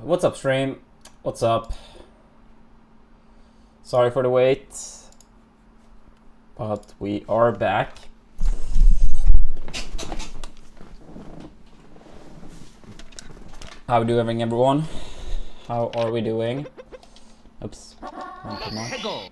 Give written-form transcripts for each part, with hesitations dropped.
What's up, stream? What's up? Sorry for the wait, but we are back. How are we doing, everyone? How are we doing? Oops, not too much.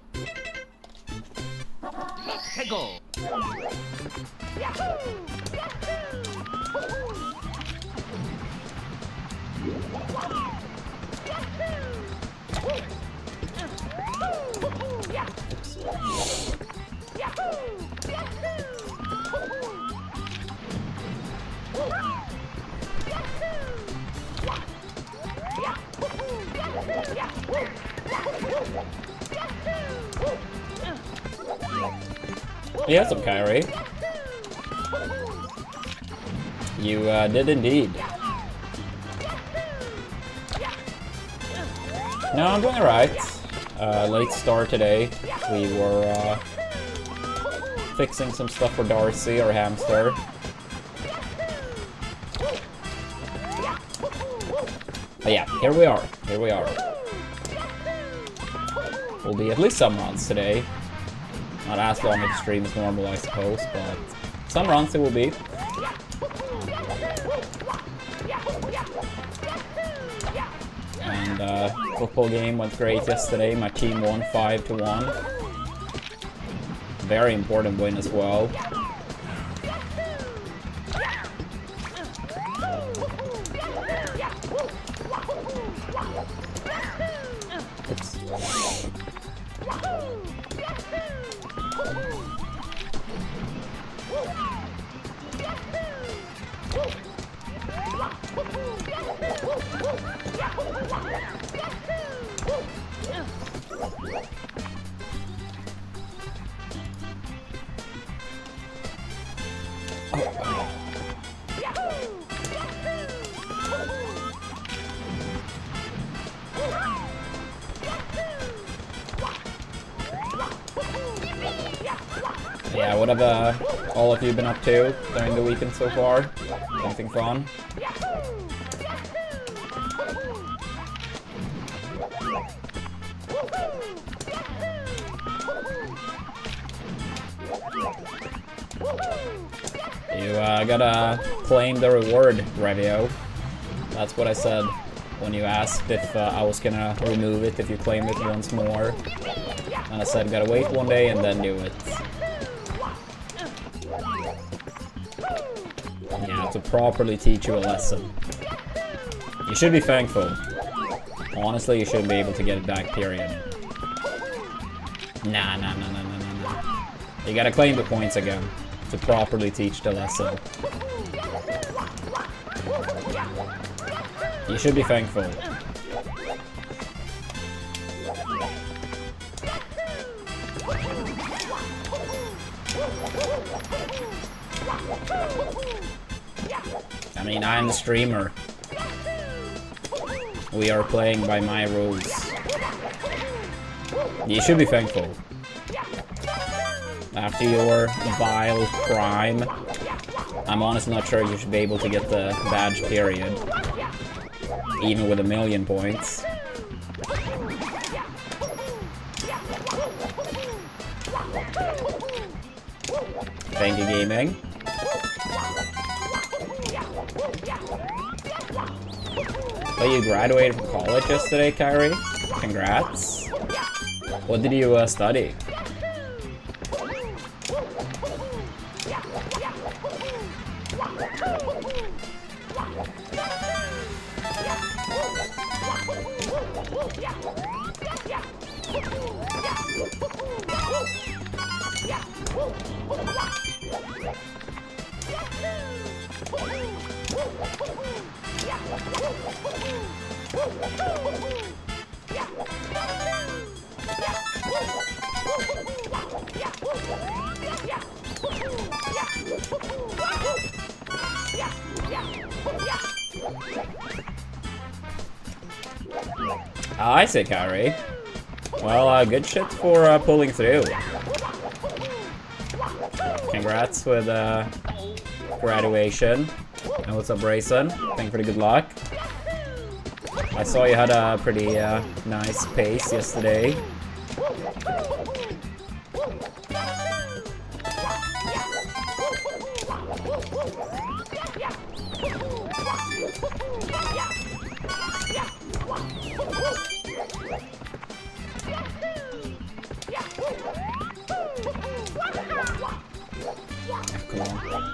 Yes, I'm Kyrie. You did indeed. No, I'm doing alright. Late start today. We were fixing some stuff for Darcy, our hamster. But yeah, here we are. Here we are. Will be at least some runs today. Not as long as the stream as normal, I suppose, but some runs it will be. And football game went great yesterday. My team won 5-1. Very important win as well. Oops. Yeah, what have all of you been up to during the weekend so far? Anything fun? You gotta claim the reward, Revio. That's what I said when you asked if I was gonna remove it if you claim it once more. And I said gotta wait one day and then do it. Yeah, to properly teach you a lesson. You should be thankful. Honestly, you should be able to get it back, period. Nah. You gotta claim the points again to properly teach the lesson. You should be thankful. I mean, I'm the streamer. We are playing by my rules. You should be thankful. After your vile crime, I'm honestly not sure you should be able to get the badge, period. Even with 1,000,000 points. Thank you, gaming. Oh, you graduated from college yesterday, Kyrie? Congrats. What did you study? I see, Kyrie. Well, good shit for pulling through. Congrats with graduation. And what's up, Rayson? Thank you for the good luck. I saw you had a pretty nice pace yesterday. Come on.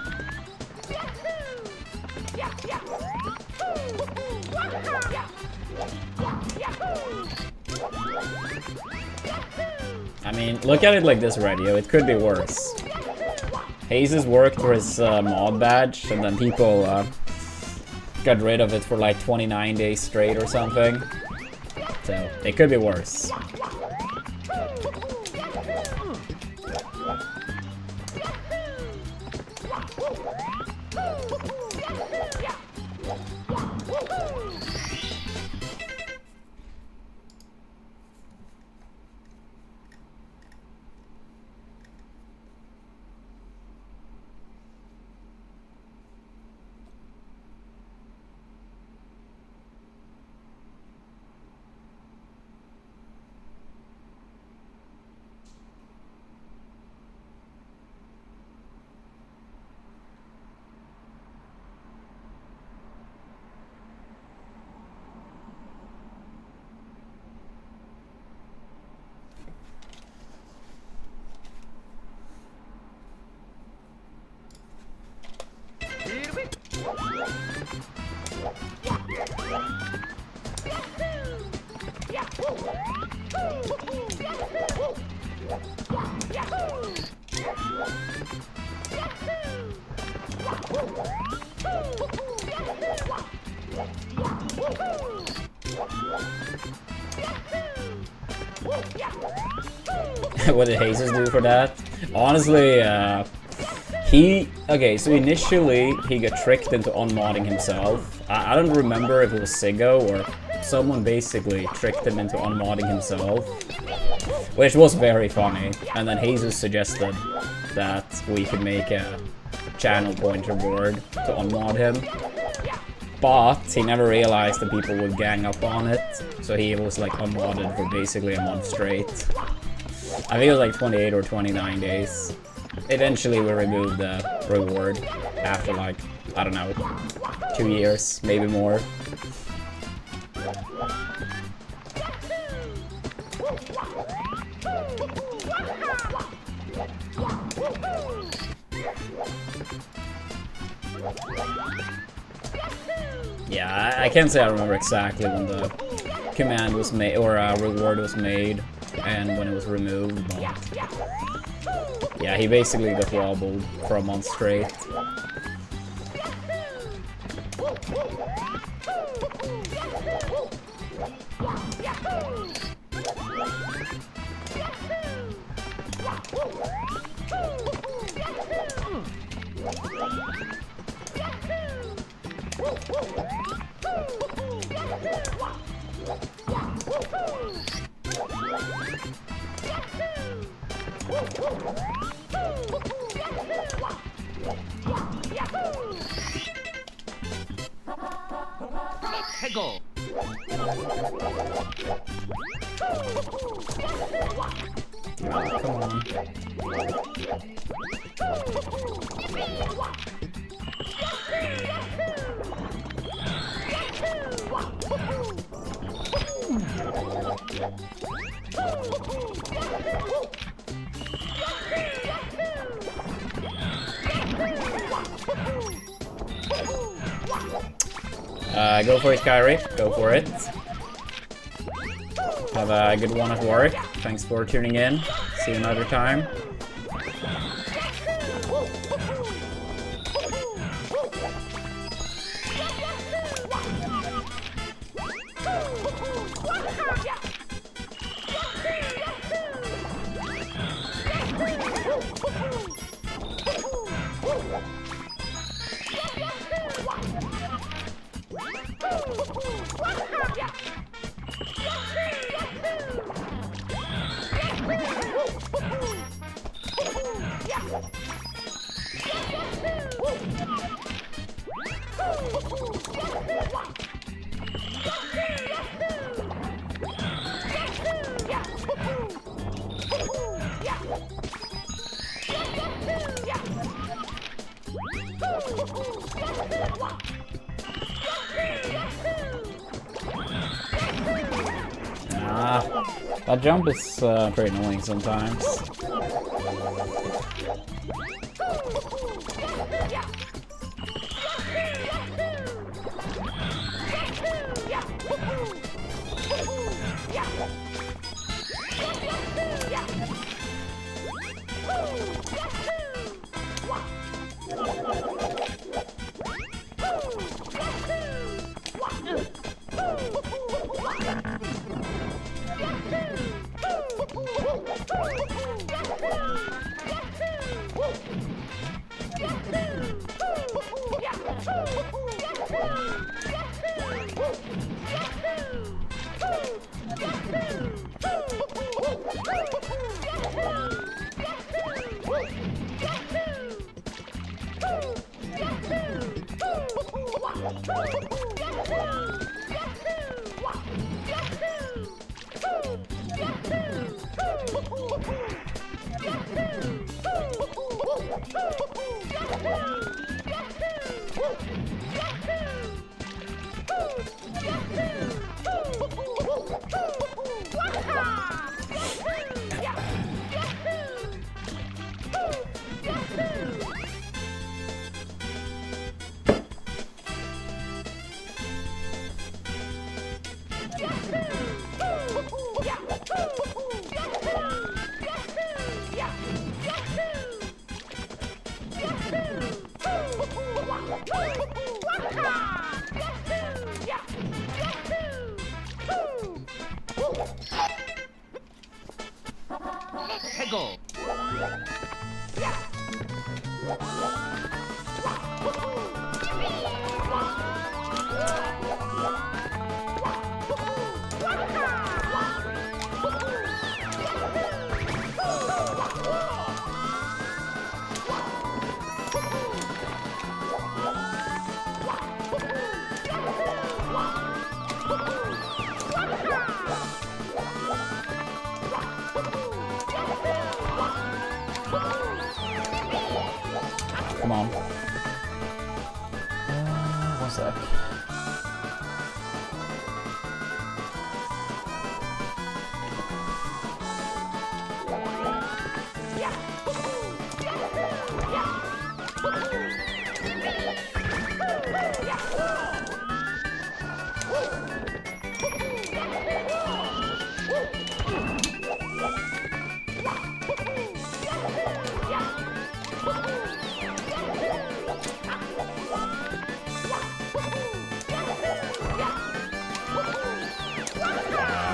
I mean, look at it like this, Radio. It could be worse. Hazes worked for his mod badge, and then people got rid of it for like 29 days straight or something. So, it could be worse. What did Hazes do for that? Honestly, so initially he got tricked into unmodding himself. I don't remember if it was Sigo or someone basically tricked him into unmodding himself, which was very funny. And then Jesus suggested that we could make a channel pointer board to unmod him. But he never realized that people would gang up on it, so he was like unmodded for basically a month straight. I think it was like 28 or 29 days. Eventually we removed the reward after like, I don't know, 2 years, maybe more. Yeah, I can't say I remember exactly when the command was made, or reward was made, and when it was removed, but yeah, he basically got wobbled for a month straight. Go. Come on. Go for it, Kyrie. Go for it. Have a good one at work. Thanks for tuning in. See you another time. That jump is pretty annoying sometimes. Come on. One sec.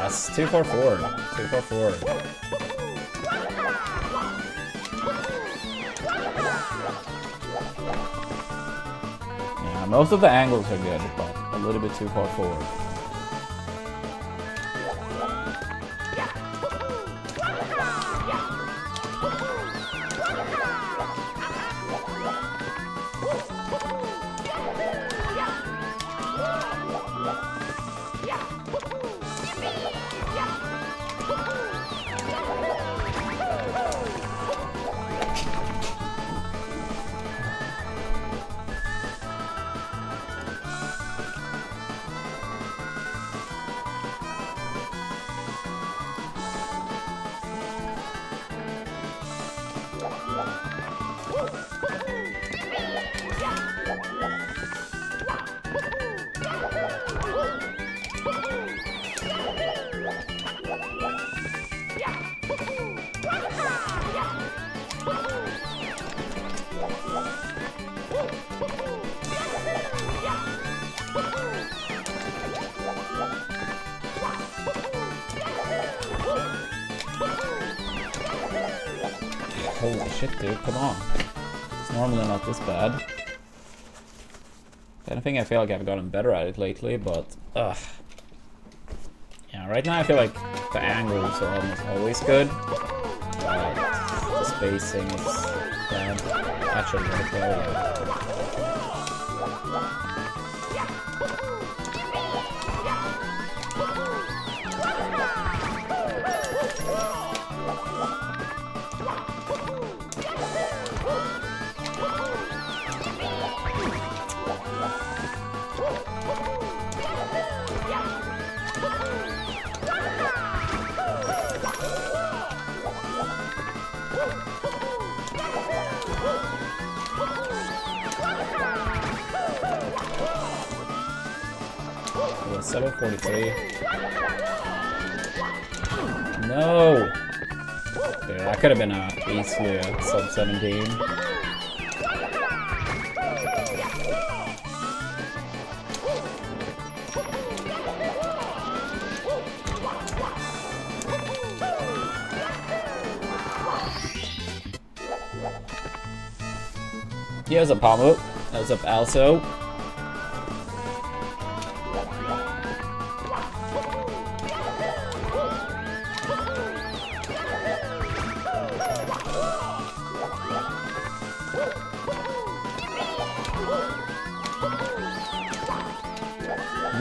Yes, 244. 244. Yeah, most of the angles are good, but a little bit too far forward. Holy shit, dude, come on. It's normally not this bad. I don't think I feel like I've gotten better at it lately, but ugh. Yeah, right now I feel like the angles are almost always good, but the spacing is bad. Actually, right there. 743. No! Dude, that could have been easily a sub 17. Yeah, what's up, Pamo? What's up, Also?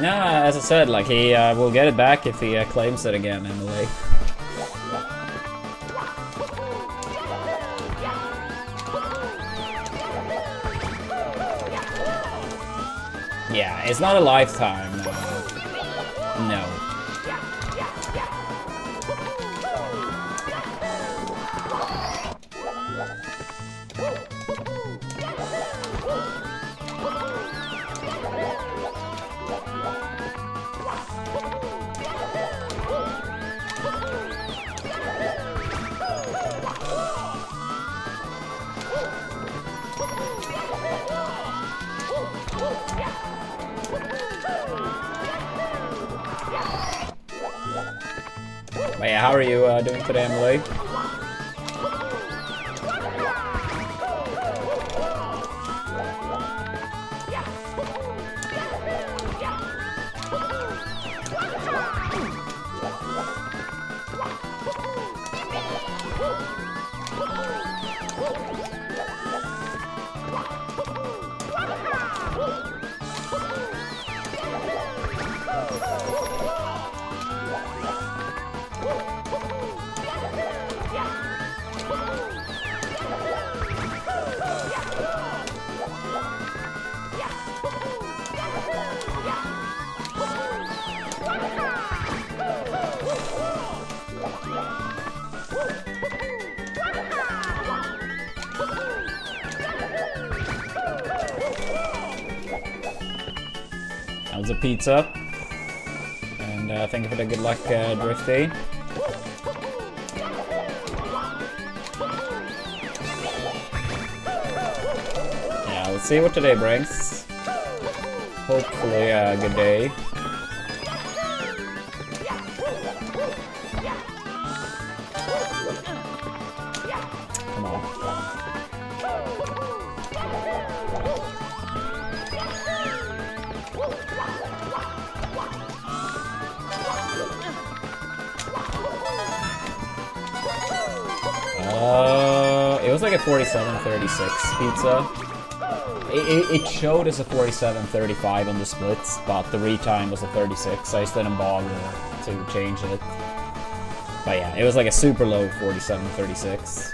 Nah, as I said, like, he will get it back if he claims it again, Emily. Yeah, it's not a lifetime, no. But yeah, how are you doing today, Emily? That was a pizza. And thank you for the good luck, Drifty. Yeah, let's see what today brings. Hopefully a good day. Come on. It was like a 47-36 pizza. It showed as a 47-35 on the splits, but the retime was a 36. I just didn't bother to change it. But yeah, it was like a super low 47-36.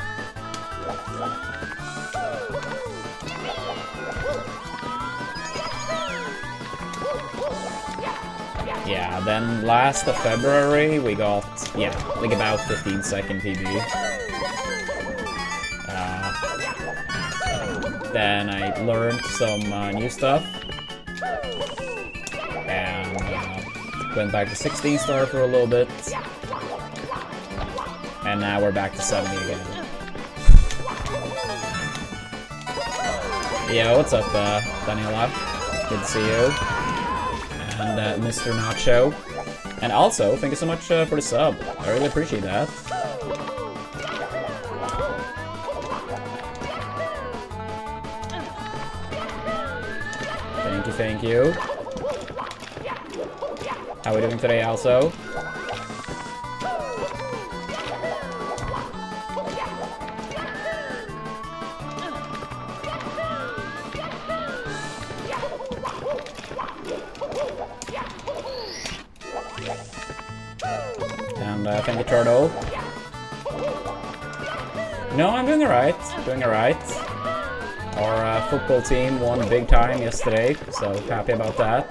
Yeah, then last of February we got, yeah, like about 15-second PB. Then I learned some new stuff. And went back to 16 star for a little bit. And now we're back to 70 again. Yo, what's up, Daniela? Good to see you. And Mr. Nacho. And also, thank you so much for the sub. I really appreciate that. Thank you. How are we doing today, also? And thank you, Turtle. No, I'm doing alright. Doing alright. Our football team won big time yesterday, so happy about that.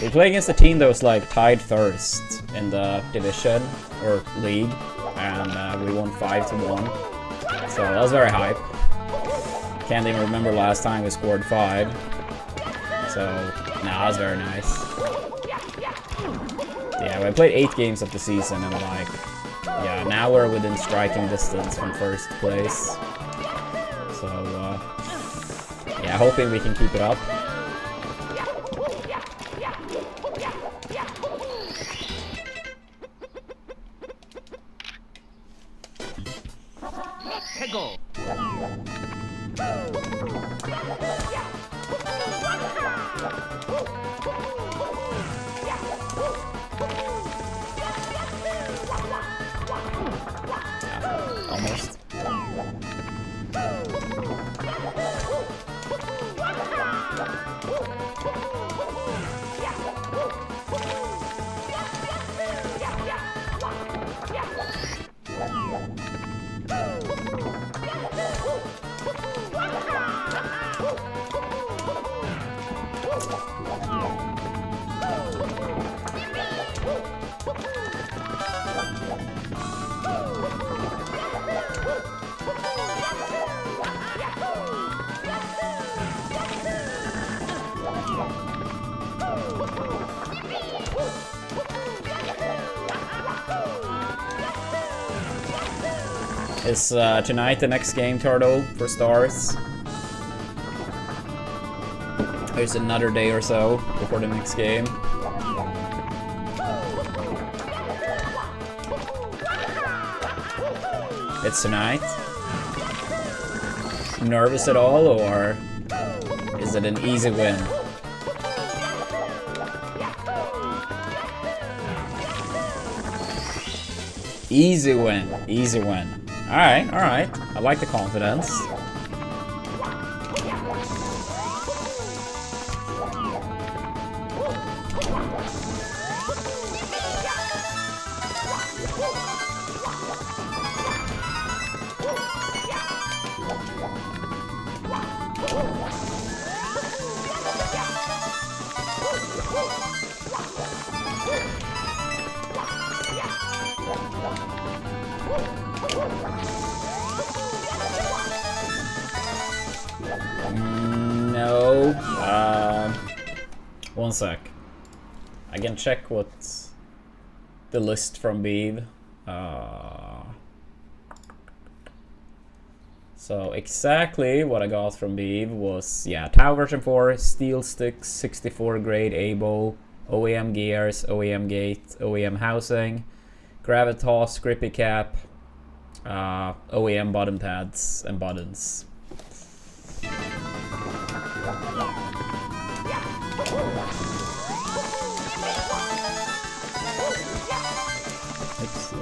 We played against a team that was like tied first in the division or league, and we won 5-1. So that was very hype. Can't even remember last time we scored 5. So, nah, that was very nice. Yeah, I played 8 games of the season, and like, yeah, now we're within striking distance from first place. So, yeah, hoping we can keep it up. Almost. Is tonight the next game, Turtle, for stars? There's another day or so before the next game. It's tonight. Nervous at all, or is it an easy win? Easy win, easy win. Alright, alright. I like the confidence. No. One sec. I can check what's the list from Beeve. So exactly what I got from Beeve was, yeah, Tau version 4, steel sticks, 64 grade able, OEM gears, OEM gate, OEM housing, Gravitas, grippy cap, OEM bottom pads and buttons. Oops.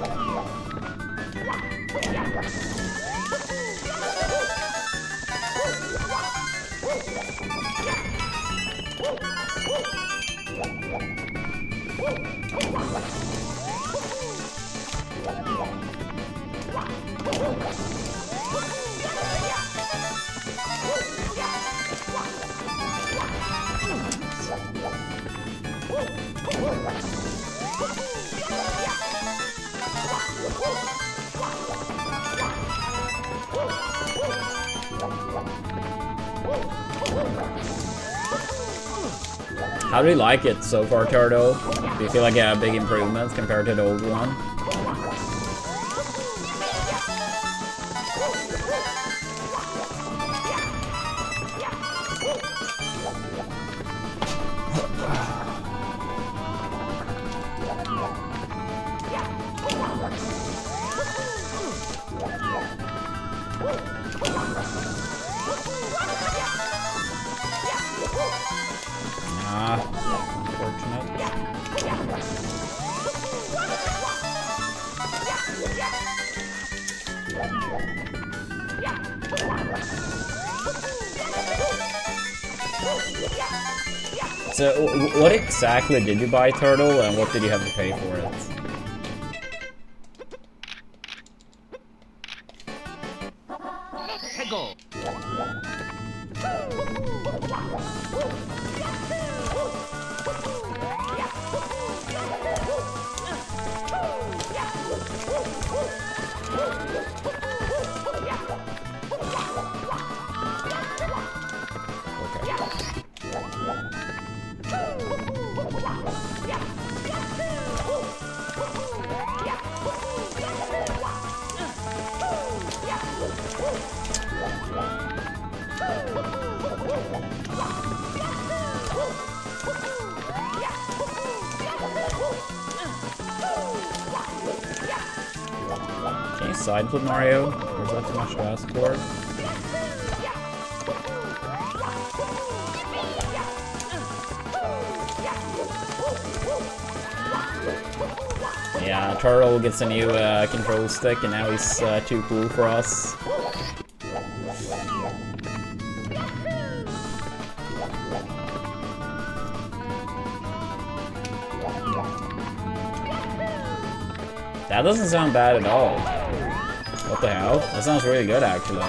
How do you like it so far, Turtle? Do you feel like a big improvement compared to the old one? So, what exactly did you buy, Turtle, and what did you have to pay for it? side flip Mario? Or is that too much to ask for? Yeah, Turtle gets a new control stick, and now he's too cool for us. That doesn't sound bad at all. What the hell? That sounds really good, actually.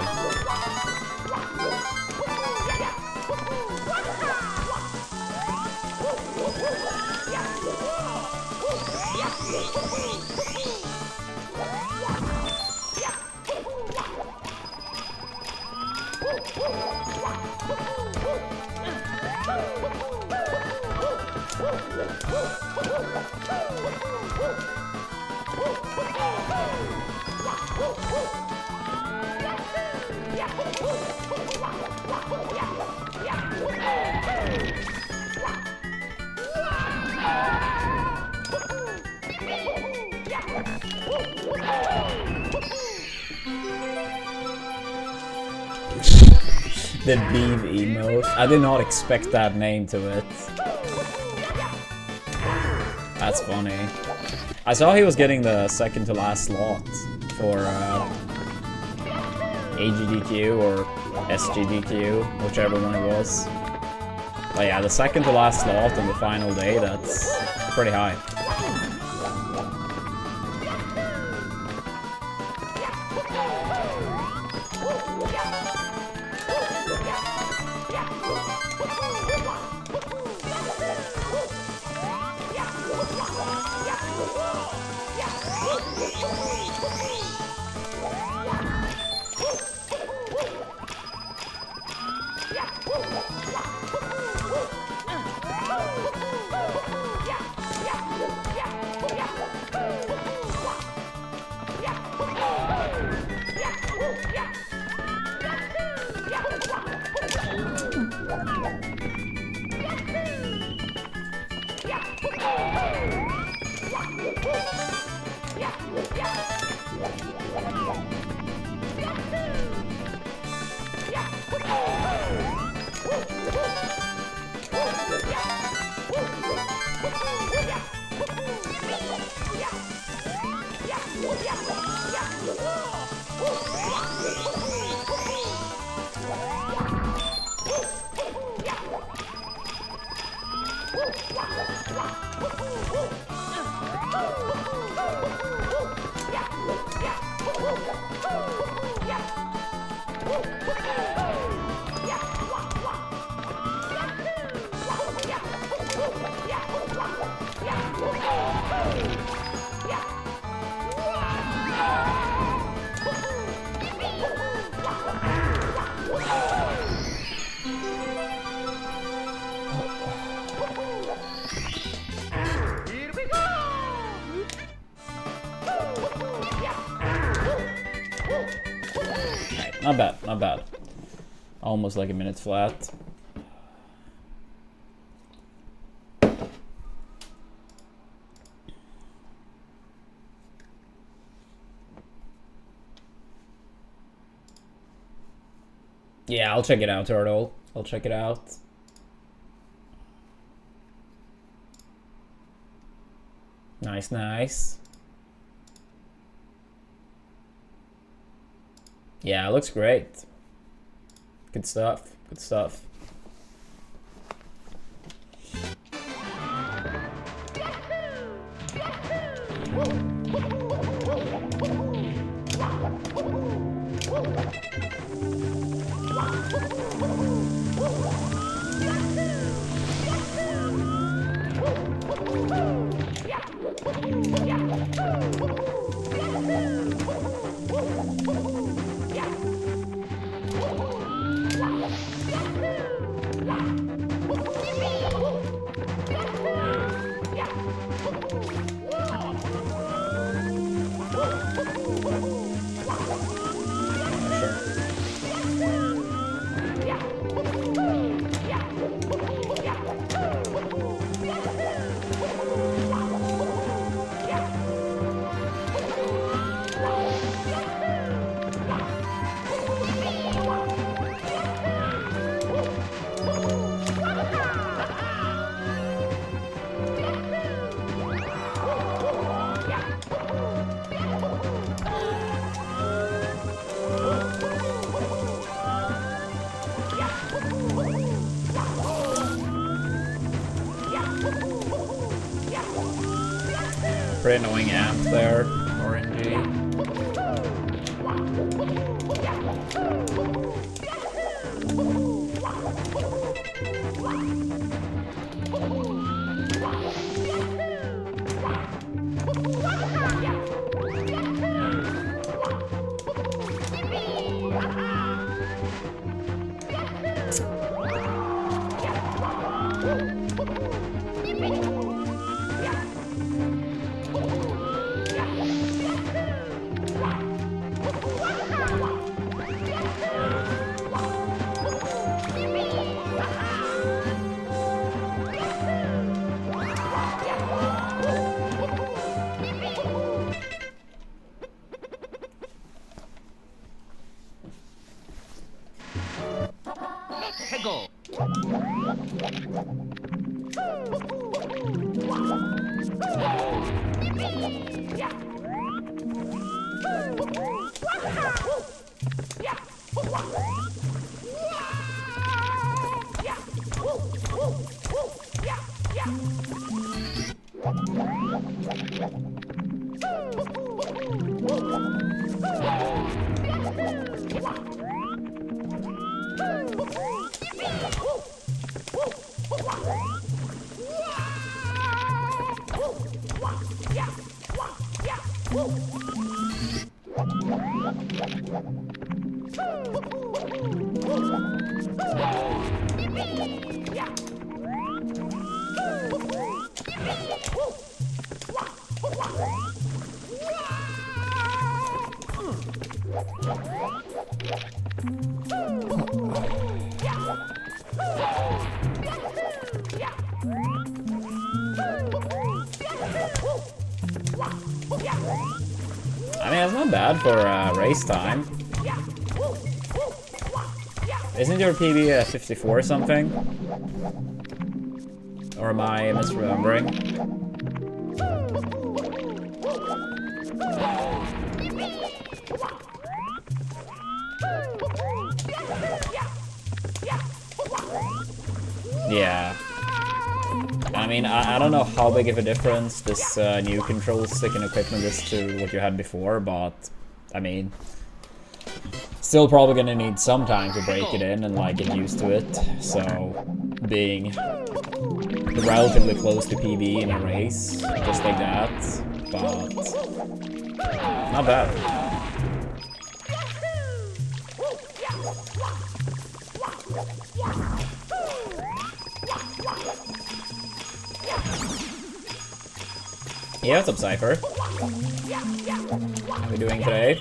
The Beeve emote. I did not expect that name to it. That's funny. I saw he was getting the second to last slot for AGDQ or SGDQ, whichever one it was. But yeah, the second to last slot on the final day, that's pretty high. Not bad, not bad. Almost like a minute flat. Yeah, I'll check it out, Turtle. I'll check it out. Nice, nice. Yeah, it looks great. Good stuff. Good stuff. Pretty annoying amp there, RNG. I mean, it's not bad for race time. Isn't your PB 54 or something? Or am I misremembering? Yeah. I mean, I don't know how big of a difference this new control stick and equipment is to what you had before, but I mean, still probably gonna need some time to break it in and like get used to it. So being relatively close to PB in a race, just like that, but not bad. Yeah, what's up, Cypher? How are we doing today?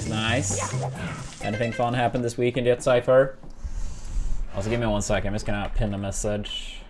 Nice. Anything fun happened this weekend yet, Cypher? Also, give me 1 second. I'm just gonna pin a message.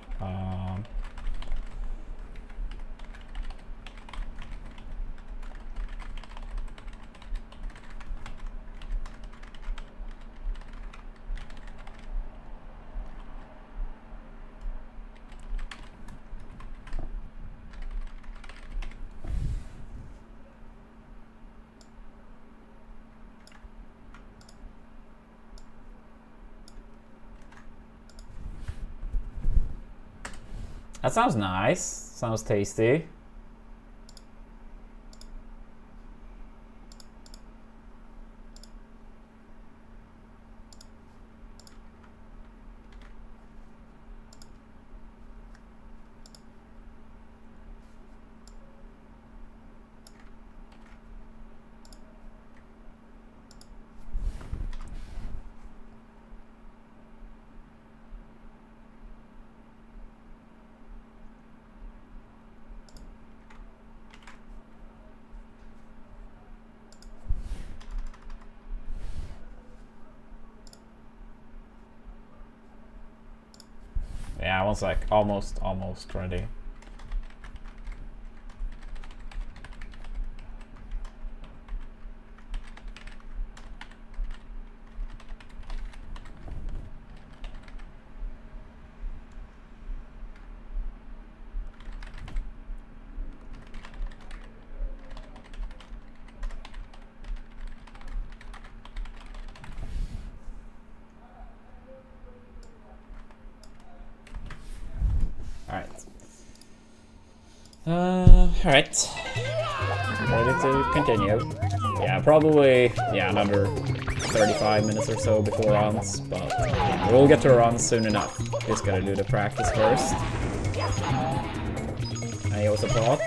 That sounds nice. Sounds tasty. Yeah, I was like almost ready. Alright. Ready to continue. Yeah, probably, yeah, another 35 minutes or so before runs, but we'll get to runs soon enough. Just gotta do the practice first. I also thought.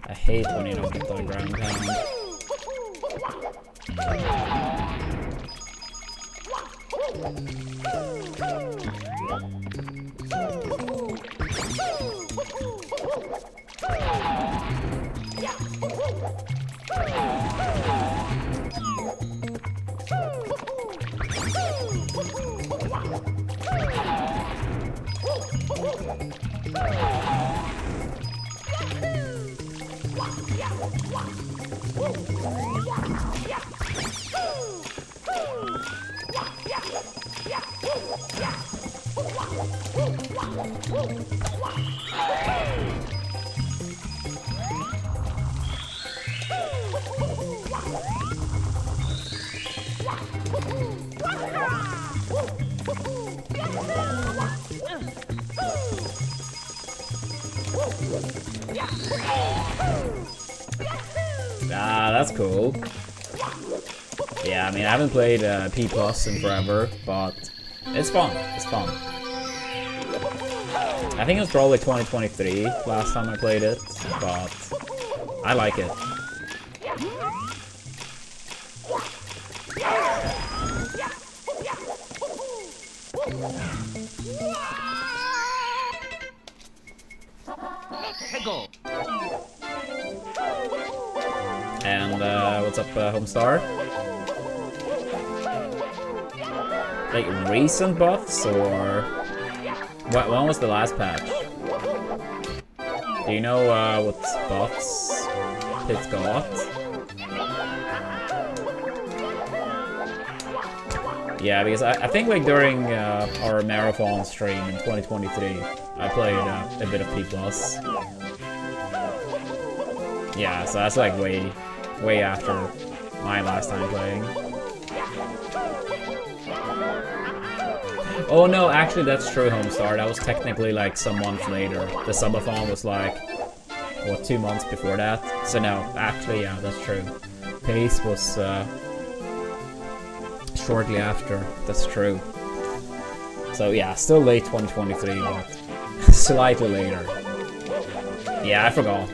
I hate when you don't get the ground pound. Ah, that's cool. Yeah, I mean, I haven't played P Plus in forever, but it's fun. It's fun. I think it was probably 2023 last time I played it, but I like it. And what's up, Homestar? Like recent buffs, or when was the last patch? Do you know what buffs it's got? Yeah, because I think like during our marathon stream in 2023, I played a bit of P+. Yeah, so that's like way after my last time playing. Oh no, actually that's true, Homestar. That was technically like some month later. The subathon was like, what, 2 months before that? So no, actually, yeah, that's true. Pace was shortly after. That's true. So yeah, still late 2023, but slightly later. Yeah, I forgot.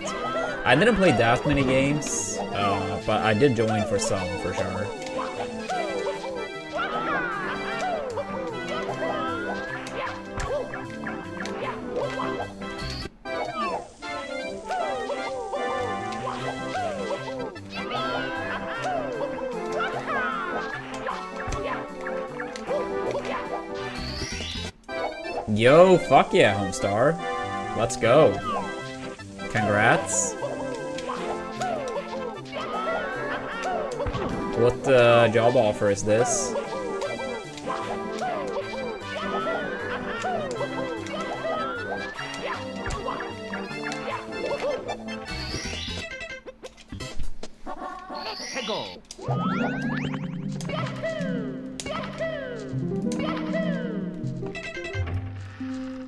I didn't play that many games, but I did join for some, for sure. Yo, fuck yeah, Homestar. Let's go. Congrats. What job offer is this?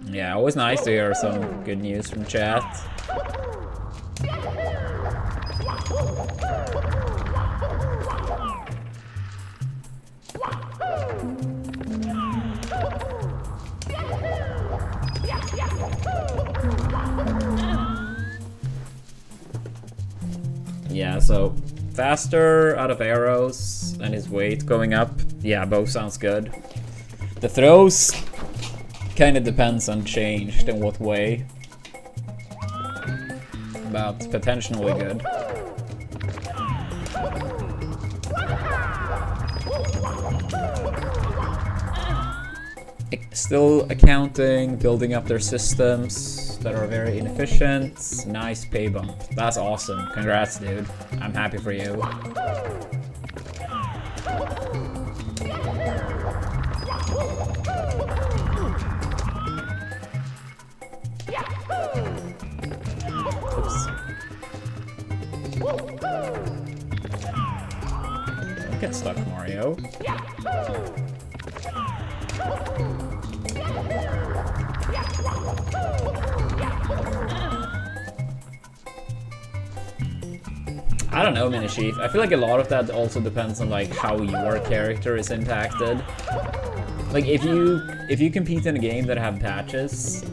Yeah, always nice to hear some good news from chat. Yeah, so faster out of arrows and his weight going up. Yeah, both sounds good. The throws kind of depends on changed in what way. But potentially good. Still accounting, building up their systems that are very inefficient. Nice pay bump. That's awesome. Congrats, dude. I'm happy for you. Oops. Don't get stuck, Mario. I don't know, Minisheaf. I feel like a lot of that also depends on like how your character is impacted. Like if you compete in a game that have patches,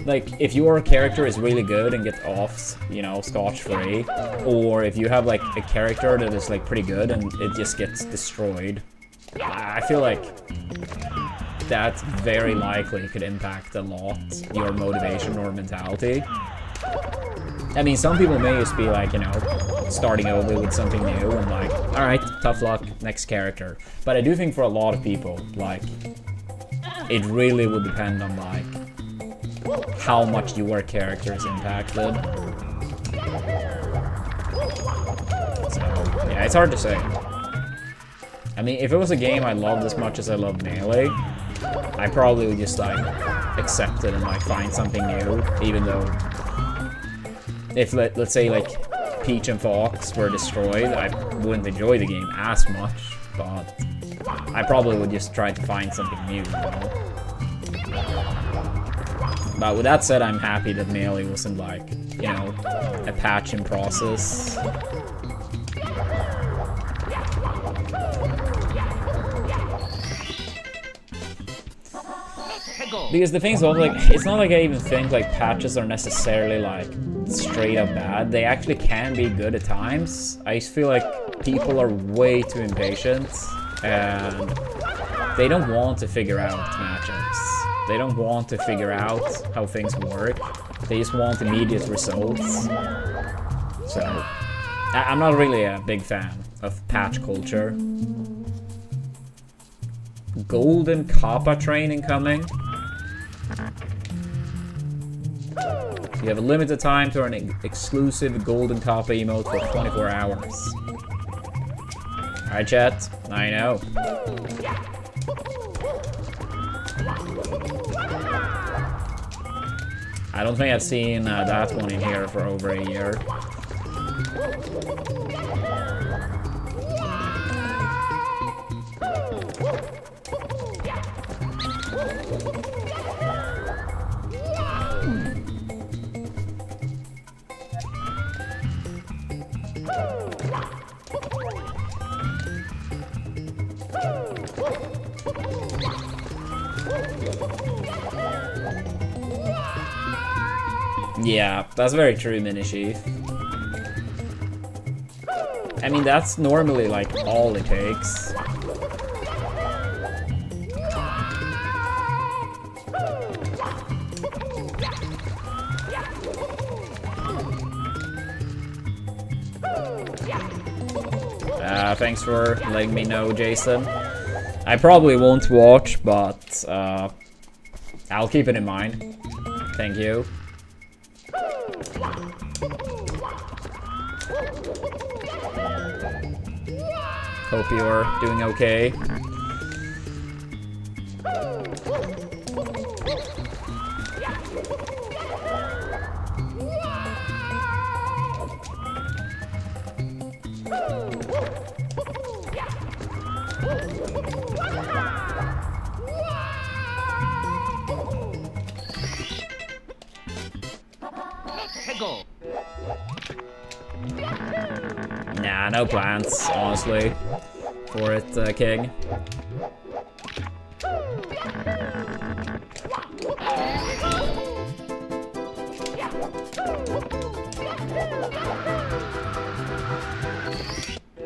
like if your character is really good and gets offs, you know, scotch-free, or if you have like a character that is like pretty good and it just gets destroyed, I feel like that very likely could impact a lot your motivation or mentality. I mean, some people may just be like, you know, starting over with something new and like, alright, tough luck, next character. But I do think for a lot of people, like, it really would depend on like how much your character is impacted. So, yeah, it's hard to say. I mean, if it was a game I loved as much as I love Melee, I probably would just like accept it and like find something new, even though if let's say like Peach and Fox were destroyed, I wouldn't enjoy the game as much, but I probably would just try to find something new, you know? But with that said, I'm happy that Melee wasn't like, you know, a patch in process. Because the thing is, like, it's not like I even think like patches are necessarily like straight up bad. They actually can be good at times. I just feel like people are way too impatient and they don't want to figure out matchups. They don't want to figure out how things work. They just want immediate results. So I'm not really a big fan of patch culture. Golden Kappa train incoming. You have a limited time to earn an exclusive Golden Kappa emote for 24 hours. Alright, chat. I know. I don't think I've seen that one in here for over a year. Yeah, that's very true, Minisheaf. I mean, that's normally like all it takes. Thanks for letting me know, Jason. I probably won't watch, but I'll keep it in mind. Thank you. Hope you're doing okay. Nah, no plans, honestly, for it, King.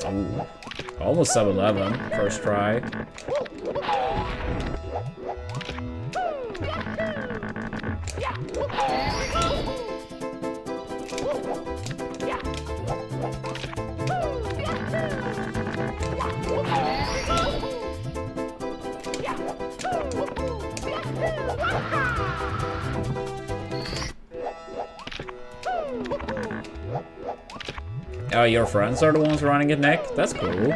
Ooh. Almost sub 11, first try. Oh, your friends are the ones running it, Nick? That's cool.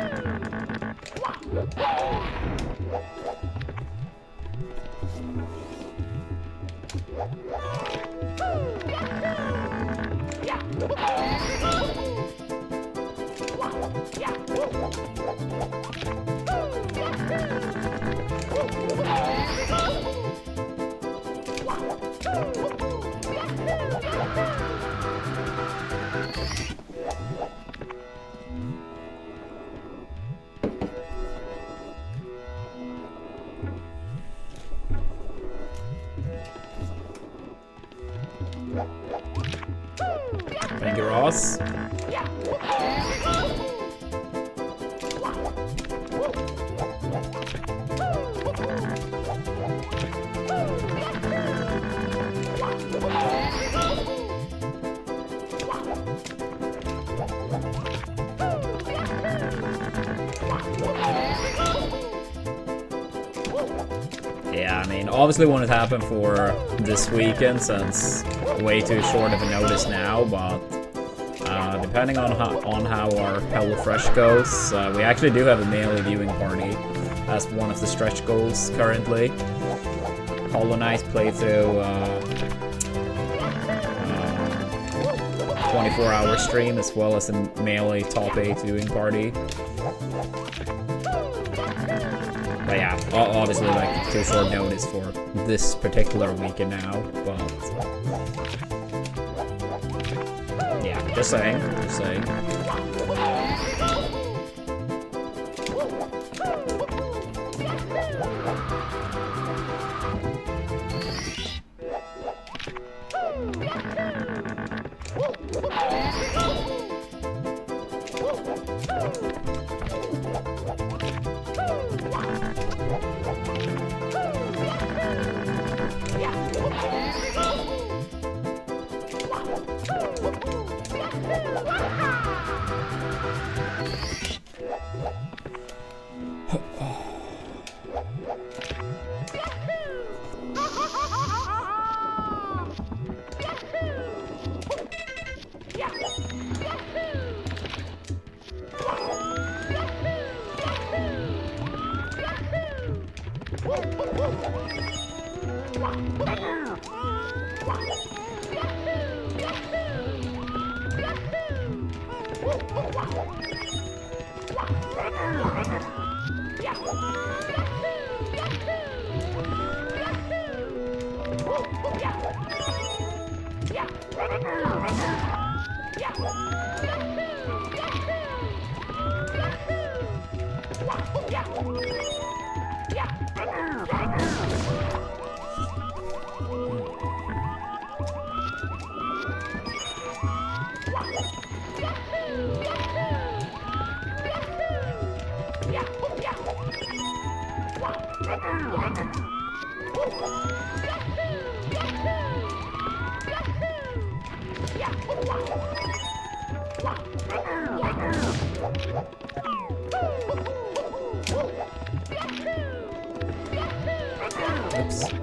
Thank you, Ross. Yeah, I mean, obviously won't happen for this weekend since way too short of a notice now, but depending on how our HelloFresh goes, we actually do have a melee viewing party as one of the stretch goals currently. HollowKnight playthrough 24-hour stream as well as a melee top 8 viewing party. But yeah, obviously like too short notice for this particular weekend now, but yeah, just saying. Oops.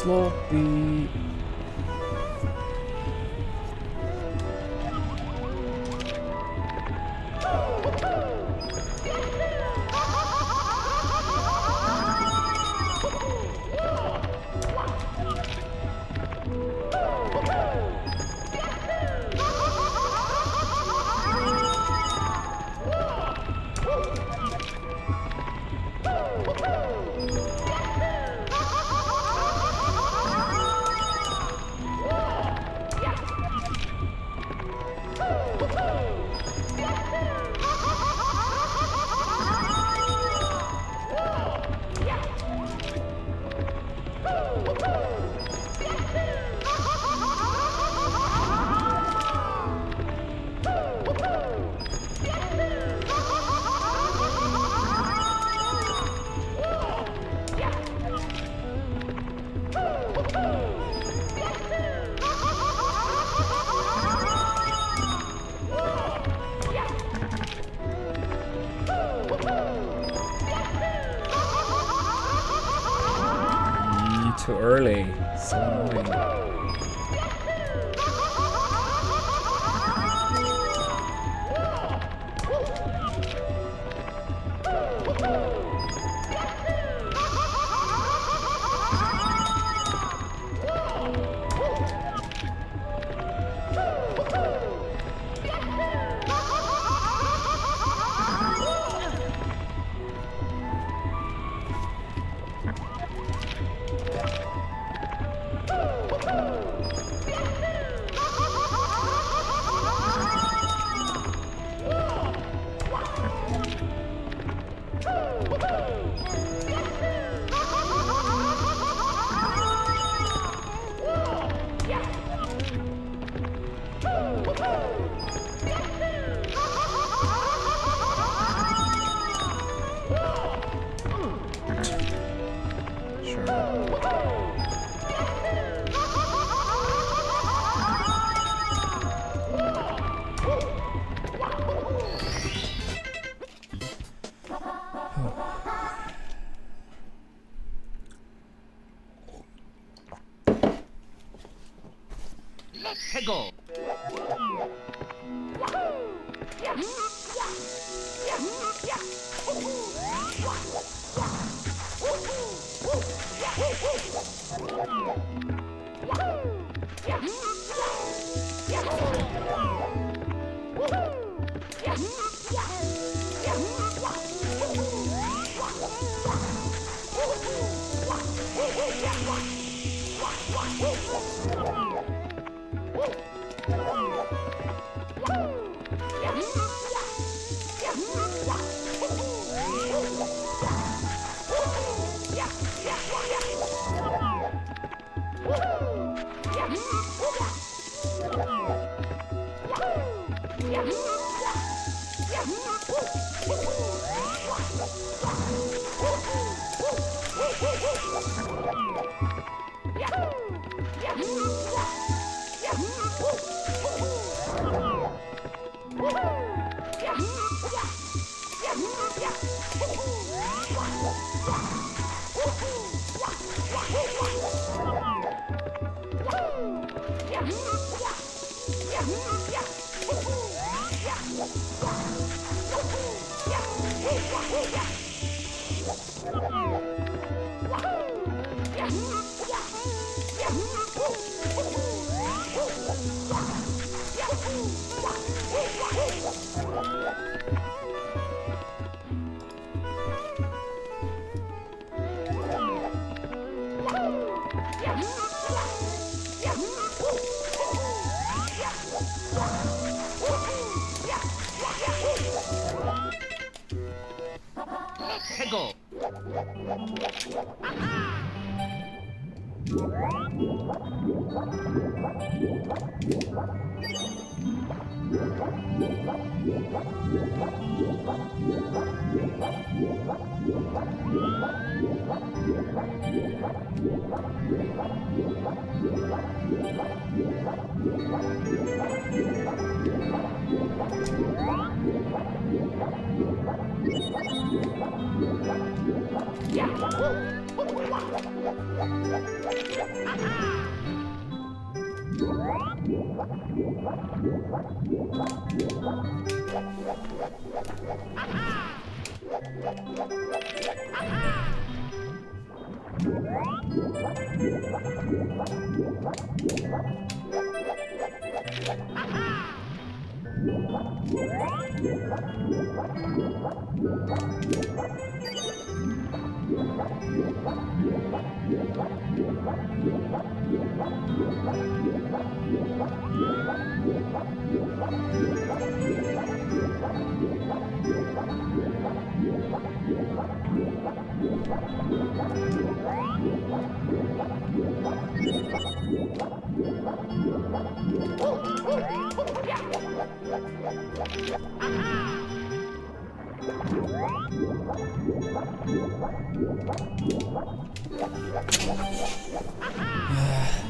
Sloppy. Too early. So annoying. Go.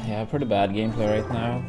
Yeah, pretty bad gameplay right now.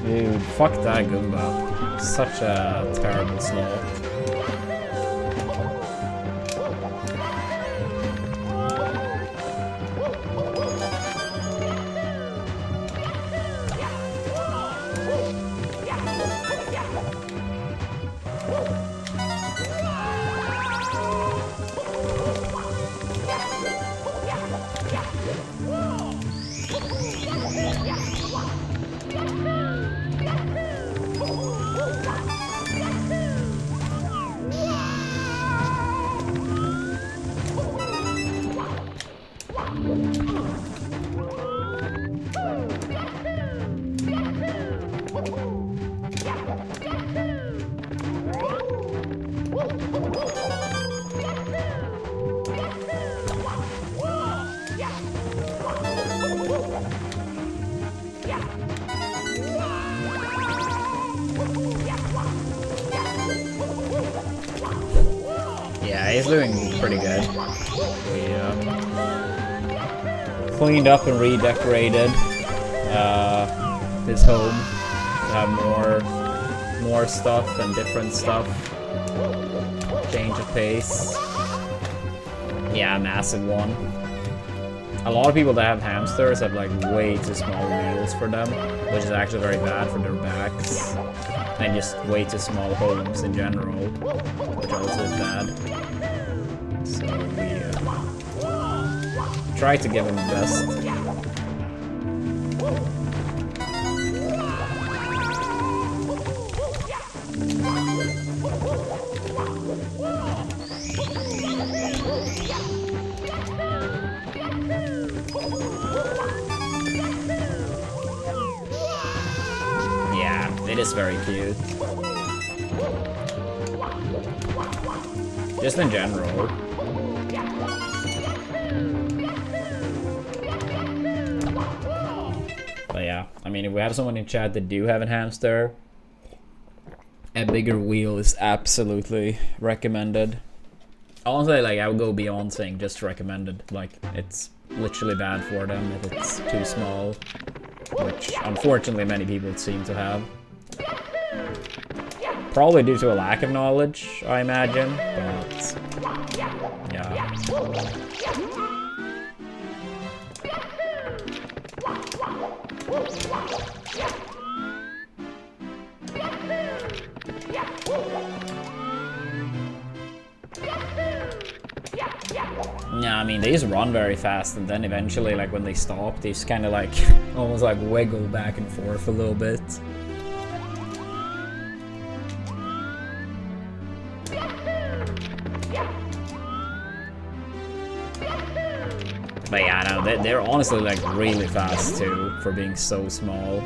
Dude, fuck that Goomba. Such a terrible slow. he's doing pretty good. We cleaned up and redecorated his home to have more stuff and different stuff. Change of pace. Yeah, massive one. A lot of people that have hamsters have like way too small wheels for them, which is actually very bad for their backs. And just way too small homes in general, which also is bad. So we try to give him the best. It is very cute. Just in general. But yeah, I mean, if we have someone in chat that do have a hamster, a bigger wheel is absolutely recommended. Honestly, like, I would go beyond saying just recommended. Like, it's literally bad for them if it's too small, which unfortunately many people seem to have. Probably due to a lack of knowledge, I imagine, but yeah. Yeah, I mean, they just run very fast, and then eventually, like, when they stop, they just kind of, like, almost, like, wiggle back and forth a little bit. But yeah, no, they're honestly, like, really fast, too, for being so small.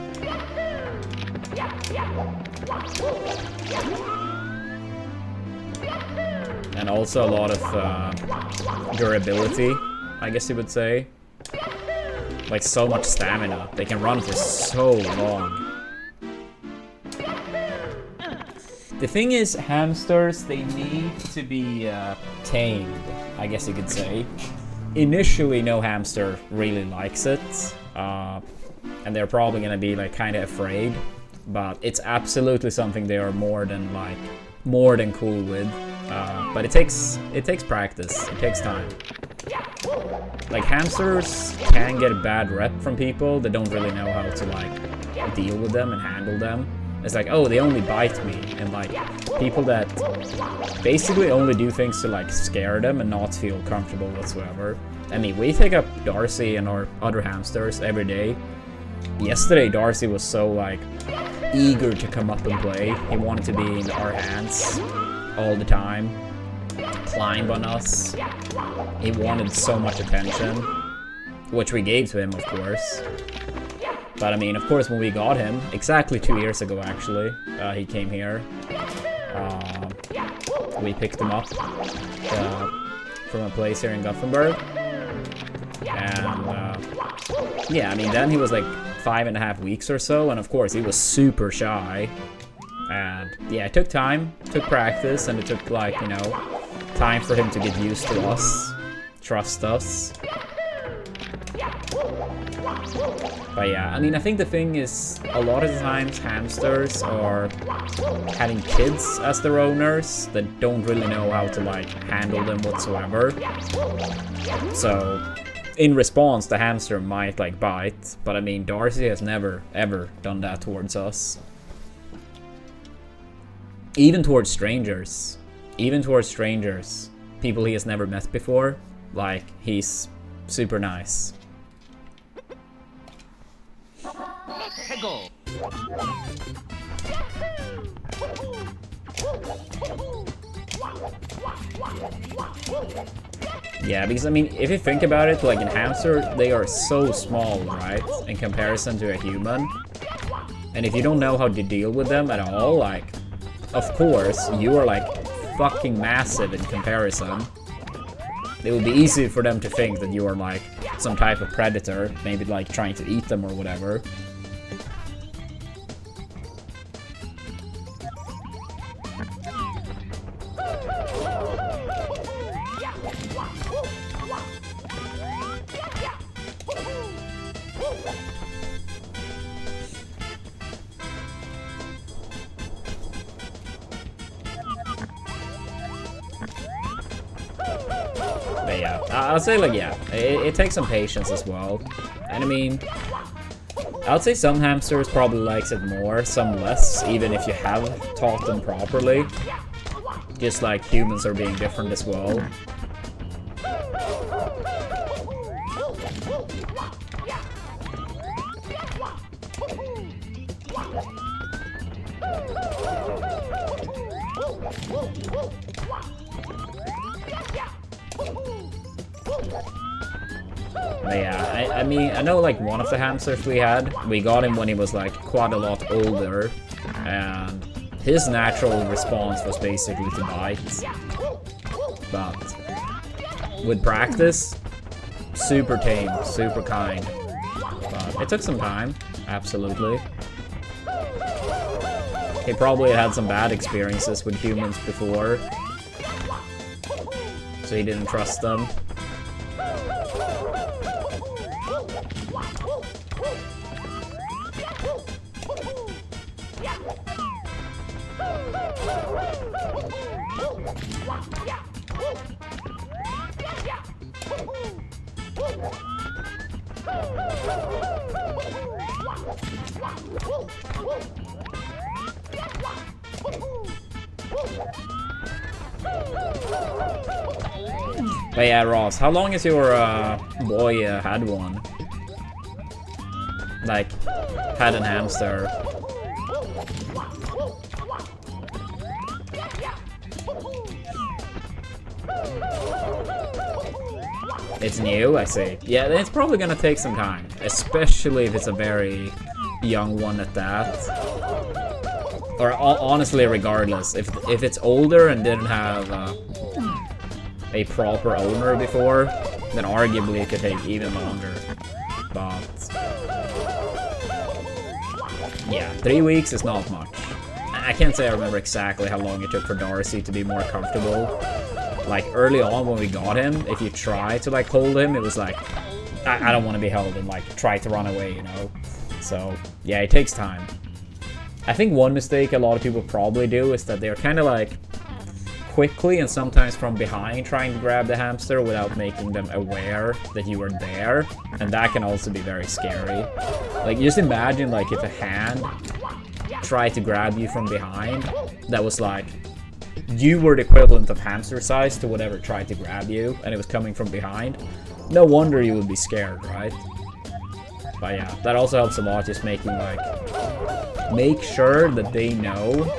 And also a lot of durability, I guess you would say. Like, so much stamina. They can run for so long. The thing is, hamsters, they need to be tamed, I guess you could say. Initially, no hamster really likes it, and they're probably gonna be like kind of afraid. But it's absolutely something they are more than cool with. But it takes practice. It takes time. Like, hamsters can get a bad rep from people that don't really know how to like deal with them and handle them. It's like, oh, they only bite me, and like people that basically only do things to like scare them and not feel comfortable whatsoever. I mean, we take up Darcy and our other hamsters every day. Yesterday, Darcy was so like eager to come up and play. He wanted to be in our hands all the time, climb on us. He wanted so much attention, which we gave to him, of course. But I mean, of course, when we got him, exactly 2 years ago actually, he came here. We picked him up from a place here in Gothenburg. And yeah, I mean, then he was like 5.5 weeks or so, and of course, he was super shy. And yeah, it took time, took practice, and it took like, you know, time for him to get used to us, trust us. But yeah, I mean, I think the thing is, a lot of the times hamsters are having kids as their owners that don't really know how to like handle them whatsoever. So in response, the hamster might like bite, but I mean, Darcy has never ever done that towards us. Even towards strangers, people he has never met before, like, he's super nice. Yeah, because I mean, if you think about it, like in hamster, they are so small, right, in comparison to a human. And if you don't know how to deal with them at all, like, of course, you are like fucking massive in comparison. It would be easy for them to think that you are like some type of predator, maybe like trying to eat them or whatever. But yeah, I'll say like, yeah, it takes some patience as well. And I mean, I'd say some hamsters probably likes it more, some less, even if you have taught them properly. Just like humans are being different as well. But yeah, I mean, I know like one of the hamsters we got him when he was like quite a lot older, and his natural response was basically to bite. But with practice, super tame, super kind. But it took some time, absolutely. He probably had some bad experiences with humans before, so he didn't trust them. But yeah, Ross, how long has your boy had one? Like, had an hamster? It's new, I see. Yeah, it's probably gonna take some time, especially if it's a very young one at that. Or honestly, regardless, if it's older and didn't have a proper owner before, then arguably it could take even longer. But yeah, 3 weeks is not much. I can't say I remember exactly how long it took for Darcy to be more comfortable. Like early on when we got him, if you try to like hold him, it was like, I don't want to be held, and like try to run away, you know? So yeah, it takes time. I think one mistake a lot of people probably do is that they're kind of like quickly and sometimes from behind trying to grab the hamster without making them aware that you were there, and that can also be very scary. Like just imagine like if a hand tried to grab you from behind that was like you were the equivalent of hamster size to whatever tried to grab you, and it was coming from behind. No wonder you would be scared, right? But yeah, that also helps a lot, just making like, make sure that they know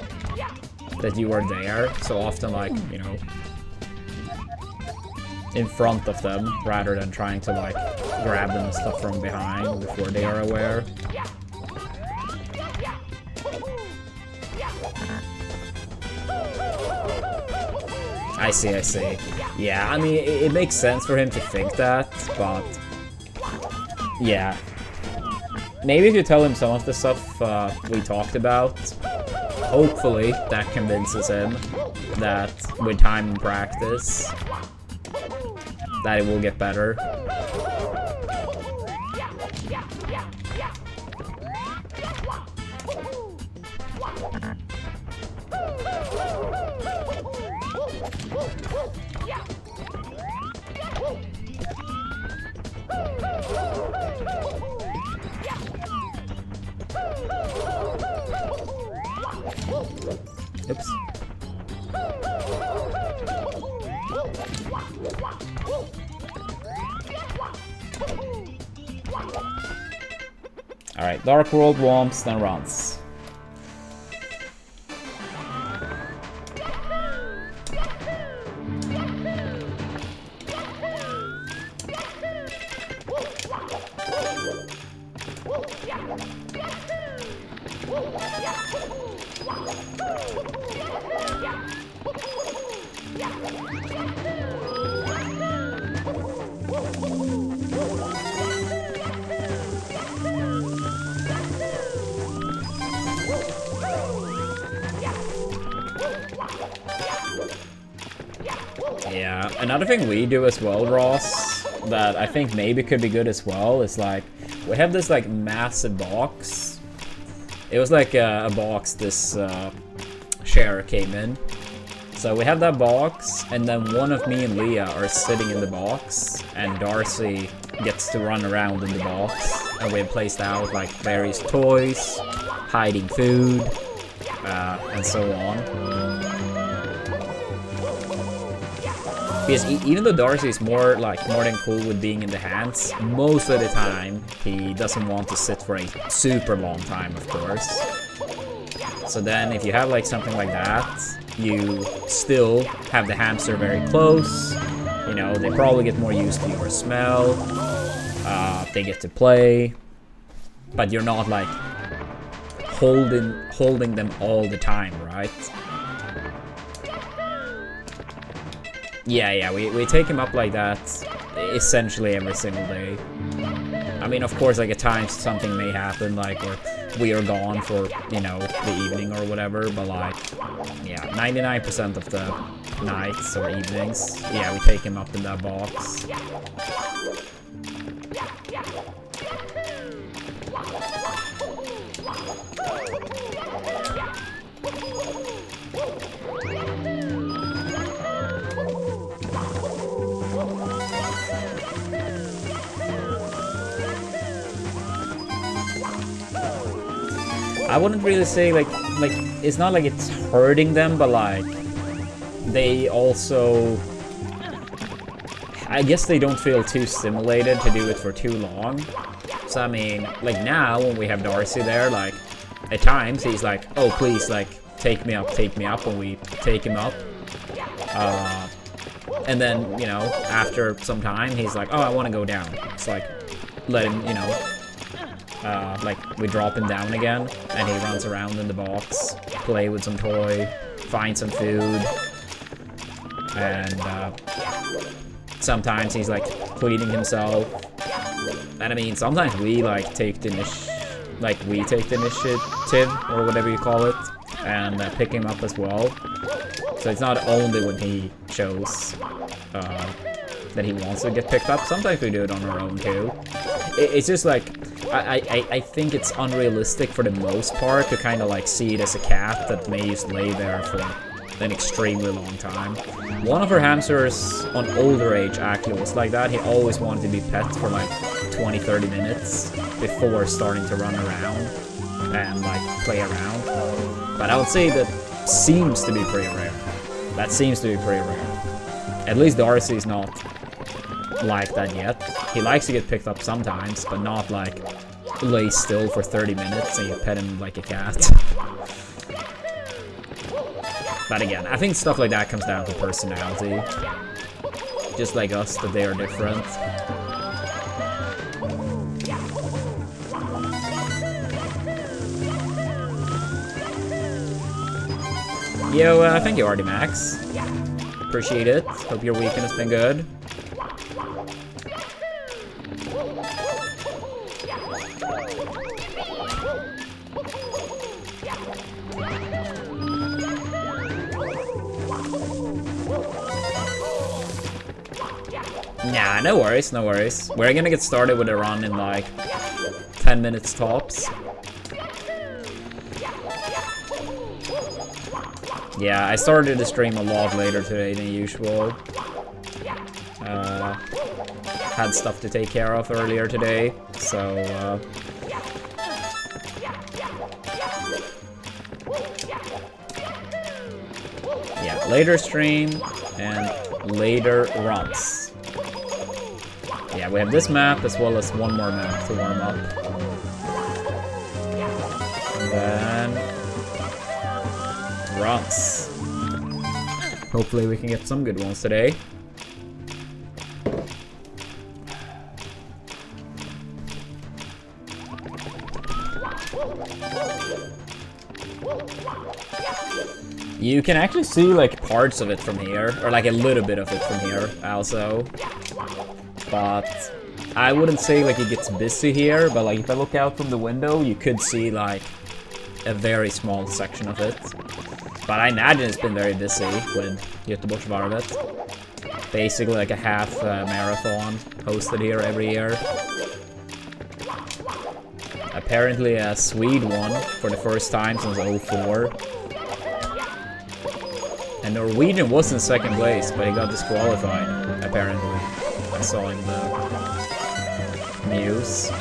that you are there. So often like, you know, in front of them rather than trying to like grab them and stuff from behind before they are aware. I see. Yeah, I mean, it makes sense for him to think that, but yeah. Maybe if you tell him some of the stuff we talked about, hopefully that convinces him that with time and practice, that it will get better. Oops. Alright, Dark World womps, then runs. Yeah, another thing we do as well, Ross, that I think maybe could be good as well, is like, we have this like massive box. It was like a box this share came in. So we have that box, and then one of me and Leah are sitting in the box, and Darcy gets to run around in the box. And we have placed out like various toys, hiding food, and so on. Because even though Darcy is more than cool with being in the hands, most of the time he doesn't want to sit for a super long time, of course. So then if you have like something like that, you still have the hamster very close. You know, they probably get more used to your smell. They get to play, but you're not like holding them all the time, right? Yeah, we take him up like that essentially every single day. I mean, of course, like at times something may happen, like we are gone for, you know, the evening or whatever, but like, yeah, 99% of the nights or evenings, yeah, we take him up in that box. I wouldn't really say like it's not like it's hurting them, but like they also, I guess they don't feel too stimulated to do it for too long. So I mean, like now when we have Darcy there, like at times he's like, oh please, like take me up, and we take him up. And then, you know, after some time he's like, oh, I want to go down. It's like, let him, you know, like we drop him down again, and he runs around in the box, play with some toy, find some food, and sometimes he's like cleaning himself. And I mean, sometimes we like take the initiative or whatever you call it, and pick him up as well. So it's not only when he shows that he wants to get picked up. Sometimes we do it on our own too. It's just like, I think it's unrealistic for the most part to kind of like see it as a cat that may just lay there for an extremely long time. One of our hamsters on older age actually was like that. He always wanted to be pet for like 20-30 minutes before starting to run around and like play around. But I would say that seems to be pretty rare. That seems to be pretty rare. At least Darcy's not like that yet. He likes to get picked up sometimes, but not like lay still for 30 minutes and you pet him like a cat. But again, I think stuff like that comes down to personality. Just like us, that they are different. Yo, thank you, Artie Max. Appreciate it. Hope your weekend has been good. Nah, no worries, no worries. We're gonna get started with a run in like 10 minutes tops. Yeah, I started the stream a lot later today than usual. Had stuff to take care of earlier today, so yeah, later stream and later runs. Yeah, we have this map as well as one more map to warm up. And then runs. Hopefully we can get some good ones today. You can actually see like parts of it from here, or like a little bit of it from here also. But I wouldn't say like it gets busy here, but like if I look out from the window, you could see like a very small section of it. But I imagine it's been very busy with Göteborgsvarvet. Basically like a half marathon hosted here every year. Apparently a Swede won for the first time since '04. And And Norwegian was in second place, but he got disqualified, apparently. I saw in the news.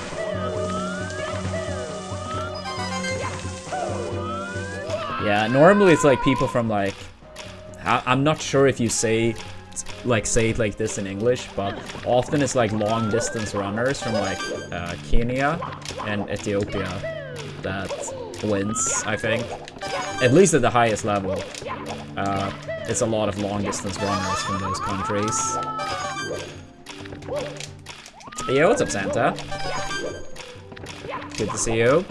Yeah, normally it's like people from like... I'm not sure if you say it like this in English, but often it's like long distance runners from like Kenya and Ethiopia that wins, I think. At least at the highest level. It's a lot of long distance runners from those countries. Yo, what's up, Santa? Good to see you.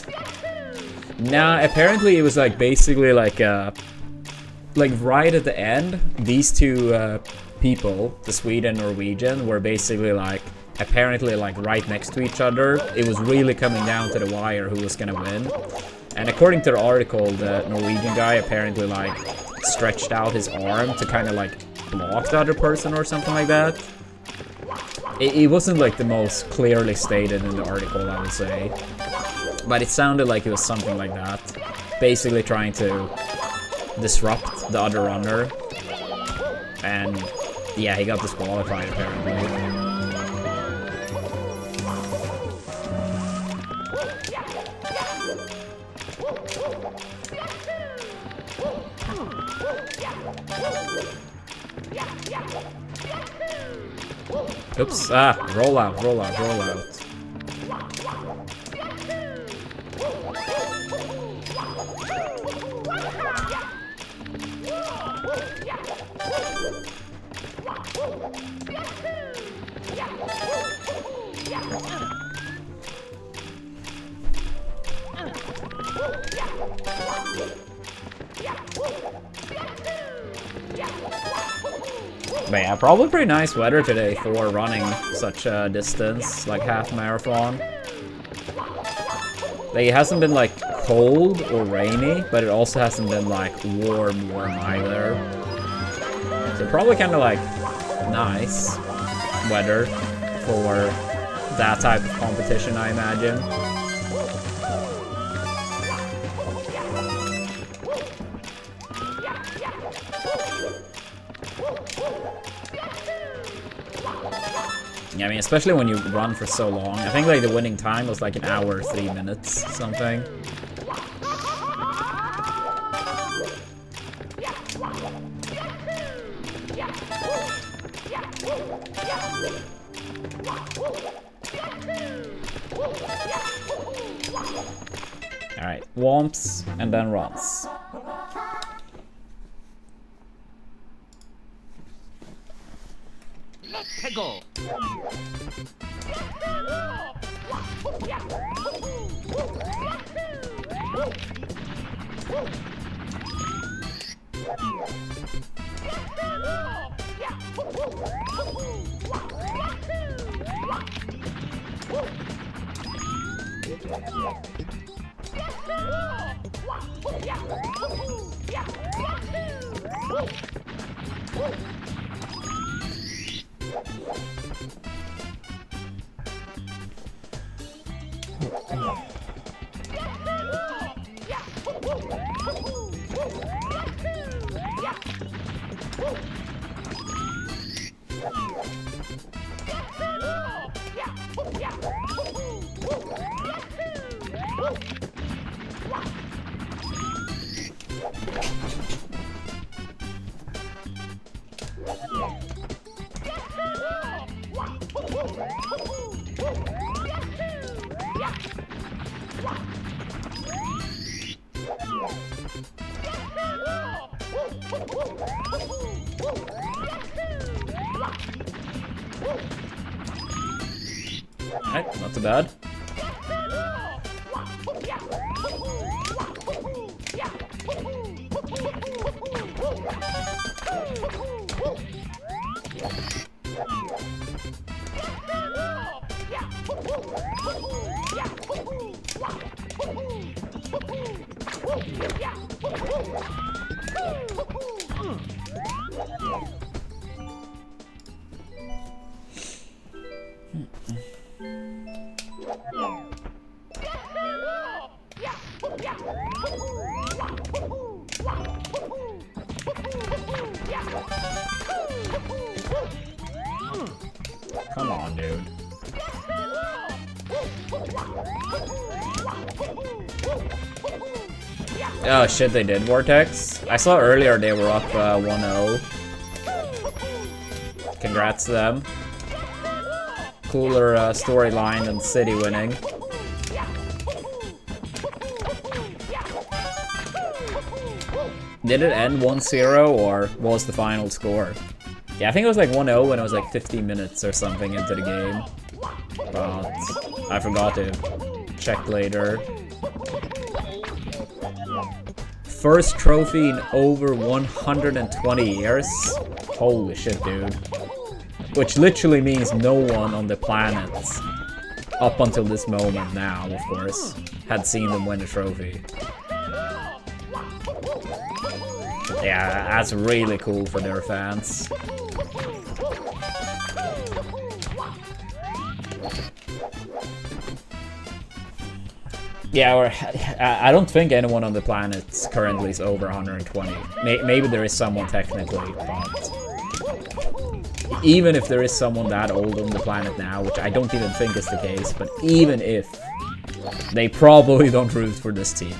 Nah, apparently it was like basically like right at the end, these two people, the Swede and Norwegian, were basically like apparently like right next to each other. It was really coming down to the wire who was gonna win. And according to the article, the Norwegian guy apparently like stretched out his arm to kind of like block the other person or something like that. It wasn't like the most clearly stated in the article, I would say. But it sounded like it was something like that. Basically trying to disrupt the other runner. And yeah, he got disqualified apparently. Oops, roll out, roll out, roll out. But yeah, probably pretty nice weather today for running such a distance, like half marathon. Like, it hasn't been like cold or rainy, but it also hasn't been like warm either. So probably kind of like nice weather for that type of competition, I imagine. Yeah, I mean, especially when you run for so long. I think like the winning time was like 1 hour, 3 minutes, something. Alright, womps and then runs. Let's go. Alright, not too bad. Come on, dude. Oh shit, they did Vortex. I saw earlier they were up 1-0. Congrats to them. Cooler storyline than City winning. Did it end 1-0 or what was the final score? Yeah, I think it was like 1-0 when it was like 15 minutes or something into the game. But I forgot to check later. First trophy in over 120 years. Holy shit, dude. Which literally means no one on the planet, up until this moment now, of course, had seen them win a trophy. Yeah, that's really cool for their fans. Yeah, or I don't think anyone on the planet currently is over 120. Maybe there is someone technically, but even if there is someone that old on the planet now, which I don't even think is the case, but even if, they probably don't root for this team.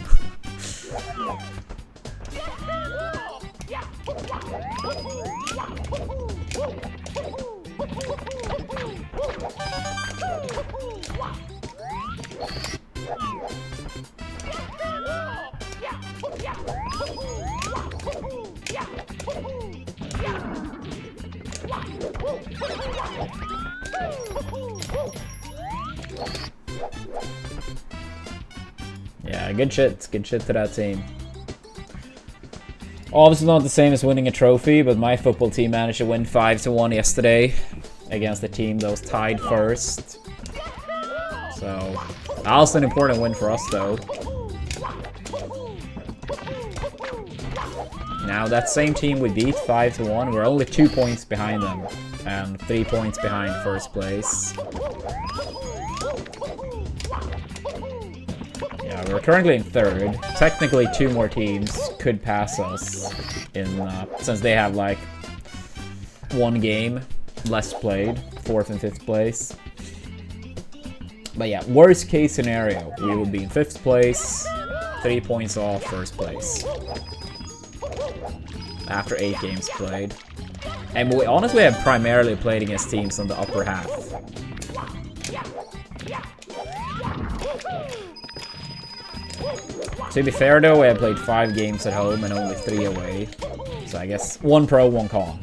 Yeah, good shit to that team. Obviously not the same as winning a trophy, but my football team managed to win 5-1 yesterday against a team that was tied first. So, that was an important win for us though. Now that same team we beat 5-1, we're only 2 points behind them and 3 points behind first place. Yeah, we're currently in third. Technically 2 more teams could pass us in since they have like 1 game less played, 4th and 5th place. But yeah, worst case scenario, we would be in 5th place, 3 points off first place. After 8 games played. And we honestly have primarily played against teams on the upper half. To be fair though, we have played 5 games at home and only 3 away. So I guess 1 pro, 1 con.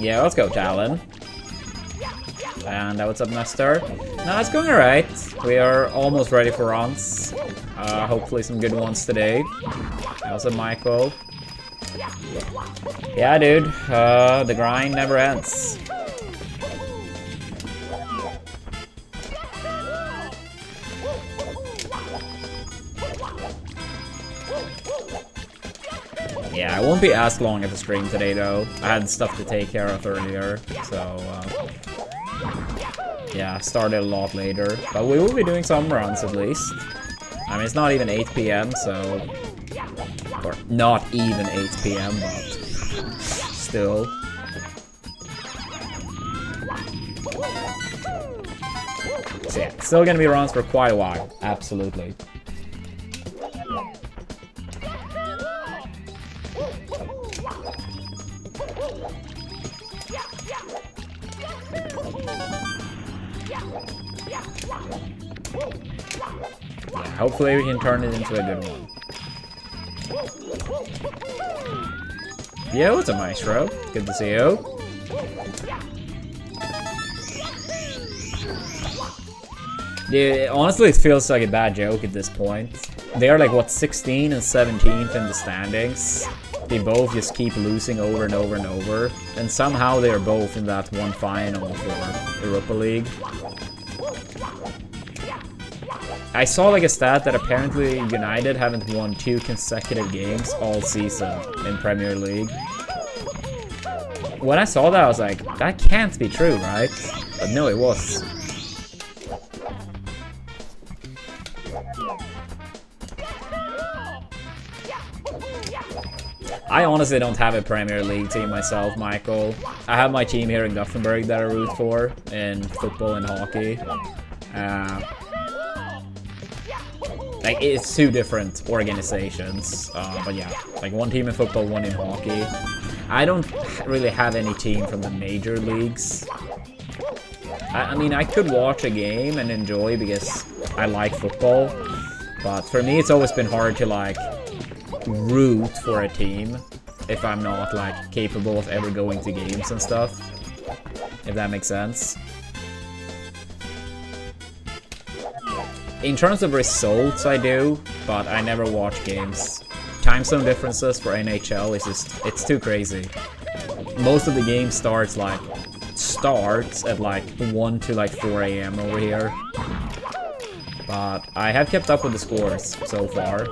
Yeah, let's go, Talon. And what's up, Nestor? No, it's going alright. We are almost ready for runs. Hopefully some good ones today. How's it, Michael? Yeah, dude. The grind never ends. Yeah, it won't be as long of a stream today, though. I had stuff to take care of earlier, so yeah, started a lot later. But we will be doing some runs at least. I mean, it's not even 8 PM, so... Or not even 8 PM, but still. So yeah, still gonna be runs for quite a while, absolutely. Hopefully we can turn it into a good one. Yo, it's a maestro. Good to see you. Yeah, honestly, it feels like a bad joke at this point. They are like, what, 16th and 17th in the standings. They both just keep losing over and over and over. And somehow they are both in that one final for Europa League. I saw like a stat that apparently United haven't won 2 consecutive games all season in Premier League. When I saw that, I was like, that can't be true, right? But no, it was. I honestly don't have a Premier League team myself, Michael. I have my team here in Gothenburg that I root for in football and hockey. Like, it's 2 different organizations, but yeah, like 1 team in football, 1 in hockey. I don't really have any team from the major leagues. I mean, I could watch a game and enjoy because I like football, but for me it's always been hard to like root for a team if I'm not like capable of ever going to games and stuff, if that makes sense. In terms of results, I do, but I never watch games. Time zone differences for NHL is just, it's too crazy. Most of the game starts at like 1 to like 4 AM over here. But I have kept up with the scores so far.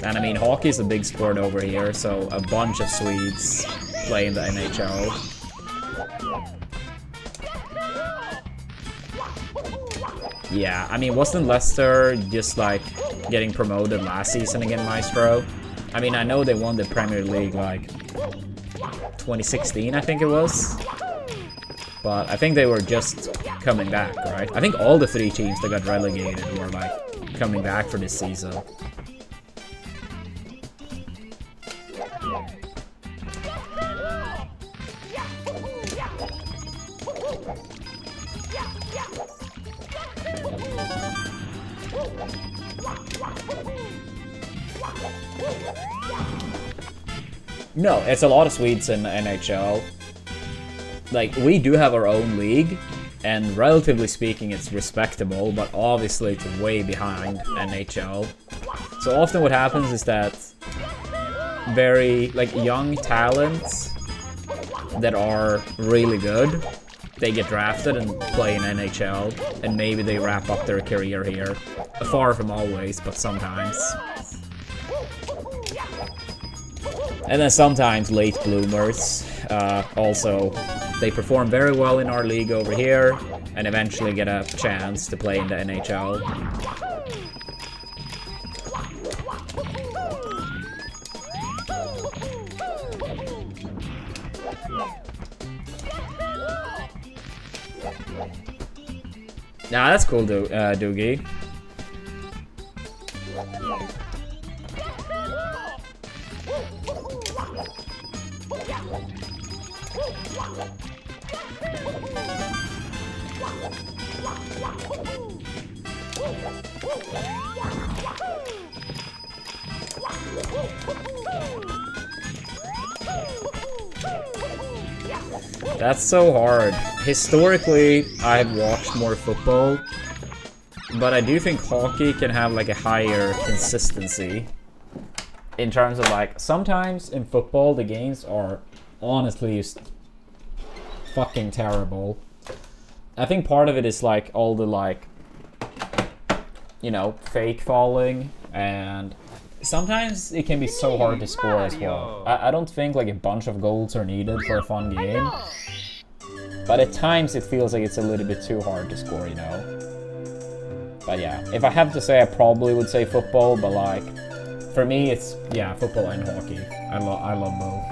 And I mean, hockey is a big sport over here, so a bunch of Swedes play in the NHL. Yeah, I mean, wasn't Leicester just like getting promoted last season again, Maestro? I mean, I know they won the Premier League like 2016, I think it was. But I think they were just coming back, right? I think all the 3 teams that got relegated were like coming back for this season. No, it's a lot of Swedes in the NHL. Like, we do have our own league, and relatively speaking, it's respectable, but obviously it's way behind NHL. So often what happens is that very, like, young talents that are really good, they get drafted and play in NHL, and maybe they wrap up their career here. Far from always, but sometimes. And then sometimes late bloomers. Also, they perform very well in our league over here, and eventually get a chance to play in the NHL. Nah, that's cool, Doogie. That's so hard. Historically, I've watched more football, but I do think hockey can have like a higher consistency in terms of like, sometimes in football the games are honestly just fucking terrible. I think part of it is like all the like, you know, fake falling, and sometimes it can be so hard to score as well. I don't think like a bunch of goals are needed for a fun game, but at times it feels like it's a little bit too hard to score, you know? But yeah, if I have to say, I probably would say football, but like, for me it's, yeah, football and hockey. I love both.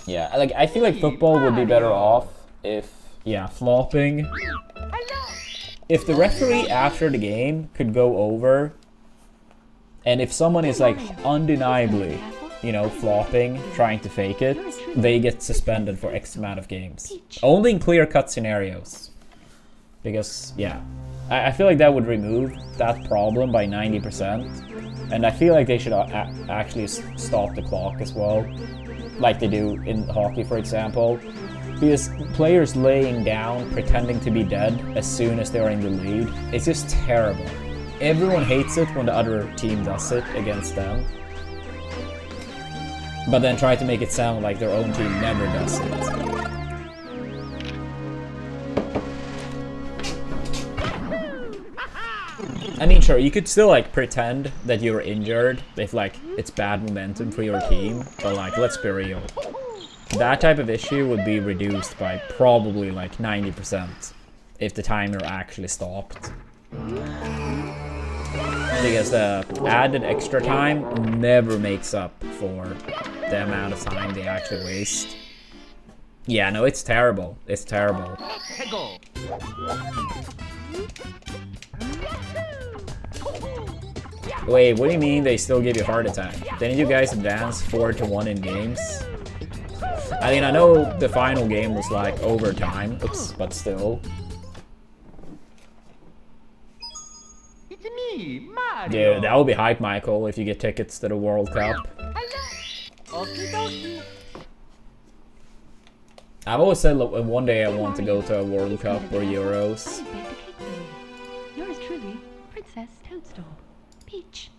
Yeah, like, I feel like football would be better off if, yeah, flopping. If the referee after the game could go over, and if someone is like undeniably you know, flopping, trying to fake it, they get suspended for X amount of games. Only in clear-cut scenarios. Because, yeah, I feel like that would remove that problem by 90%. And I feel like they should actually stop the clock as well. Like they do in hockey, for example. Because players laying down, pretending to be dead as soon as they're in the lead, it's just terrible. Everyone hates it when the other team does it against them. But then try to make it sound like their own team never does it. I mean, sure, you could still, like, pretend that you're injured if, like, it's bad momentum for your team. But, like, let's be real. That type of issue would be reduced by probably, like, 90% if the timer actually stopped. Because the added extra time never makes up for the amount of time they actually waste. Yeah, no, it's terrible. It's terrible. Wait, what do you mean they still give you a heart attack? Didn't you guys advance 4-1 in games? I mean, I know the final game was like overtime, oops, but still. It's me, Mario. Dude, that would be hype, Michael, if you get tickets to the World Cup. I've always said, look, one day I want to go to a World Cup or Euros. Yours truly, Princess Toadstool. Peach.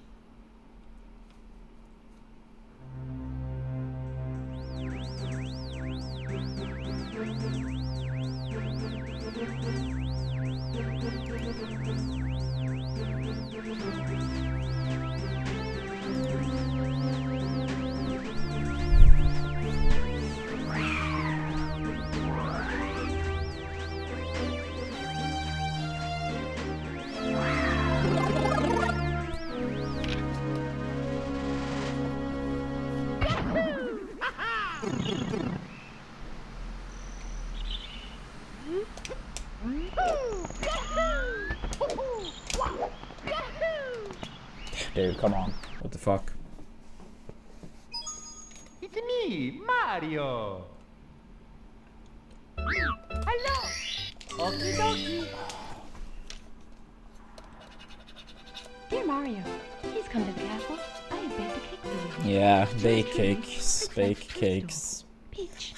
Dude, come on. What the fuck? It's me, Mario. Hello. Okie dokie. Dear Mario, please come to the castle. I have baked a cake for you. Yeah, bake cakes. Bake cakes. Peach.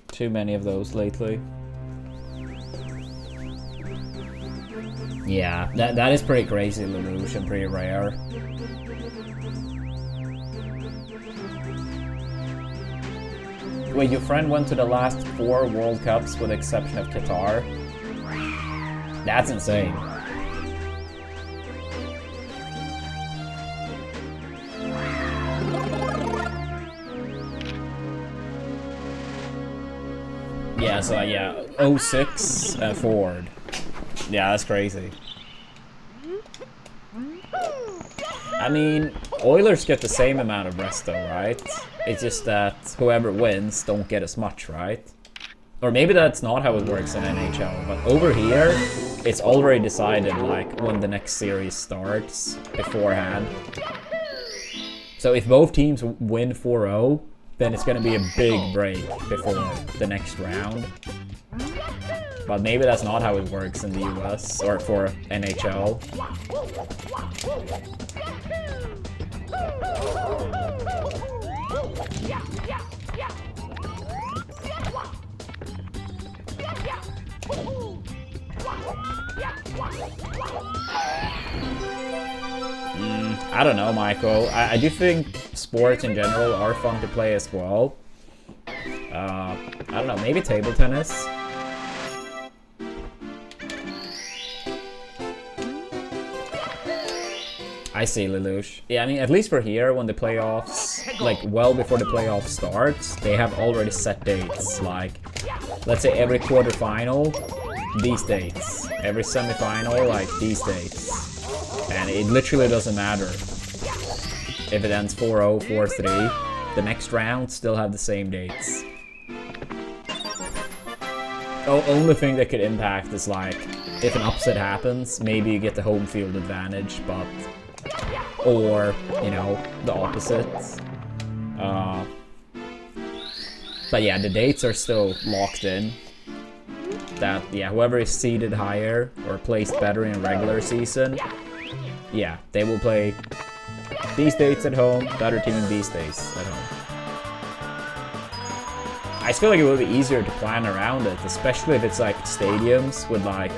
Too many of those lately. Yeah, that is pretty crazy, Lelouch, and pretty rare. Wait, your friend went to the last 4 World Cups with the exception of Qatar? That's insane. Yeah, so yeah, 06 forward. Yeah, that's crazy. I mean, Oilers get the same amount of rest though, right? It's just that whoever wins don't get as much, right? Or maybe that's not how it works in NHL, but over here, it's already decided, like, when the next series starts beforehand. So if both teams win 4-0, then it's gonna be a big break before the next round. But maybe that's not how it works in the US or for NHL. I don't know, Michael. I do think sports in general are fun to play as well. I don't know, maybe table tennis? I see, Lelouch. Yeah, I mean, at least for here, when the playoffs, like, well before the playoff starts, they have already set dates. Like, let's say every quarterfinal, these dates. Every semifinal, like, these dates. And it literally doesn't matter if it ends 4-0, 4-3. The next round still have the same dates. Oh, only thing that could impact is, like, if an upset happens, maybe you get the home field advantage, but or, you know, the opposite. But yeah, the dates are still locked in. That, yeah, whoever is seeded higher or placed better in regular season, yeah, they will play these dates at home, the other team these dates at home. I just feel like it will be easier to plan around it, especially if it's like stadiums with like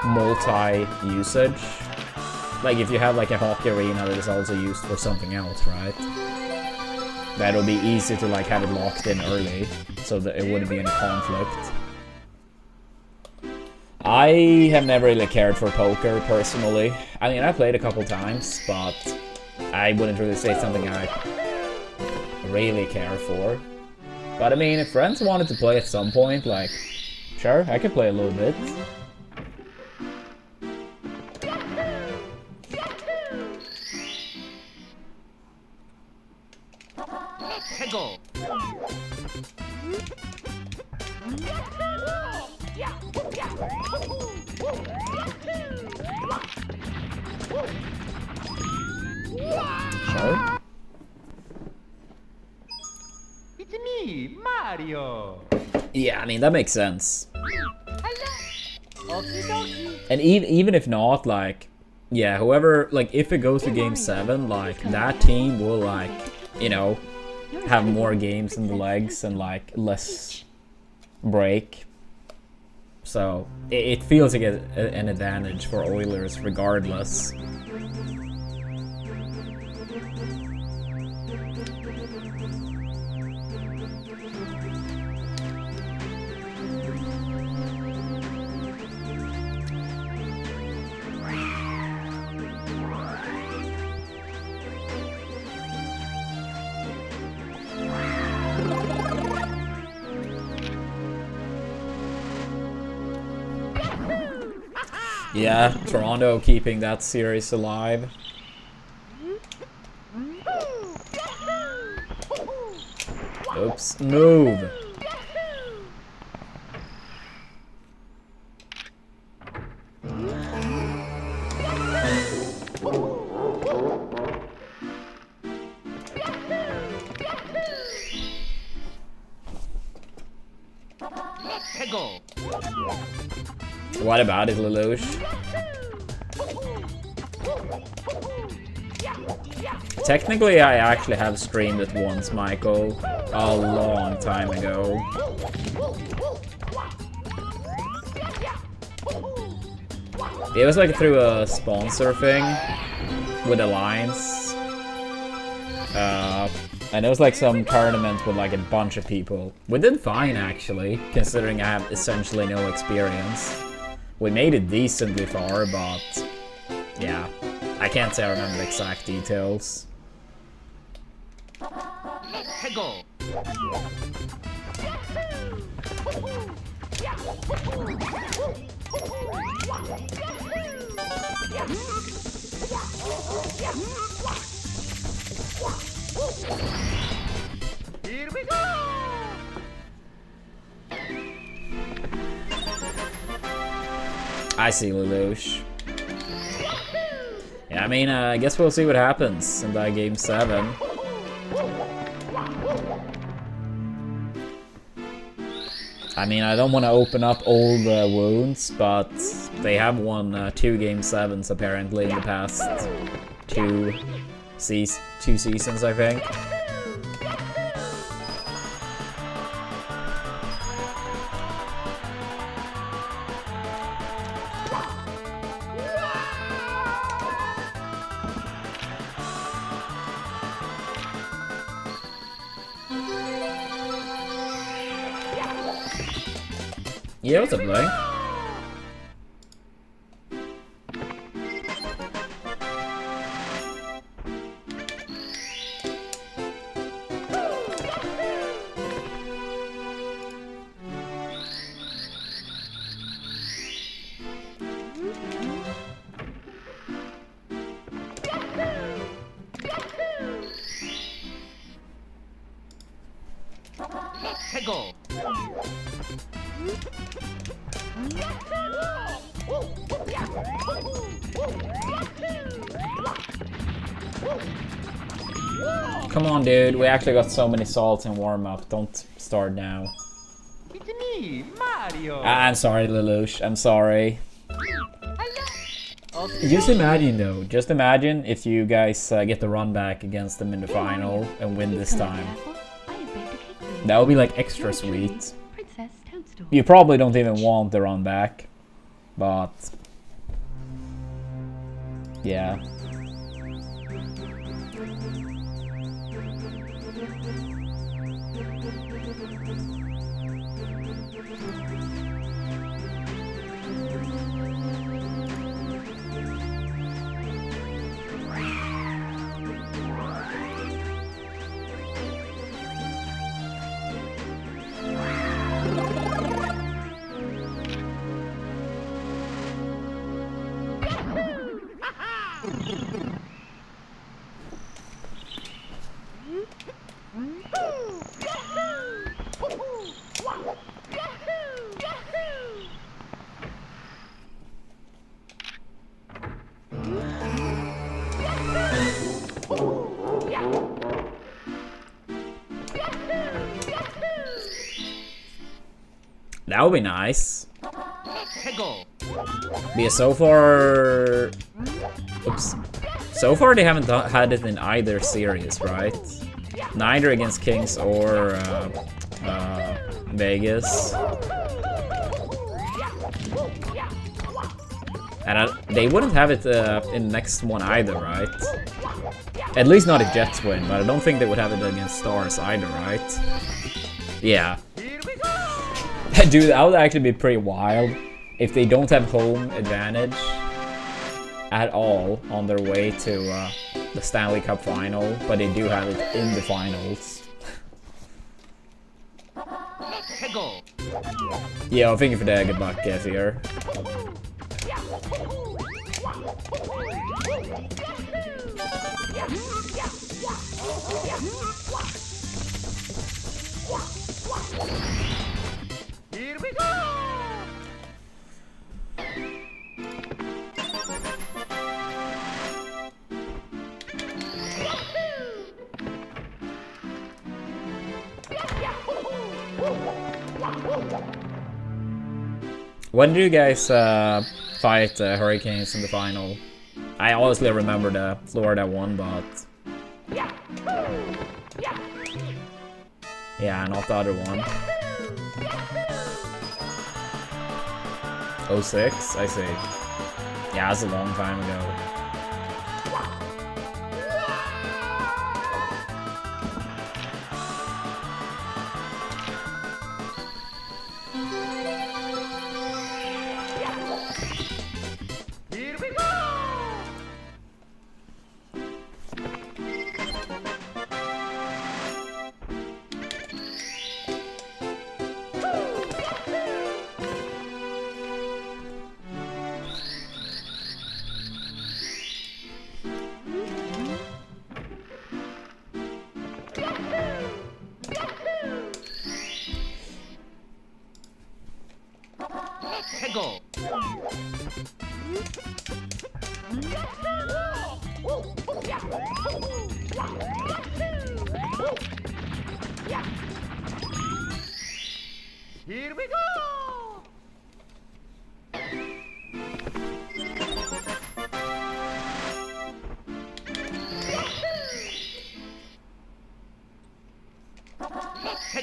multi-usage. Like if you have like a hockey arena that is also used for something else, right? That'll be easy to like have it locked in early, so that it wouldn't be any conflict. I have never really cared for poker personally. I mean, I played a couple times, but I wouldn't really say it's something I really care for. But I mean, if friends wanted to play at some point, like, sure, I could play a little bit. Go. Sure. It's me, Mario. Yeah, I mean, that makes sense. Okie dokie. And even if not, like, yeah, whoever, like, if it goes to game 7, like, that team will, like, you know, have more games in the legs and, like, less break. So, it feels like an advantage for Oilers regardless. Yeah, Toronto keeping that series alive. Oops, move! Go. What about it, Lelouch? Technically, I actually have streamed it once, Michael. A long time ago. It was like through a sponsor thing with Alliance. And it was like some tournament with like a bunch of people. We did fine actually, considering I have essentially no experience. We made it decently far, but yeah, I can't say I remember the exact details. Go. Here we go. I see, Lelouch. Yeah, I mean, I guess we'll see what happens in that game 7. I mean, I don't want to open up all the wounds, but they have won 2 game 7s apparently in the past two seasons, I think. Yeah, what's up, Blake? Go. come on, dude. We actually got so many salts in warm-up. Don't start now. It's me, Mario. I'm sorry, Lelouch. I'm sorry. Just imagine, though. Just imagine if you guys get the run back against them in the final and win this time. That would be like extra sweet. You probably don't even want the run back, but yeah. That would be nice. Because so far... Oops. So far they haven't had it in either series, right? Neither against Kings or Vegas. And they wouldn't have it in the next one either, right? At least not if Jets win, but I don't think they would have it against Stars either, right? Yeah. Dude, that would actually be pretty wild if they don't have home advantage at all on their way to the Stanley Cup final, but they do have it in the finals. Yeah, thank you for the good luck, Geffier. Here we go! When do you guys fight Hurricanes in the final? I honestly remember the Florida one, but yeah, not the other one. 06? I see. Yeah, that's a long time ago. Here we go! Go. Here we go.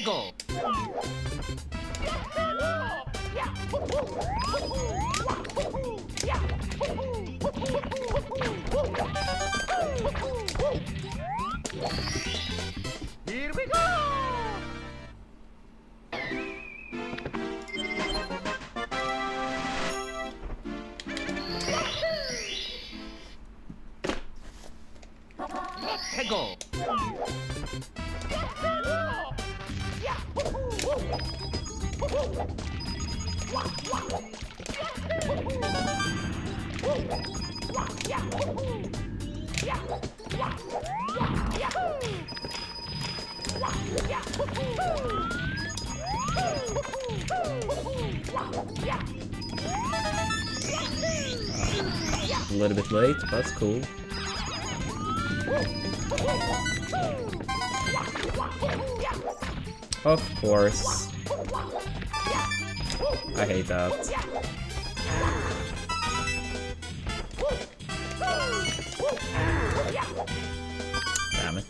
Go. Here we go! Go! A little bit late, but that's cool. Of course. I hate that. Damn it.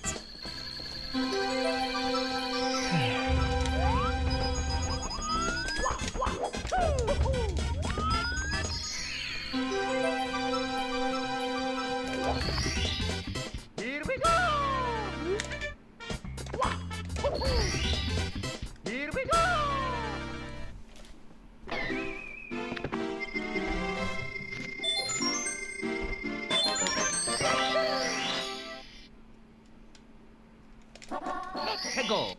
Here we go! Here we go! Let's go!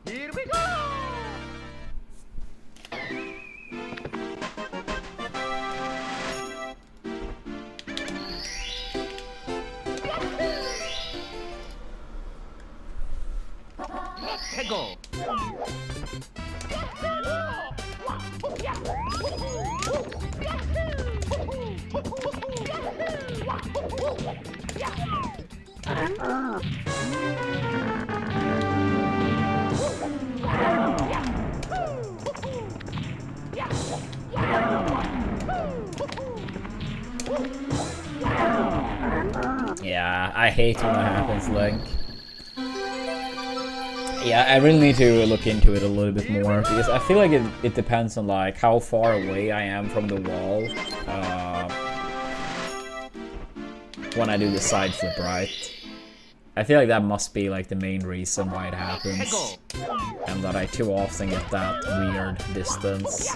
Here we go! Let's go! Yeah, I hate when that happens, Link. Yeah, I really need to look into it a little bit more, because I feel like it depends on like how far away I am from the wall when I do the side flip, right? I feel like that must be like the main reason why it happens, and that I too often get that weird distance.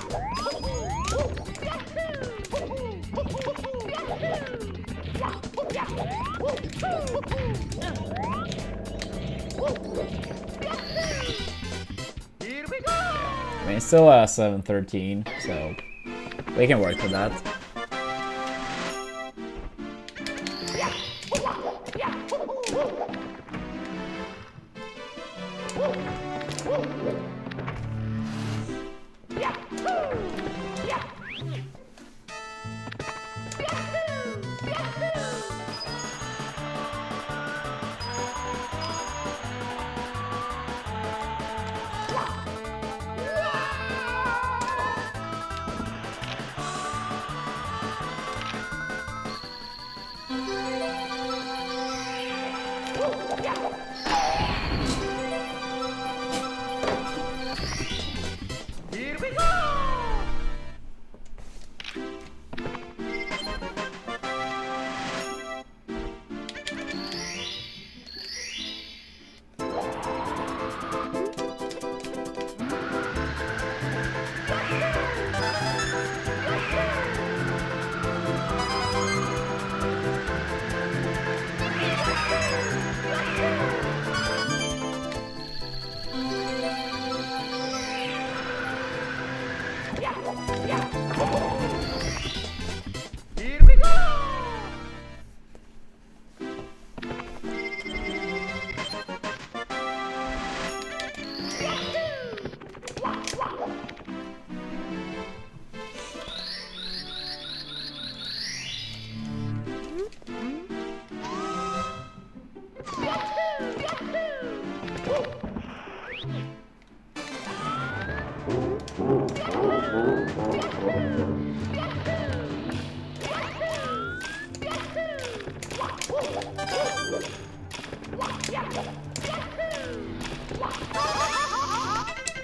Here we go! I mean, it's still 7:13, so we can work with that. Here we go! Here we go!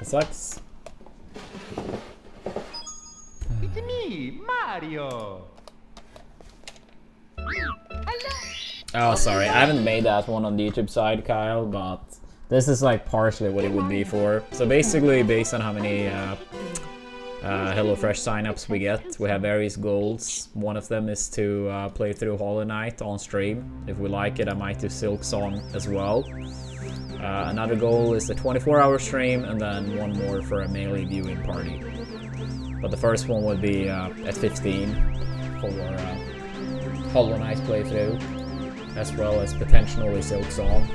It sucks. It's me, Mario! Oh, sorry, I haven't made that one on the YouTube side, Kyle, but this is like partially what it would be for. So basically, based on how many HelloFresh signups we get, we have various goals. One of them is to play through HollowKnight on stream. If we like it, I might do Silk Song as well. Another goal is the 24-hour stream, and then one more for a melee viewing party. But the first one would be at 15 for HollowKnight playthrough, as well as potentially Silk Song.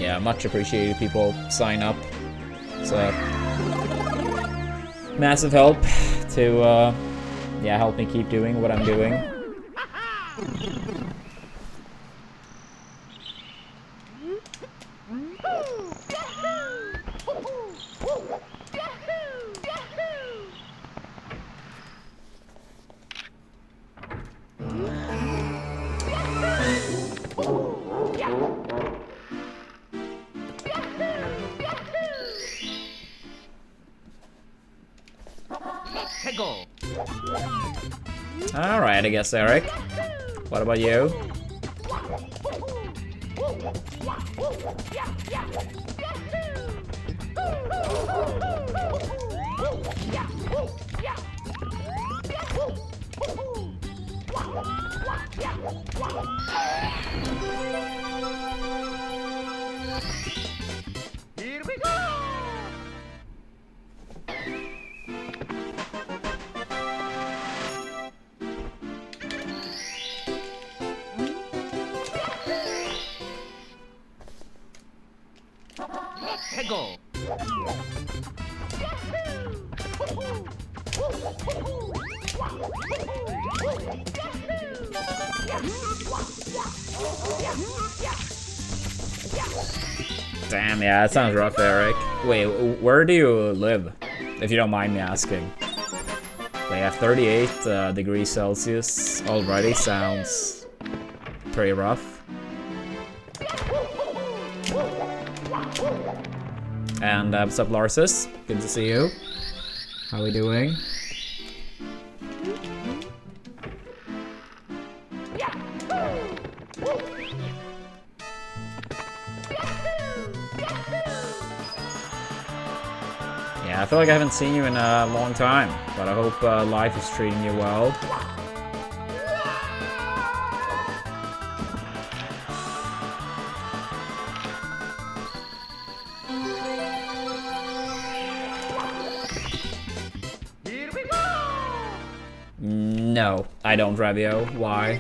yeah, much appreciated people sign up. It's a massive help to yeah, help me keep doing what I'm doing. Alright, I guess, Eric. What about you? Here we go! Go. Damn, yeah, that sounds rough, Eric. Wait, where do you live? If you don't mind me asking. They have 38 degrees Celsius already. Sounds pretty rough. And what's up, Larsis? Good to see you. How we doing? Yeah, I feel like I haven't seen you in a long time, but I hope life is treating you well. No, I don't, Ravio. Why?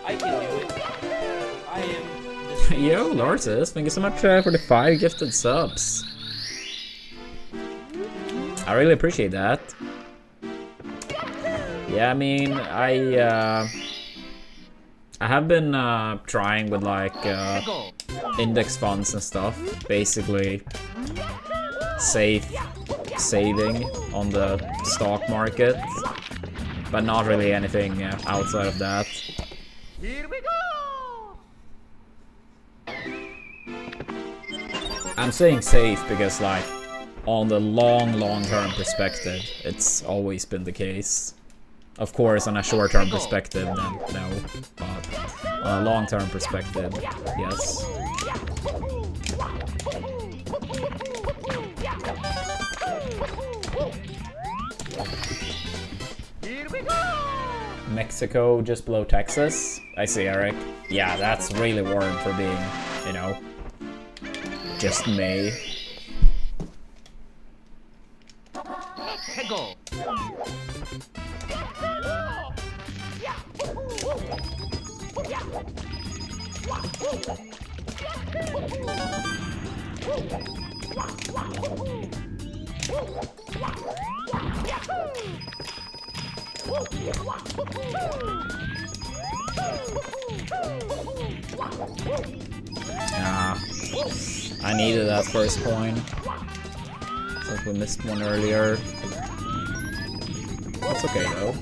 I can do it. I am. Yo, Larsis, thank you so much for the 5 gifted subs. I really appreciate that. Yeah, I mean, I have been trying with like index funds and stuff, basically saving on the stock market, but not really anything outside of that. Here we go! I'm saying safe because, like, on the long-term perspective, it's always been the case. Of course, on a short-term perspective, then no, but on a long-term perspective, yes. Here we go! Mexico just below Texas. I see, Eric. Yeah, that's really warm for being, you know, just May. Go! Ah, I needed that first coin. Since we missed one earlier. That's okay though.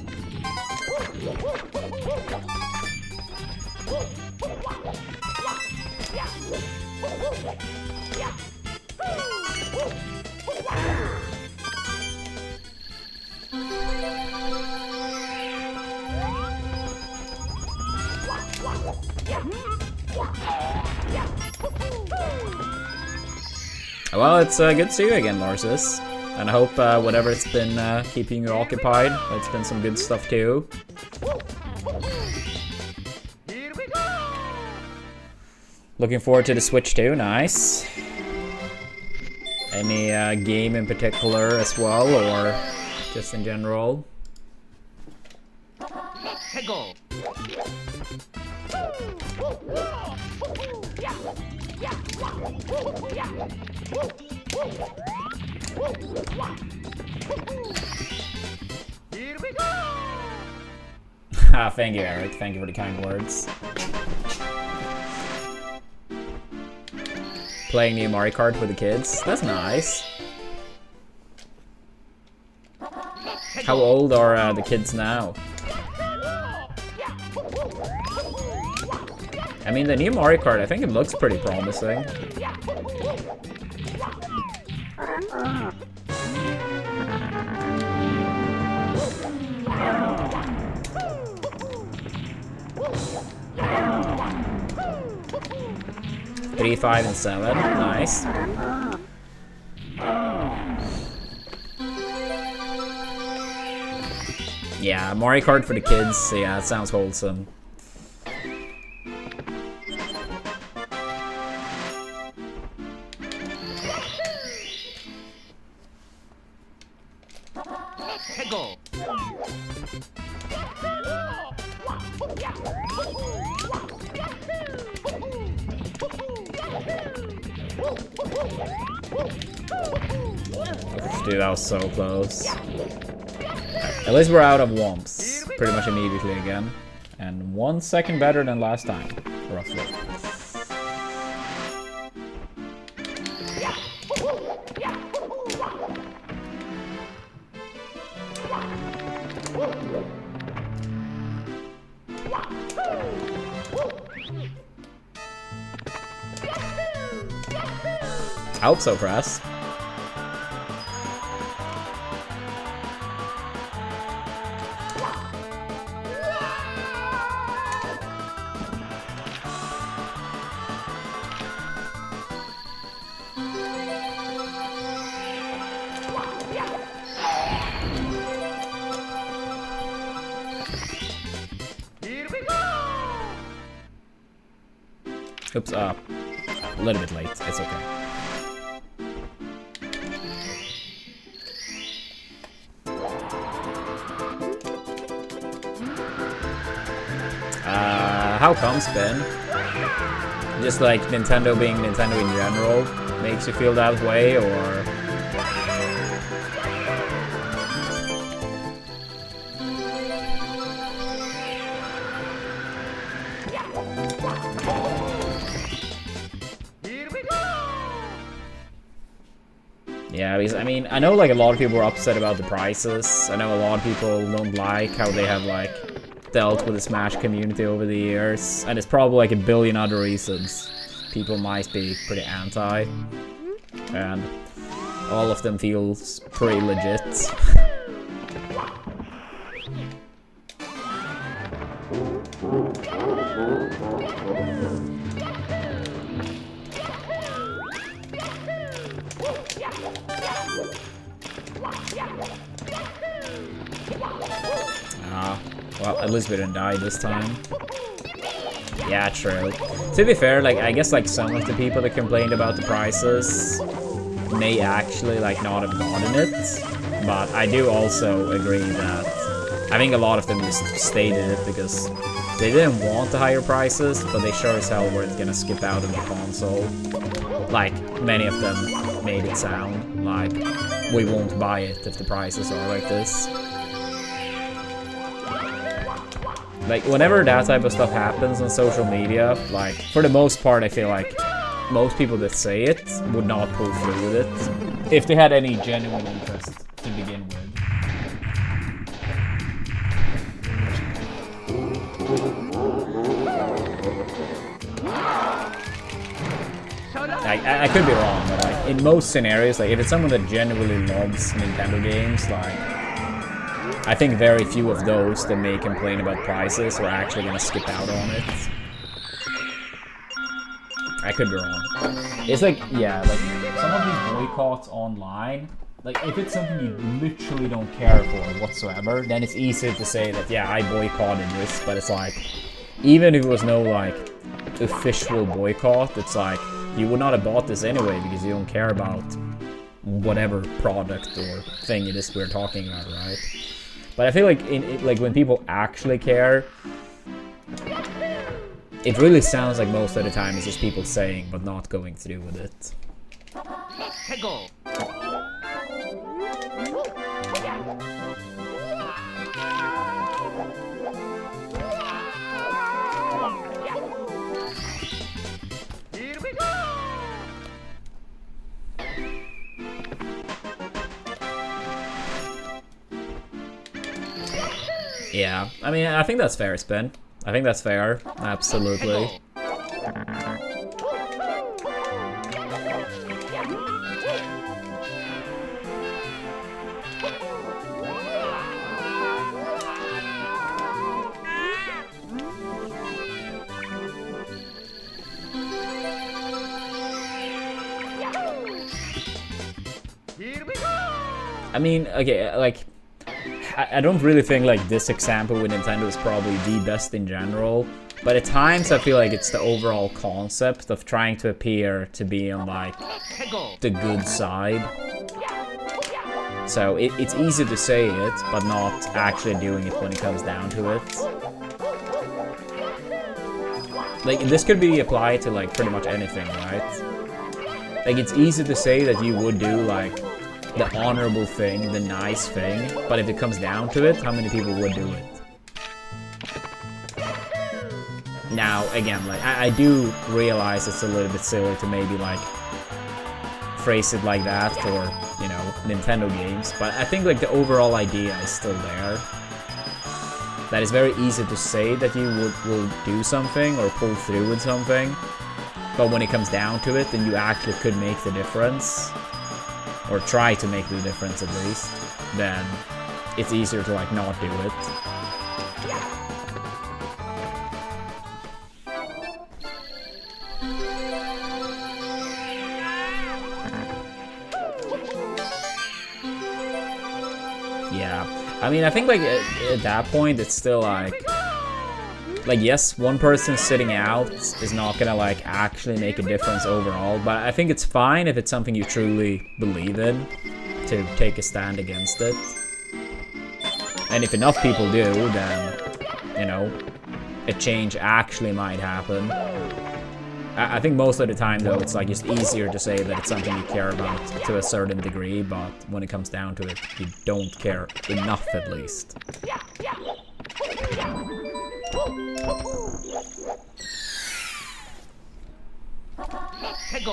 Well, it's good to see you again, Larsis. And I hope whatever it's been keeping you occupied, it's been some good stuff too. Here we go! Looking forward to the Switch too, nice. Any game in particular as well, or just in general? Let go. Here we go. Ah, thank you, Eric. Thank you for the kind words. Playing new Mario Kart with the kids. That's nice. How old are the kids now? I mean, the new Mario Kart, I think it looks pretty promising. Three, 5, and 7. Nice. Yeah, Mario Kart for the kids. Yeah, it sounds wholesome. Let go. Dude, that was so close. At least we're out of wumps pretty much immediately again. And 1 second better than last time, roughly. I hope so, Press. Here we go. Oops, a little bit late. It's okay. How come, Spin? Just like Nintendo being Nintendo in general makes you feel that way, or? Here we go. Yeah, because I mean, I know like a lot of people are upset about the prices. I know a lot of people don't like how they have like dealt with the Smash community over the years, and it's probably like a billion other reasons people might be pretty anti, and all of them feels pretty legit. Well, at least we didn't die this time. Yeah, true. To be fair, like, I guess, like, some of the people that complained about the prices may actually, like, not have gotten it. But I do also agree that I think a lot of them just stated it because they didn't want the higher prices, but they sure as hell weren't gonna skip out on the console. Like, many of them made it sound like we won't buy it if the prices are like this. Like, whenever that type of stuff happens on social media, like, for the most part, I feel like most people that say it would not pull through with it if they had any genuine interest to begin with. Like, I could be wrong, but like, in most scenarios, like, if it's someone that genuinely loves Nintendo games, like, I think very few of those that may complain about prices are actually gonna skip out on it. I could be wrong. It's like, yeah, like, some of these boycotts online, like, if it's something you literally don't care for whatsoever, then it's easy to say that, yeah, I boycotted this, but it's like, even if it was no, like, official boycott, it's like, you would not have bought this anyway because you don't care about whatever product or thing it is we're talking about, right? But I feel like like when people actually care, it really sounds like most of the time it's just people saying but not going through with it. 해고. Here we go. Yeah, I mean, I think that's fair, Spin. I think that's fair. Absolutely. Here we go. I mean, okay, like, I don't really think like this example with Nintendo is probably the best in general, but at times I feel like it's the overall concept of trying to appear to be on like 해고. the good side. So it's easy to say it, but not actually doing it when it comes down to it. Like, this could be applied to like pretty much anything, right? Like, it's easy to say that you would do like the honorable thing, the nice thing, but if it comes down to it, how many people would do it? Now, again, like, I do realize it's a little bit silly to maybe, like, phrase it like that for, you know, Nintendo games, but I think, like, the overall idea is still there. That it's very easy to say that you will do something or pull through with something, but when it comes down to it, then you actually could make the difference, or try to make the difference at least, then it's easier to like not do it. Yeah, I mean, I think like at that point it's still like yes, one person sitting out is not gonna like actually make a difference overall, but I think it's fine if it's something you truly believe in to take a stand against it. And if enough people do, then, you know, a change actually might happen. I think most of the time though, it's like just easier to say that it's something you care about to a certain degree, but when it comes down to it, you don't care enough at least. 해고.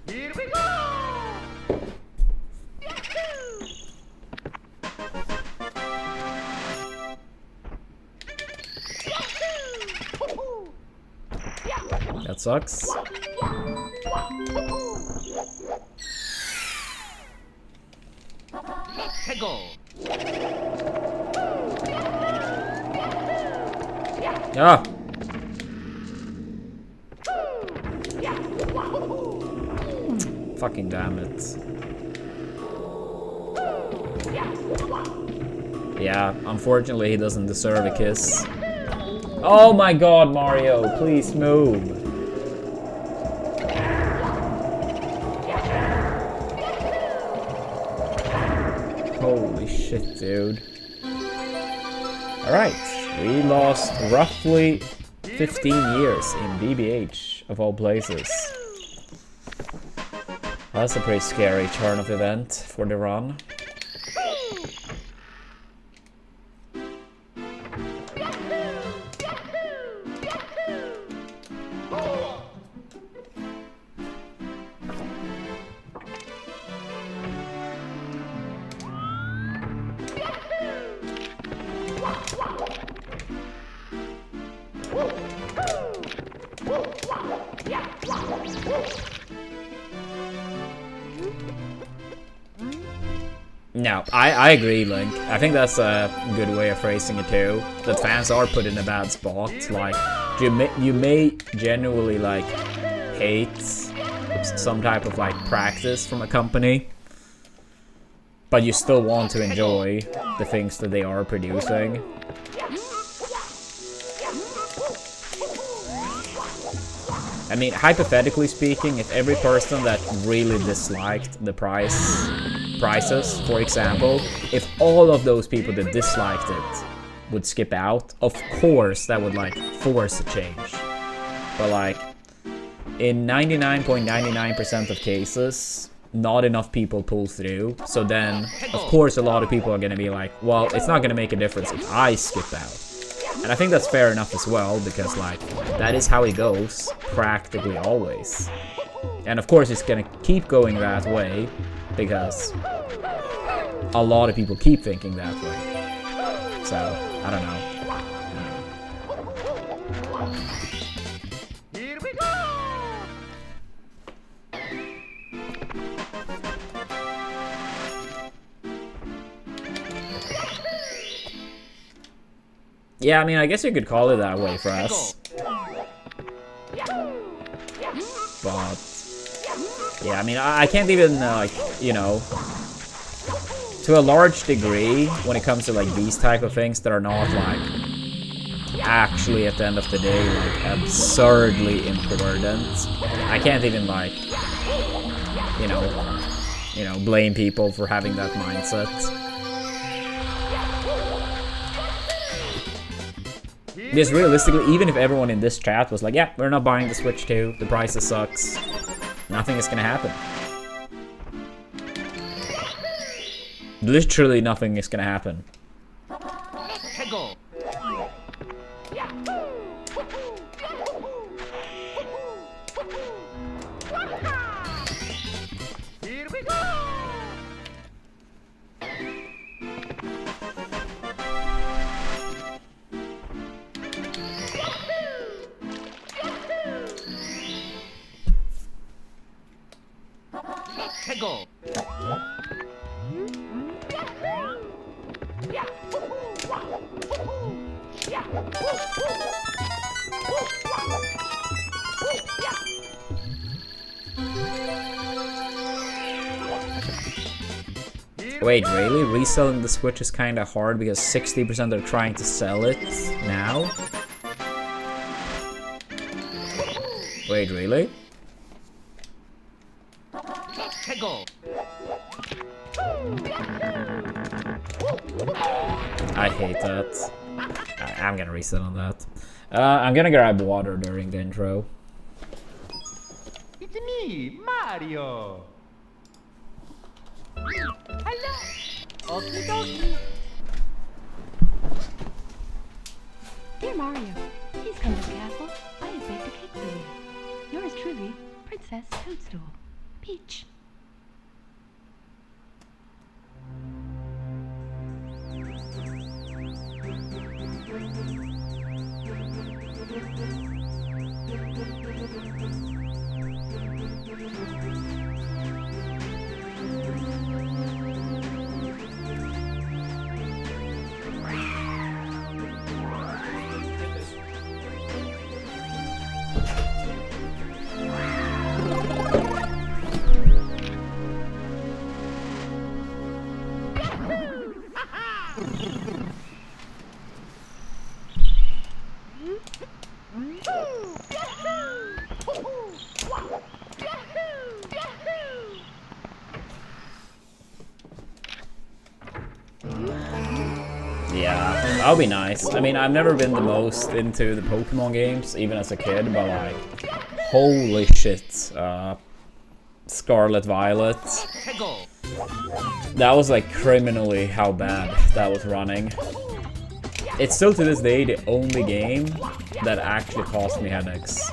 Here we go. That sucks. 해고. Ah! Fucking damn it. Yeah, unfortunately he doesn't deserve a kiss. Oh my god, Mario, please move. Holy shit, dude. Alright, we lost roughly 15 years in BBH, of all places. That's a pretty scary turn of event for the run. No, I agree, Link. I think that's a good way of phrasing it too. That fans are put in a bad spot. Like, you may genuinely like hate some type of like practice from a company, but you still want to enjoy the things that they are producing. I mean, hypothetically speaking, if every person that really disliked the prices, for example, if all of those people that disliked it would skip out, of course that would like force a change. But like, in 99.99% of cases, not enough people pull through. So then, of course, a lot of people are gonna be like, well, it's not gonna make a difference if I skip out. And I think that's fair enough as well, because like, that is how it goes practically always. And of course it's gonna keep going that way, because a lot of people keep thinking that way. So, I don't know. Here we go! Yeah, I mean, I guess you could call it that way for us. But yeah, I mean, I can't even, like, you know, to a large degree, when it comes to, like, these type of things that are not, like, actually, at the end of the day, like, absurdly important, I can't even, like, you know, blame people for having that mindset. Because realistically, even if everyone in this chat was like, yeah, we're not buying the Switch 2, the price sucks, nothing is gonna happen. Literally nothing is gonna happen. Here we go! Go. Wait, really? Reselling the Switch is kinda hard because 60% are trying to sell it now? Wait, really? I hate that. I'm gonna reset on that. I'm gonna grab water during the intro. It's me, Mario! Hello! Okie dokie! Dear Mario, please come to the castle. I have baked a cake for you. Yours truly, Princess Toadstool. Peach. Yeah, that'll be nice. I mean, I've never been the most into the Pokemon games, even as a kid, but like, holy shit. Scarlet Violet. That was like criminally how bad that was running. It's still to this day the only game that actually caused me headaches.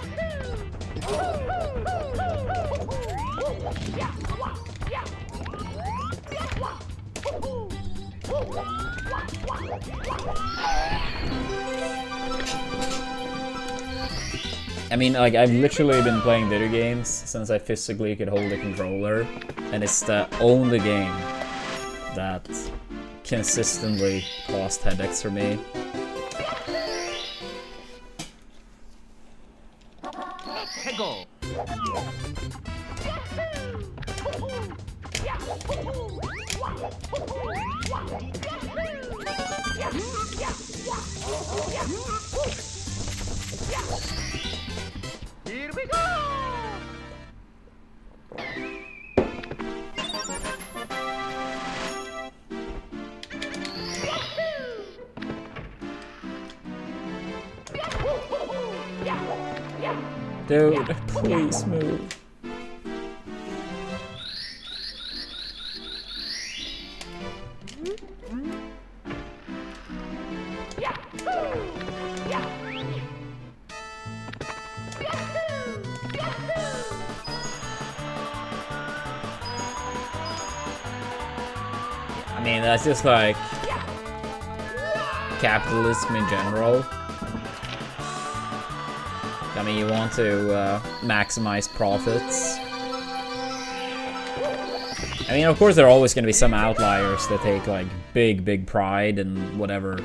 I mean, like, I've literally been playing video games since I physically could hold a controller, and it's the only game that consistently caused headaches for me. Here we go! Dude, please move. I mean, that's just like capitalism in general. I mean, you want to maximize profits. I mean, of course, there are always going to be some outliers that take like big pride in whatever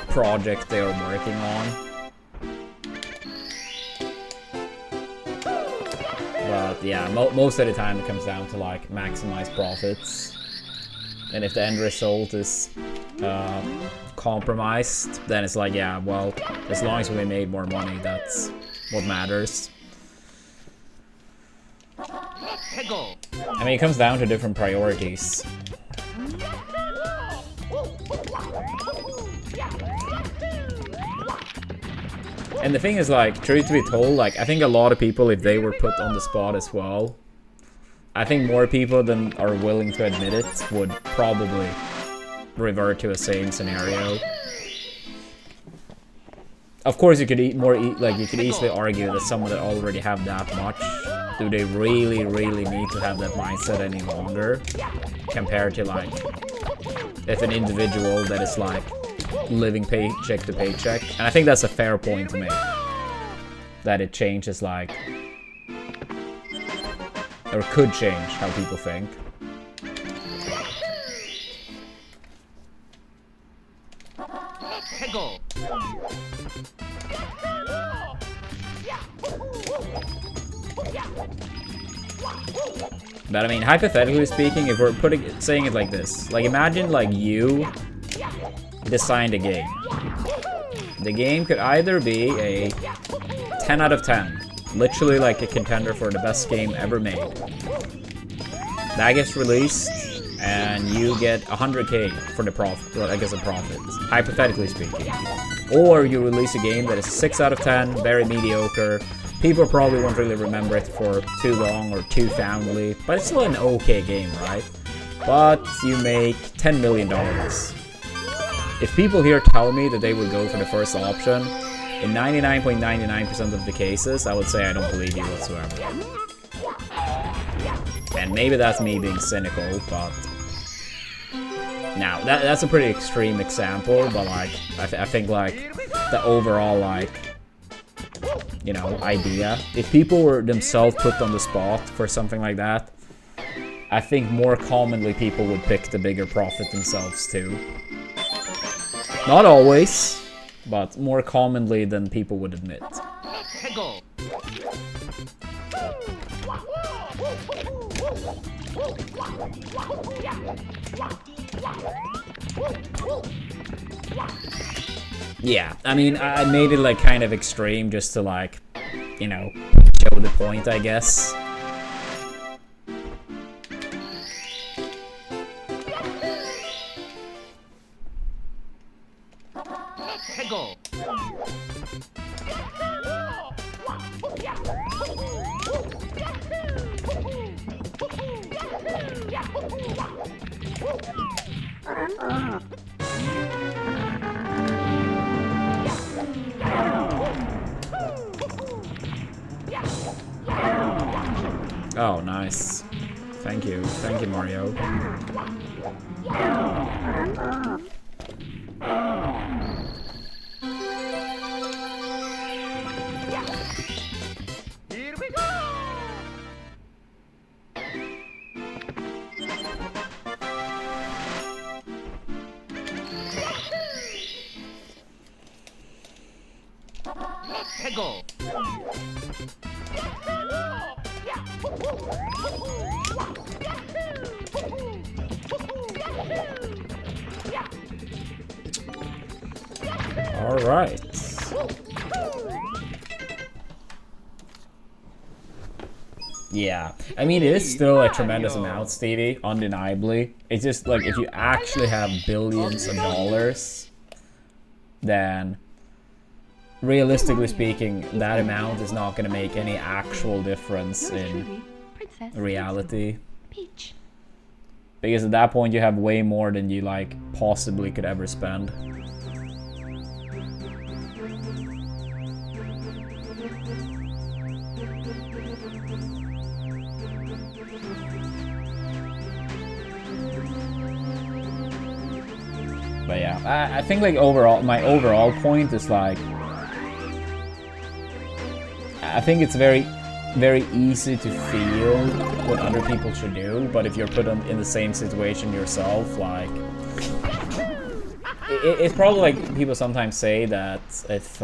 project they are working on. But yeah, most of the time it comes down to like maximize profits. And if the end result is compromised, then it's like, yeah, well, as long as we made more money, that's what matters. I mean, it comes down to different priorities. And the thing is, like, truth to be told, like, I think a lot of people, if they were put on the spot as well, I think more people than are willing to admit it would probably revert to a same scenario. Of course, you could you could easily argue that someone that already have that much, do they really need to have that mindset any longer? Compared to like, if an individual that is like living paycheck to paycheck, and I think that's a fair point to make. That it changes like, or could change how people think. But I mean, hypothetically speaking, if we're saying it like this, like imagine like you designed a game. The game could either be a 10 out of 10, literally like a contender for the best game ever made. That gets released, and you get 100k for the profit, well, I guess a profit, hypothetically speaking. Or you release a game that is 6 out of 10, very mediocre. People probably won't really remember it for too long or too fondly, but it's still an okay game, right? But you make $10 million. If people here tell me that they would go for the first option, in 99.99% of the cases, I would say I don't believe you whatsoever. And maybe that's me being cynical, but... Now, that's a pretty extreme example, but like, I think like, the overall like, you know, idea. If people were themselves put on the spot for something like that, I think more commonly people would pick the bigger profit themselves too. Not always, but more commonly than people would admit. Yeah, I mean, I made it like kind of extreme just to like, you know, show the point, I guess. Oh, nice. Thank you, Mario. Here we go! Go! All right. Yeah, I mean, it is still a tremendous amount, Stevie, undeniably. It's just like if you actually have billions of dollars, then realistically speaking, that amount is not going to make any actual difference in reality. Peach. Because at that point, you have way more than you like possibly could ever spend. But yeah, I think like overall, my overall point is like, I think it's very easy to feel what other people should do, but if you're put in the same situation yourself, like, it's probably like people sometimes say that if,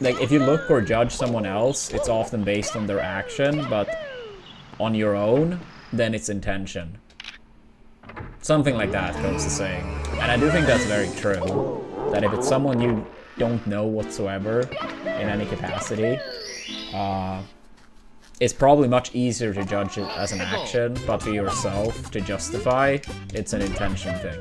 like if you look or judge someone else, it's often based on their action, but on your own, then it's intention. Something like that goes the saying. And I do think that's very true. That if it's someone you don't know whatsoever in any capacity, it's probably much easier to judge it as an action, but to yourself, to justify, it's an intention thing.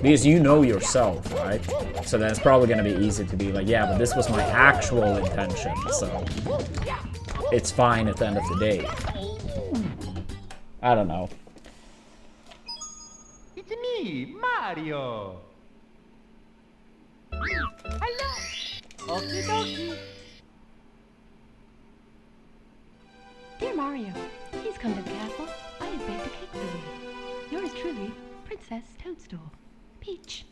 Because you know yourself, right? So then it's probably going to be easy to be like, yeah, but this was my actual intention, so it's fine at the end of the day. I don't know. It's me, Mario. Hello. Okie dokie. Dear Mario, please come to the castle. I have baked a cake for you. Yours truly, Princess Toadstool. Peach.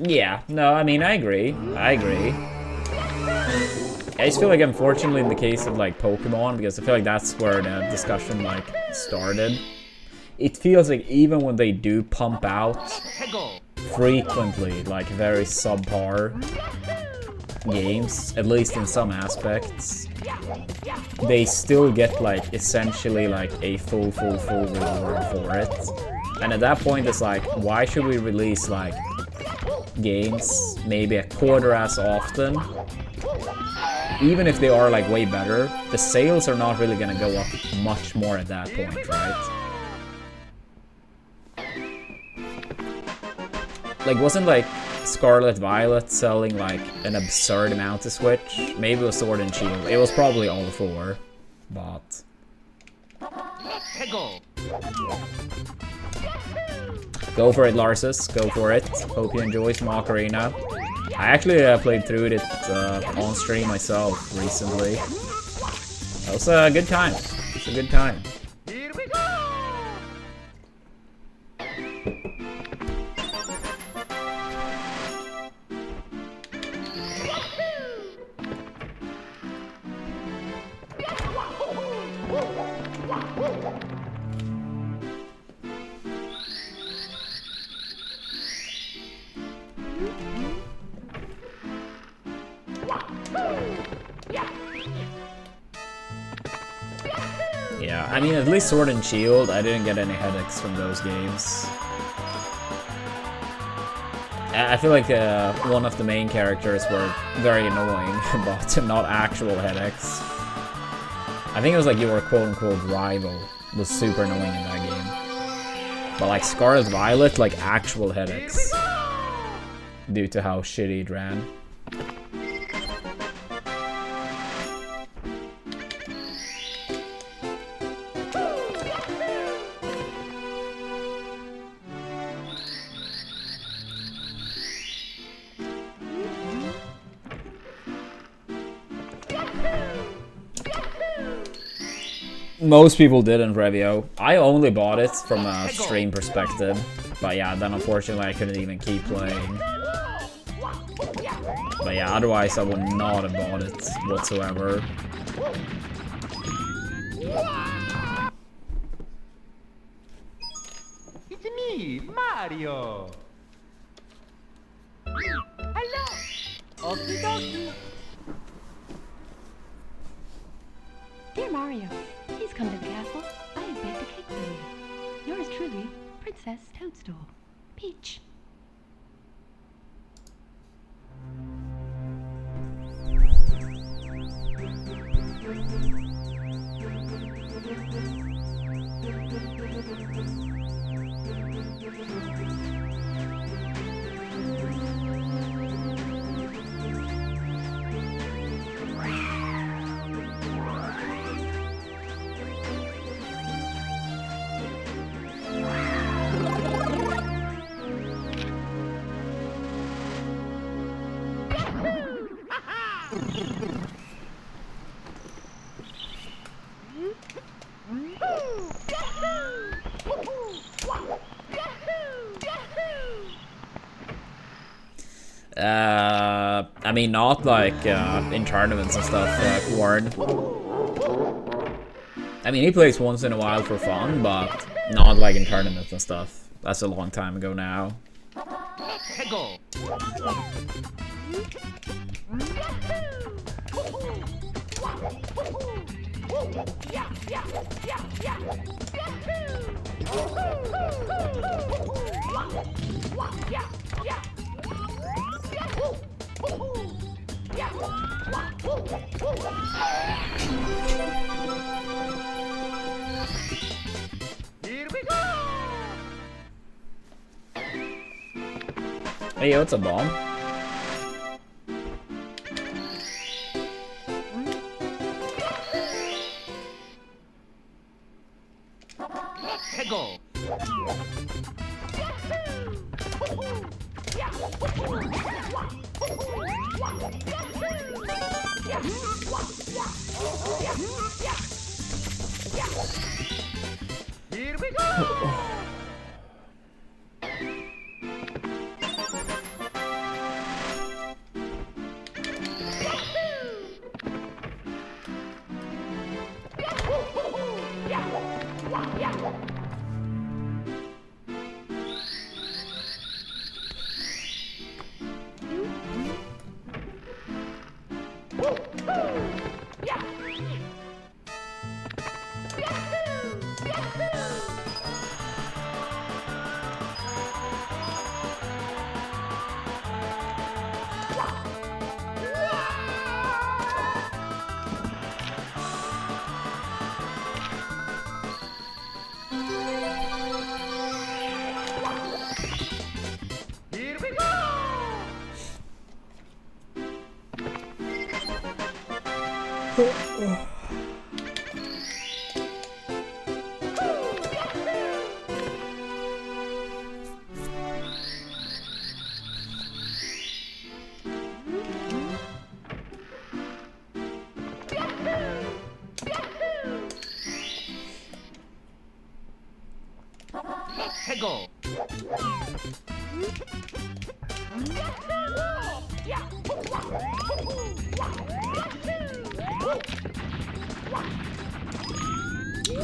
Yeah, no, I mean, I agree. I just feel like, unfortunately, in the case of, like, Pokemon, because I feel like that's where the discussion, like, started, it feels like even when they do pump out frequently, like, very subpar games, at least in some aspects, they still get, like, essentially, like, a full reward for it. And at that point, it's like, why should we release, like, games maybe a quarter as often? Even if they are like way better, the sales are not really gonna go up much more at that point, right? Like, wasn't like Scarlet Violet selling like an absurd amount to Switch? Maybe it was Sword and Shield. It was probably all four, but go for it, Larsus. Go for it. Hope you enjoy Smock Arena. I actually played through it on stream myself recently. That was a good time. It's a good time. Here we go. Yeah, I mean, at least Sword and Shield, I didn't get any headaches from those games. I feel like one of the main characters were very annoying, but not actual headaches. I think it was like your quote-unquote rival was super annoying in that game. But like Scarlet Violet, like actual headaches. Due to how shitty it ran. most people didn't, Revio. I only bought it from a stream perspective. But yeah, then unfortunately I couldn't even keep playing. But yeah, otherwise I would not have bought it whatsoever. It's me, Mario. Hello. Okie dokie. Dear Mario, please come to the castle. I have baked a cake for you. Yours truly, Princess Toadstool. Peach. I mean, not like in tournaments and stuff, Warren. I mean, he plays once in a while for fun, but not like in tournaments and stuff. That's a long time ago now. Go. Here we go. Hey, yo, it's a bomb. Go. Here we go. Here we go. Go.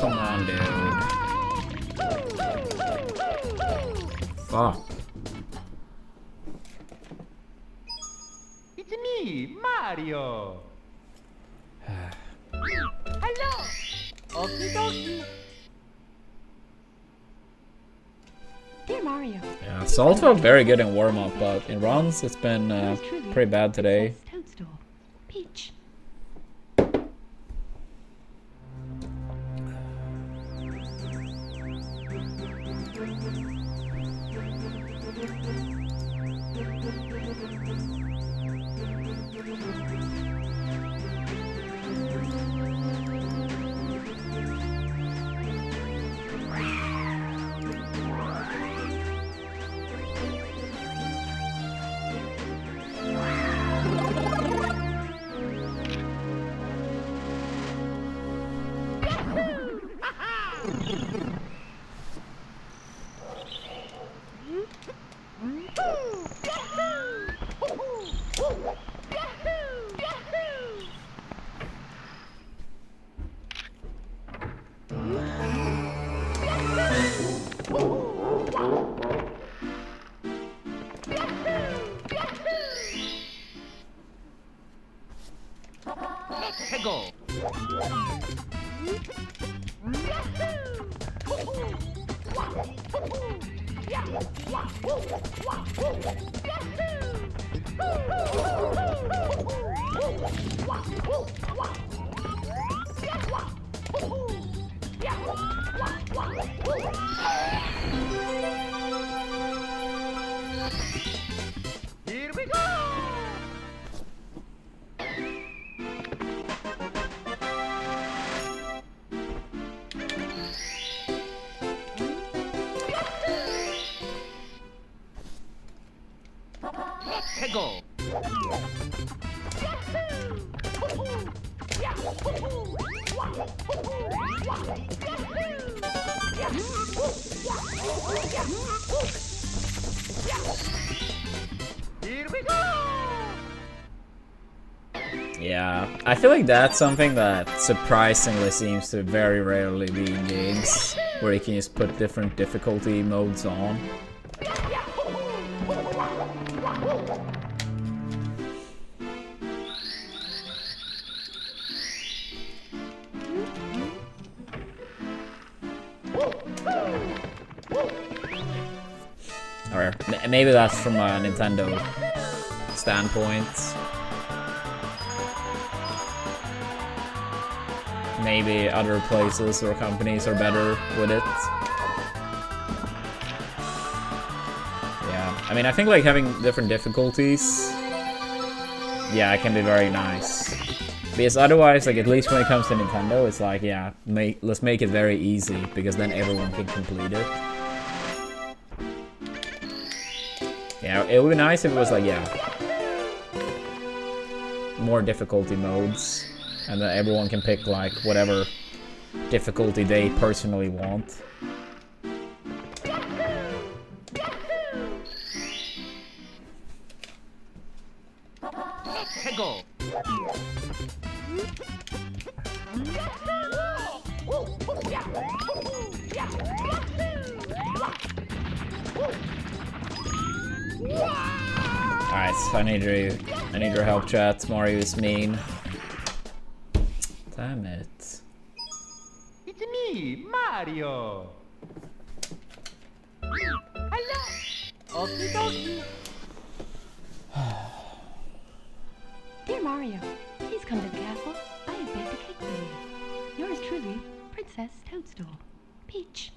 Come on, dude. Fuck. It's me, Mario. Hello. Okie dokie. Dear Mario. Yeah, it's also very good in warm-up, but in runs, it's been yours truly, pretty bad today. Princess Toadstool. Peach. Let's go. Here we go. Let's go. Here we go. Yeah, I feel like that's something that surprisingly seems to very rarely be in games, where you can just put different difficulty modes on. Or maybe that's from a Nintendo standpoint. Maybe other places or companies are better with it. Yeah, I mean, I think like having different difficulties, yeah, it can be very nice. Because otherwise, like at least when it comes to Nintendo, it's like, yeah, let's make it very easy, because then everyone can complete it. Yeah, it would be nice if it was like, yeah, more difficulty modes, and then everyone can pick like whatever difficulty they personally want. Let's go. Alright, so I need your help, chat. Mario is mean. Damn it. It's me, Mario. Hello. Okie dokie. Dear Mario, please come to the castle. I have baked a cake for you. Yours truly, Princess Toadstool. Peach.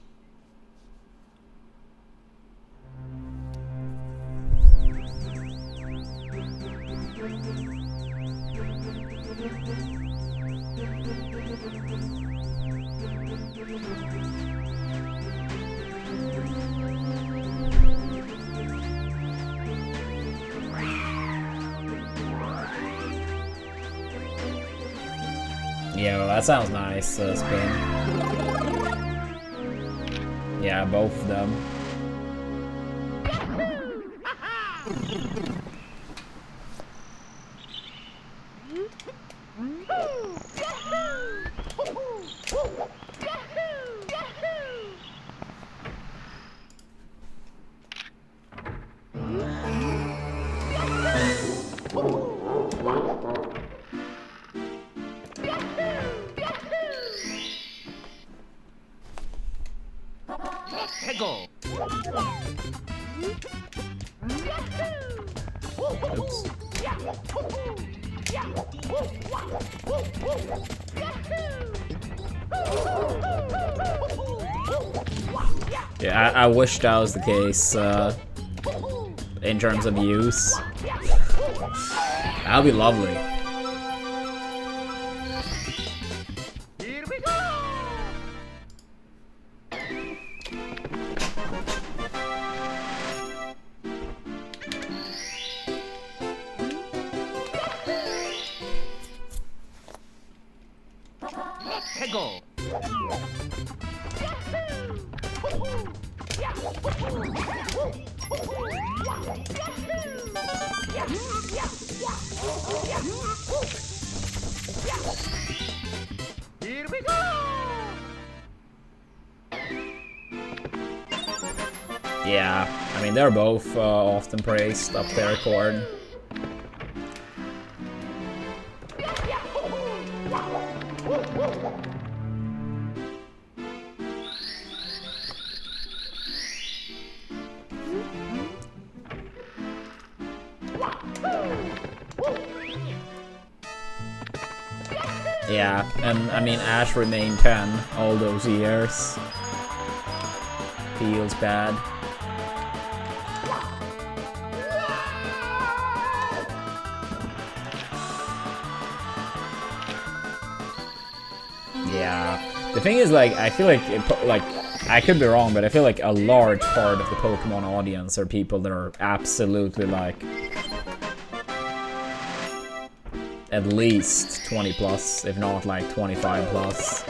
Yeah, well, that sounds nice, Spin. Yeah, both of them. Let's go. Oops. Yeah, I wish that was the case, in terms of use. That would be lovely. Here we go. Let's go. Yeah, I mean, they're both often praised up there, Corn. Yeah, and I mean, Ash remained 10 all those years. Feels bad. Yeah, the thing is, like, I feel like, I could be wrong, but I feel like a large part of the Pokemon audience are people that are absolutely, like, at least 20 plus, if not like 25 plus.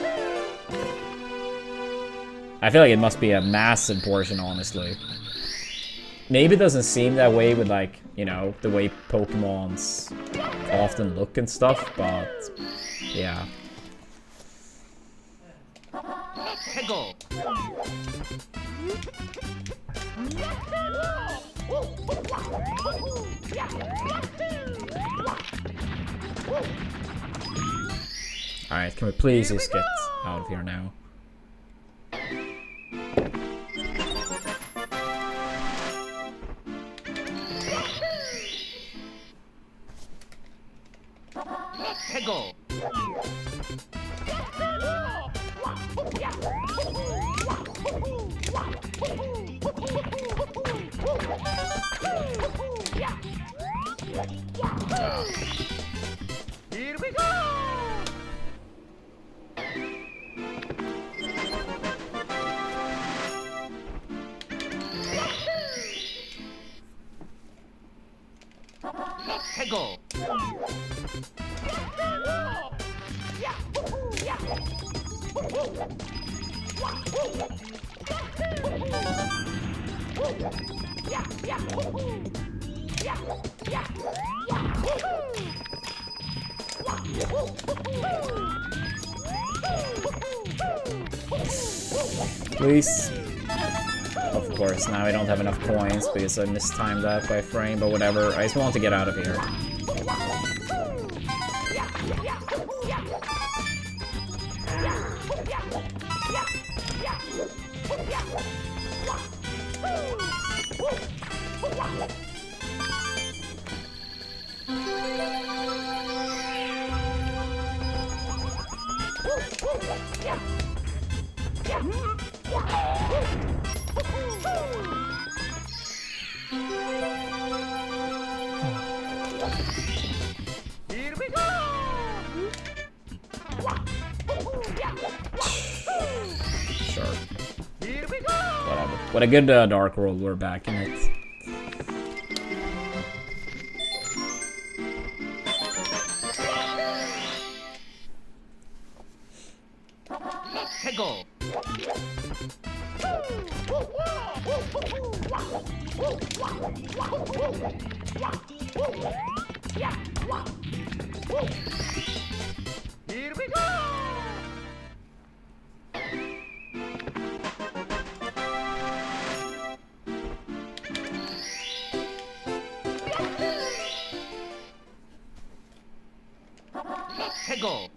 I feel like it must be a massive portion, honestly. Maybe it doesn't seem that way with, like, you know, the way Pokemons often look and stuff, but yeah. 해고. Alright, can we please just get out of here now? 해고. Here we go. 해고. Please. Of course, now I don't have enough points because I mistimed that by a frame, but whatever. I just want to get out of here. Here we go. Sure. Here we go. Whatever. What a good Dark World, we're back in it. 해고. Here we go. 해고.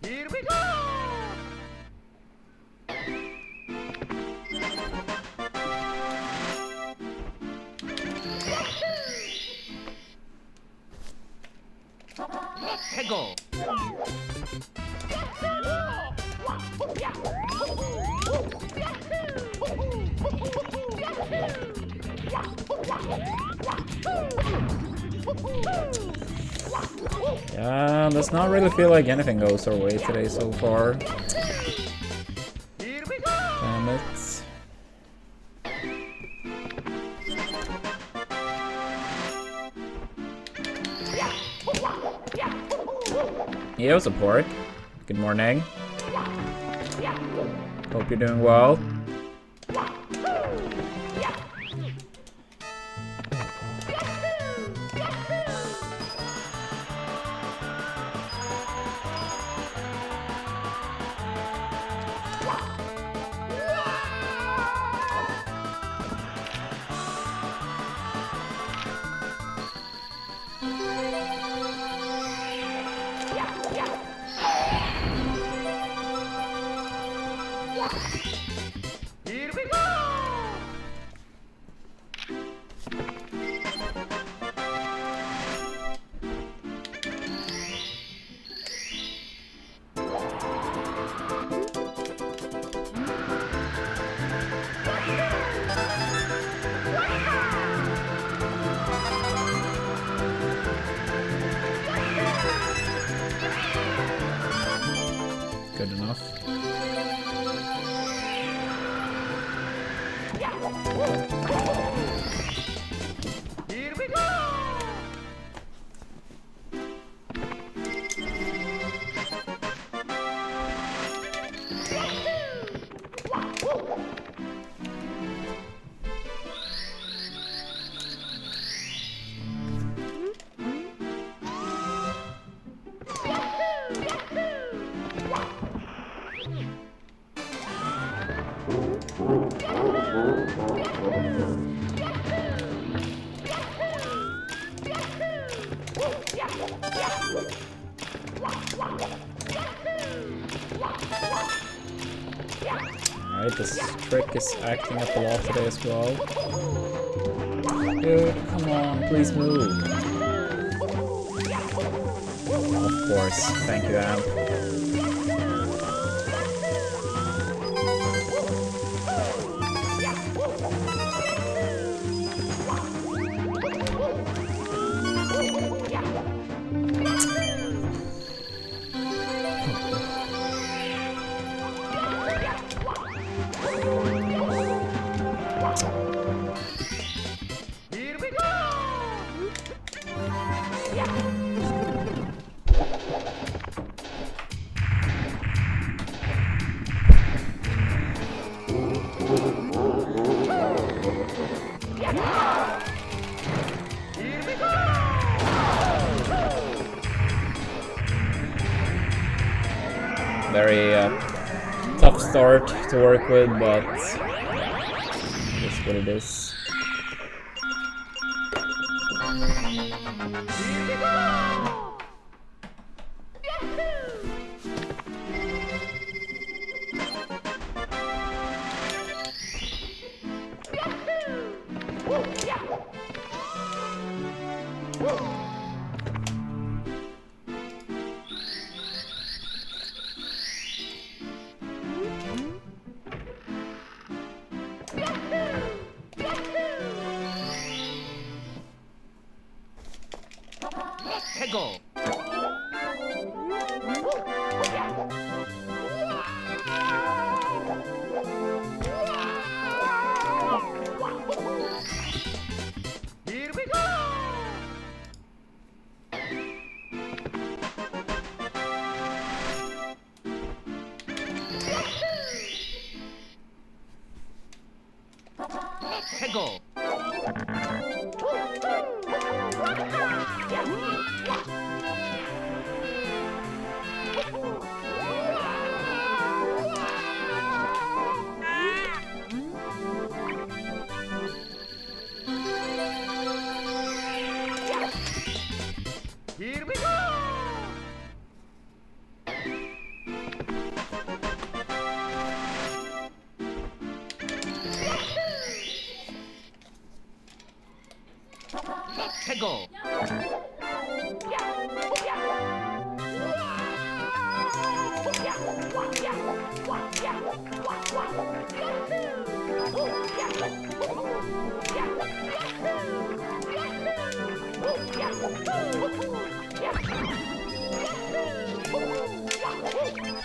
Here we go. 해고. Yeah, does not really feel like anything goes our way today so far. Here we go. Damn it. Yo, support. Good morning. Hope you're doing well. Here we go! Good enough. Here we go! Alright, this trick is acting up a lot today as well. Dude, come on, please move. Of course, thank you, Amp. Here we go! Here we go! Very tough start to work with, but that's what it is. Here we go! Go! Here we go! Go! Here we go! Go!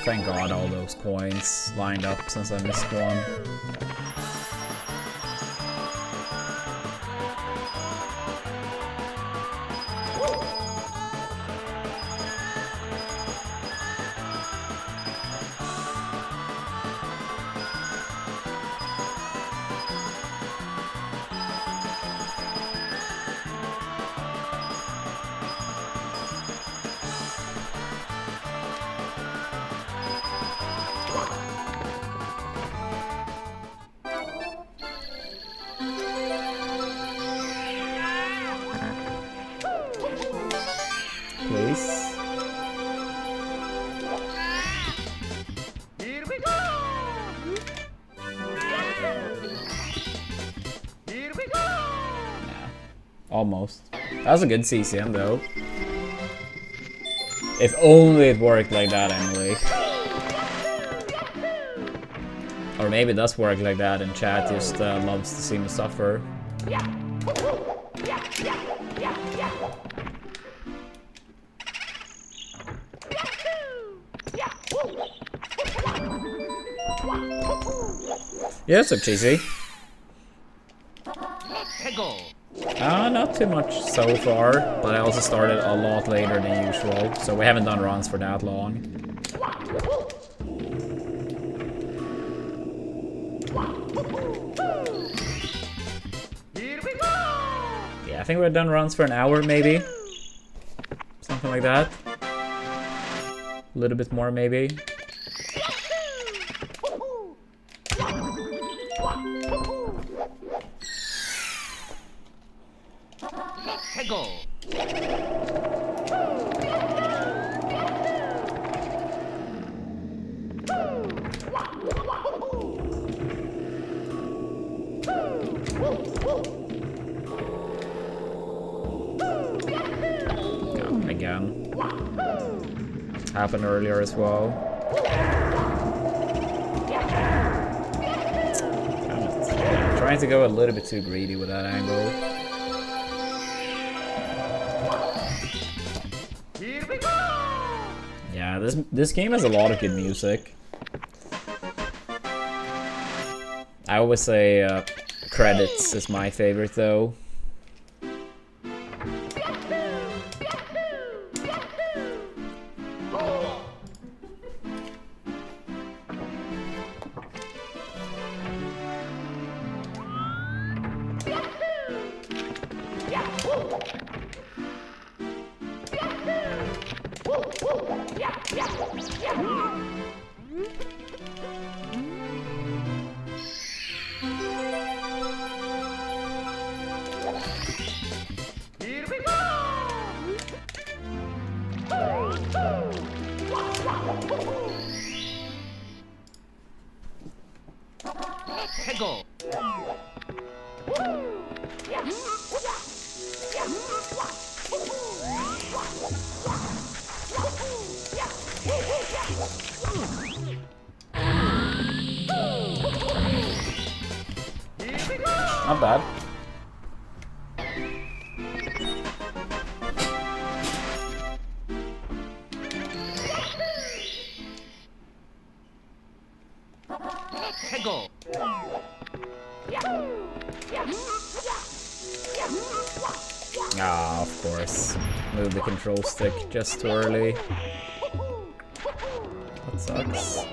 Thank God all those coins lined up since I missed one. Almost. That was a good CCM though. If only it worked like that, Emily. Or maybe it does work like that and chat just loves to see me suffer. Yeah, what's up, Cheesy? Not too much so far, but I also started a lot later than usual, so we haven't done runs for that long. Yeah, I think we've done runs for an hour, maybe. Something like that. A little bit more, maybe. Again. Happened earlier as well. Damn it. I'm trying to go a little bit too greedy with that angle. Yeah, this game has a lot of good music. I always say credits is my favorite though. Not bad. Ah, of course. Move the control stick just too early. That sucks.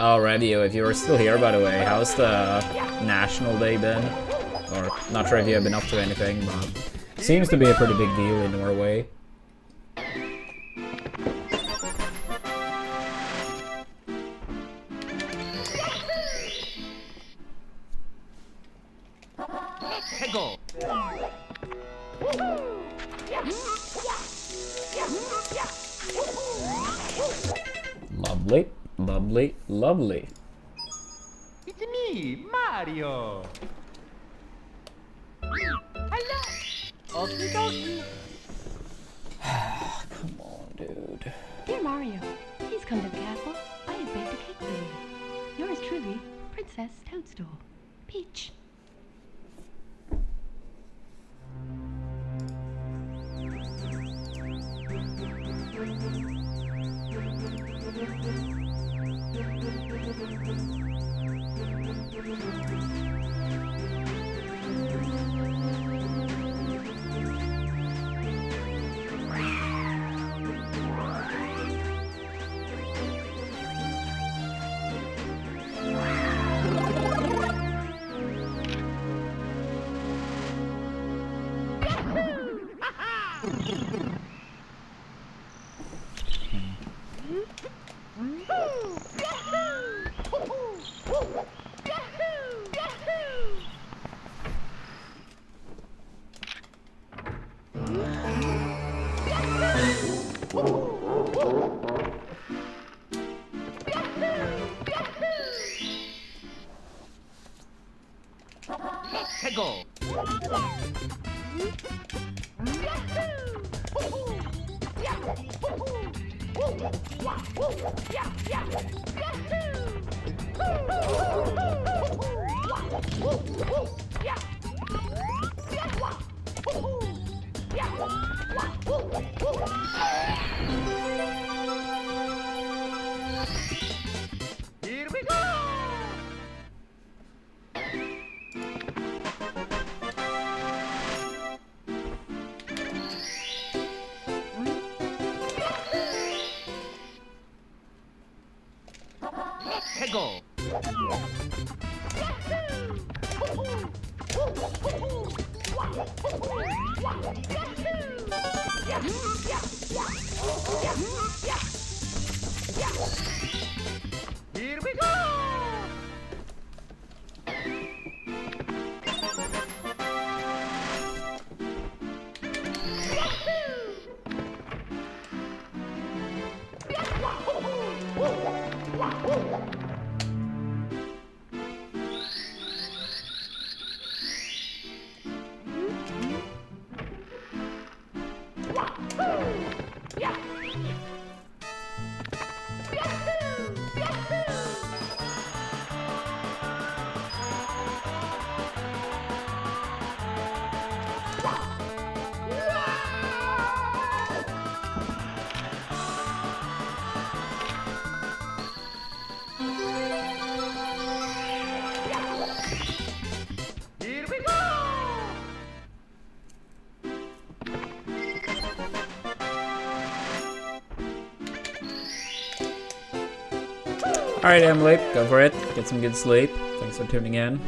Oh, Radio, if you were still here, by the way, how's the National Day been? Or, not sure if you have been up to anything, but seems to be a pretty big deal in Norway. Lovely, lovely, lovely. It's me, Mario. Hello. Okie dokie. Come on, dude. Dear Mario, please come to the castle. I have baked a cake for you. Yours truly, Princess Toadstool. Peach. go. Here we go. Let's go. Here we go. Here we go. Alright, Emily, go for it. Get some good sleep. Thanks for tuning in.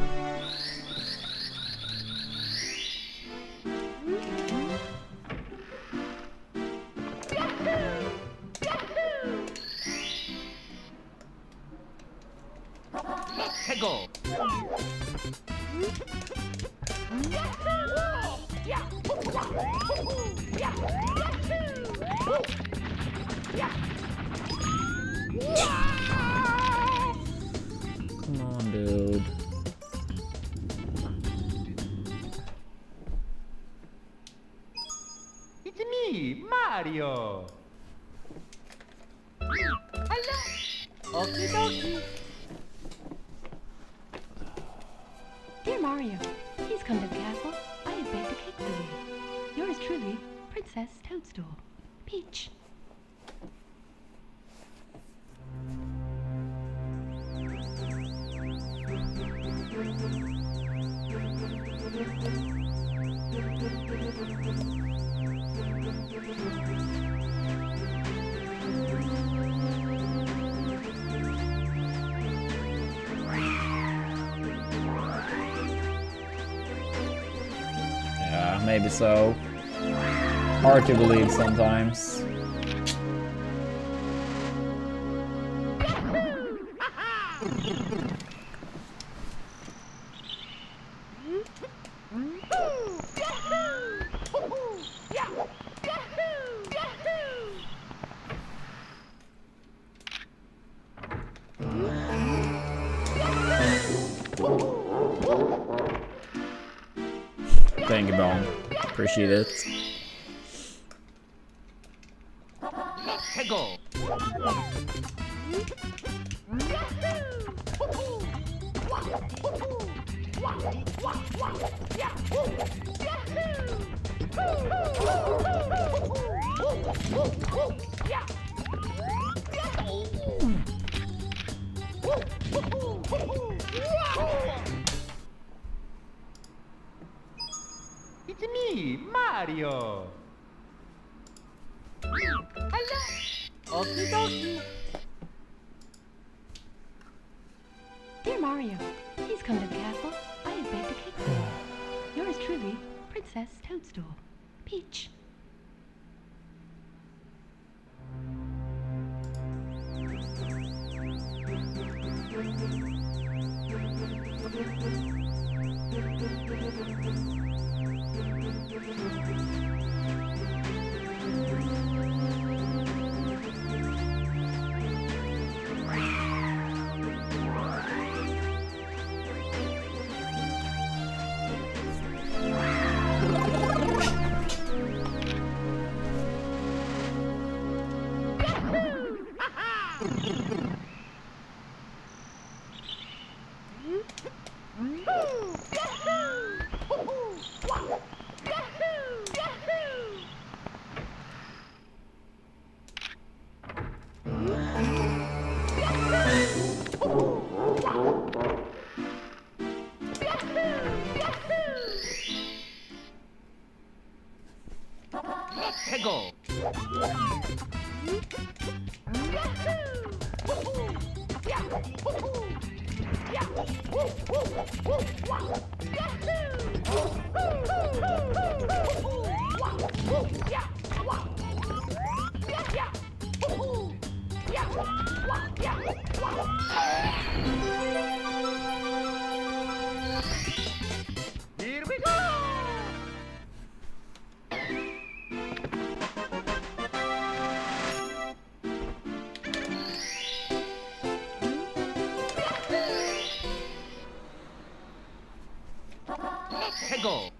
Let's go. Come on, dude. It's me, Mario. Hello. Okie dokie. Dear Mario, please come to the castle. I have baked a cake for you. Yours truly, Princess Toadstool. Peach. Yeah, maybe so. Hard to believe sometimes. Thank you, Bone. Appreciate it. Let's go. It's me, Mario. Hello. Okie dokie. Dear Mario, please come to the castle. I have baked a cake for you. Yours truly, Princess Toadstool. Peach. Here we go! Let's go!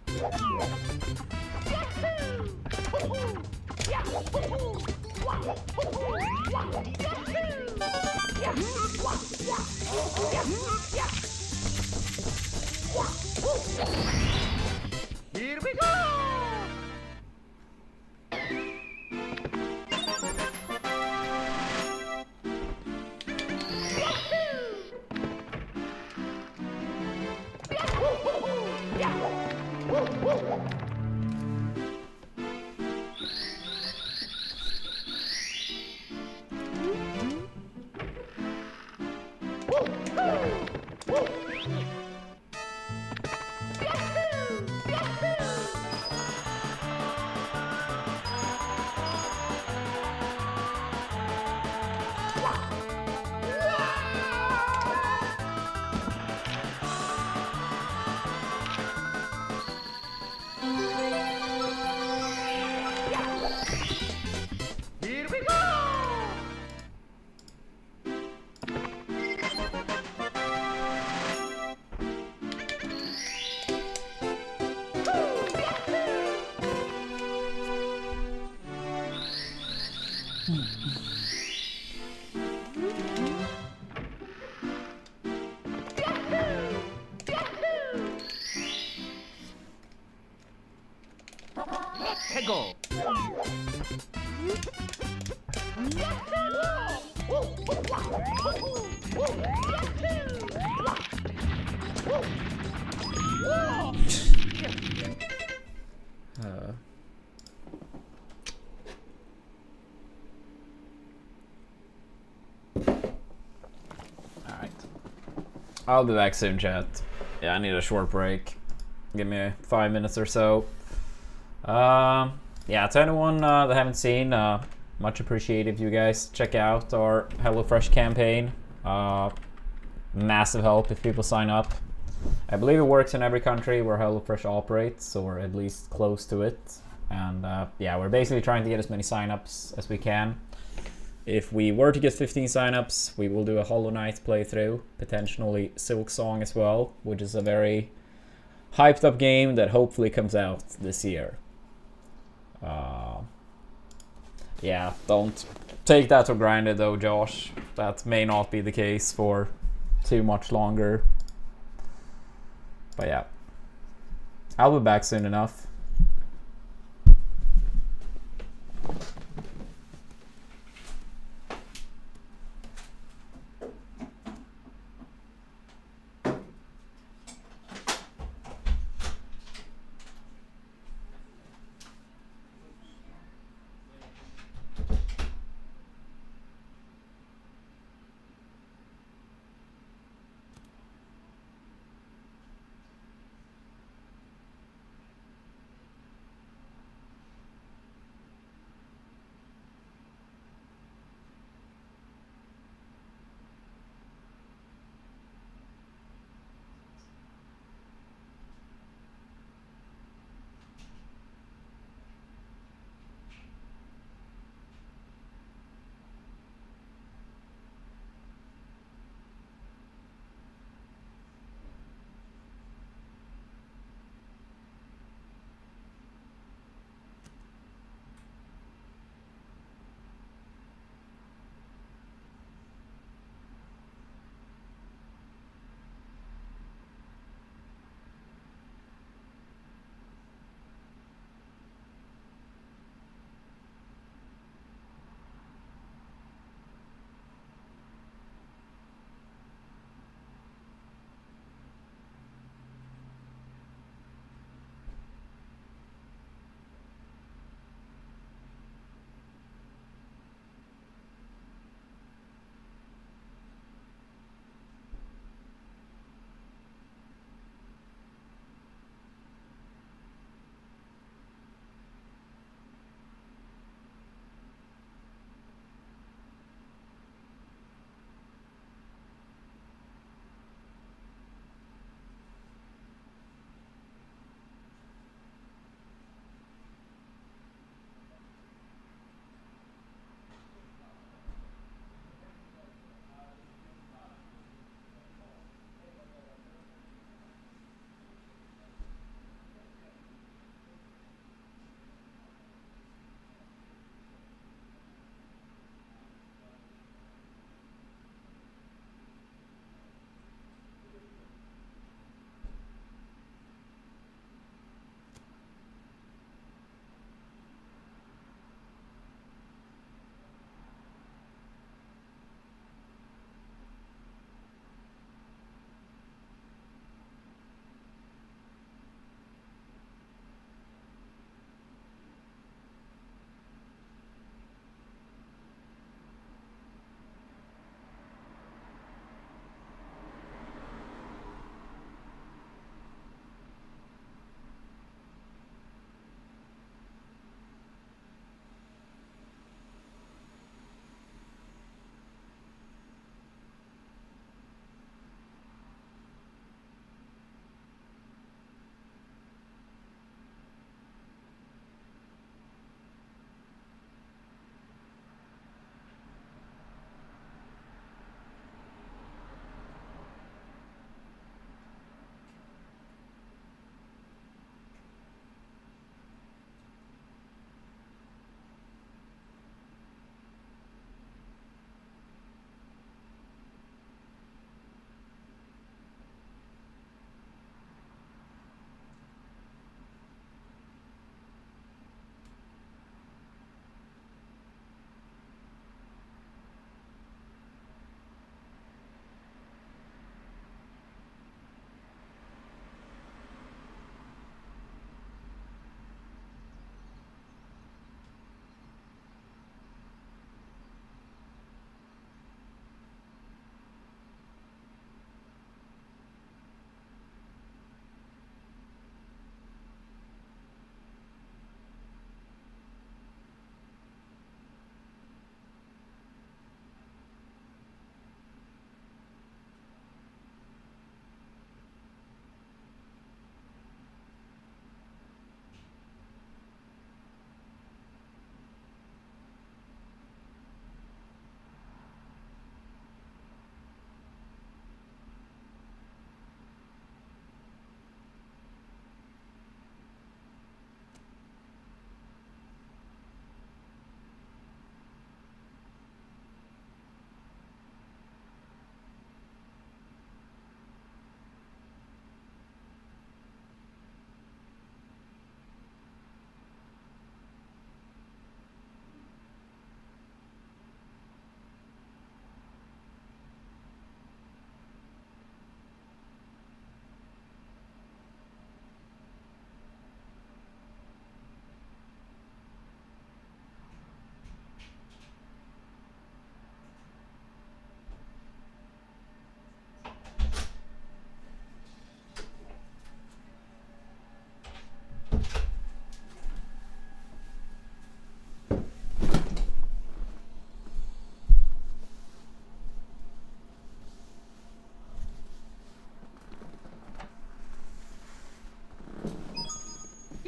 Here we go! Here we go! Let's go! Alright. I'll be back soon, chat. Yeah, I need a short break. Give me 5 minutes or so. Yeah, to anyone that haven't seen, much appreciated if you guys check out our HelloFresh campaign. Massive help if people sign up. I believe it works in every country where HelloFresh operates, or at least close to it. And yeah, we're basically trying to get as many signups as we can. If we were to get 15 signups, we will do a HollowKnight playthrough, potentially Silksong as well, which is a very hyped up game that hopefully comes out this year. Yeah, don't take that for granted though, Josh. That may not be the case for too much longer. But yeah, I'll be back soon enough.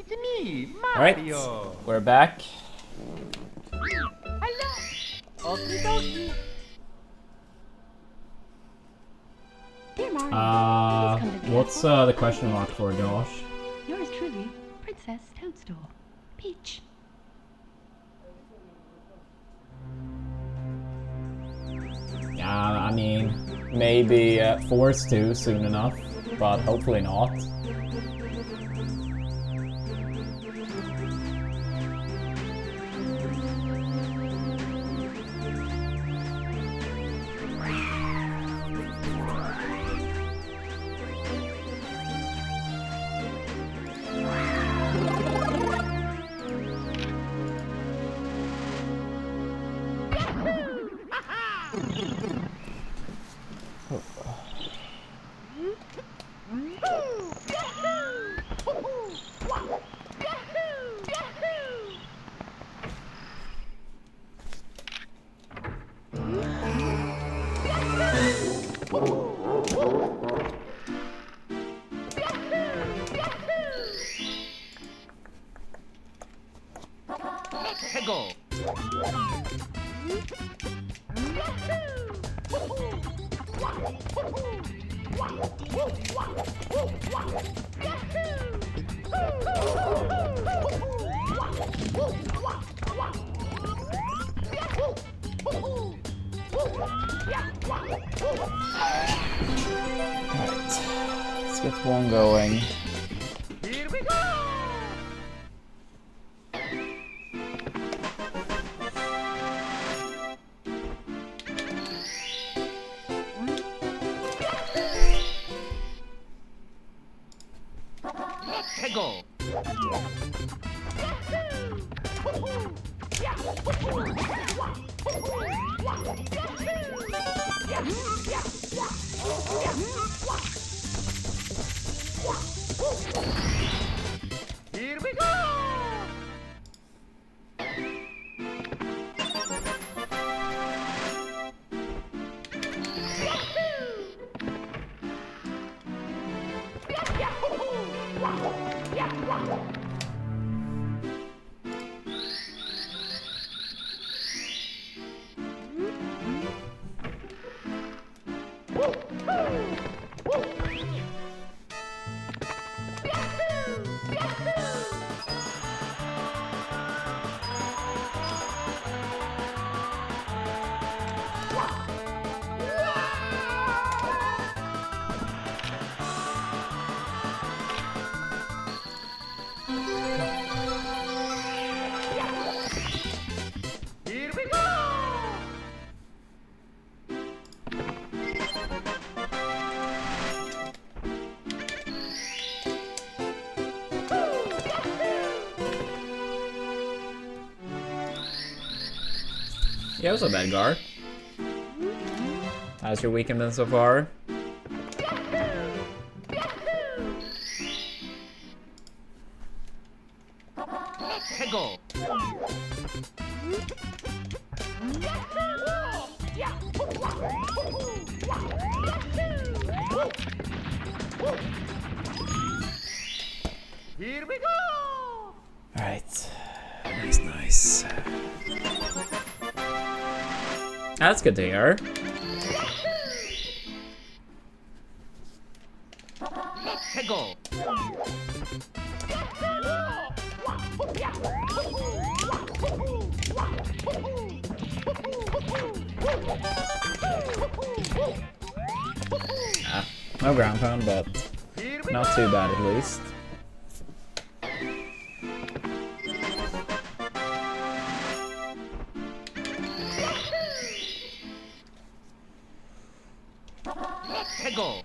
It's me, Alright, Mario. we're back. Hello. Okie dokie. Dear Mario, please come to the What's castle. the question mark for, Josh? Yours truly, Princess Toadstool. Peach. Yeah, I mean, maybe forced to soon enough, but hopefully not. Hegel. Alright, let's get one going. Here we go. Hegel. Here we go. Here we go. Yeah, what's up, Edgar? How's your weekend been so far? Hegel. Here we go. Alright. Nice. That's good to hear. Hegel. No ground pound, but Here we not too bad at least. Hegel.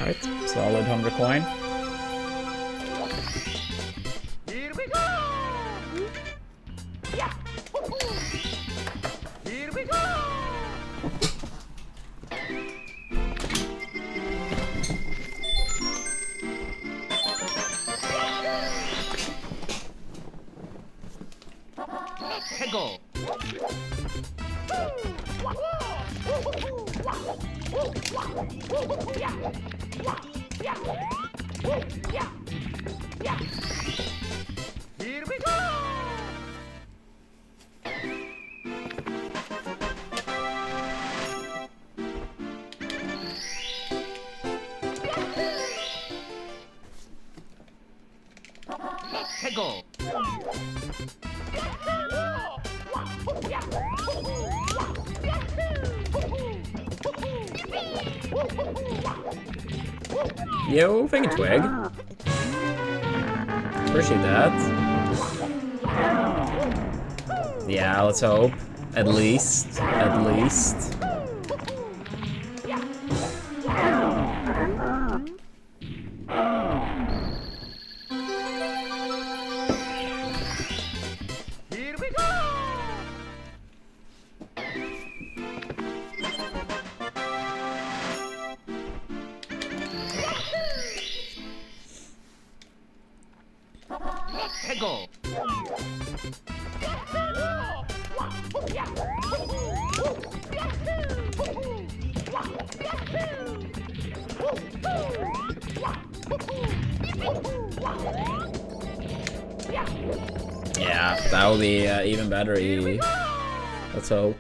Alright, solid 100 coin. Here we go! Yeah! Here we go! Go! Here we go! Go! Yo, thank you, Twig. Appreciate that. Yeah, let's hope. At least. At least. Here we go! Go! Yeah, that would be even better. Let's hope.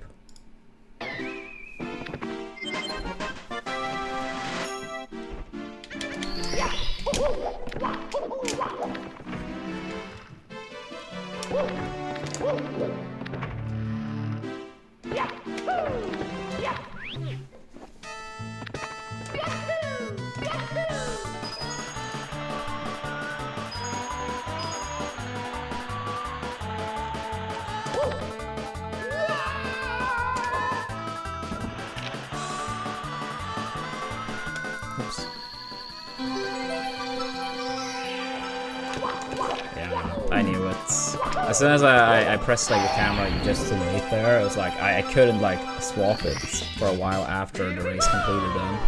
Oops. Yeah, I knew it. As soon as I pressed like the camera just too late there, it was like I couldn't like swap it for a while after the race completed then.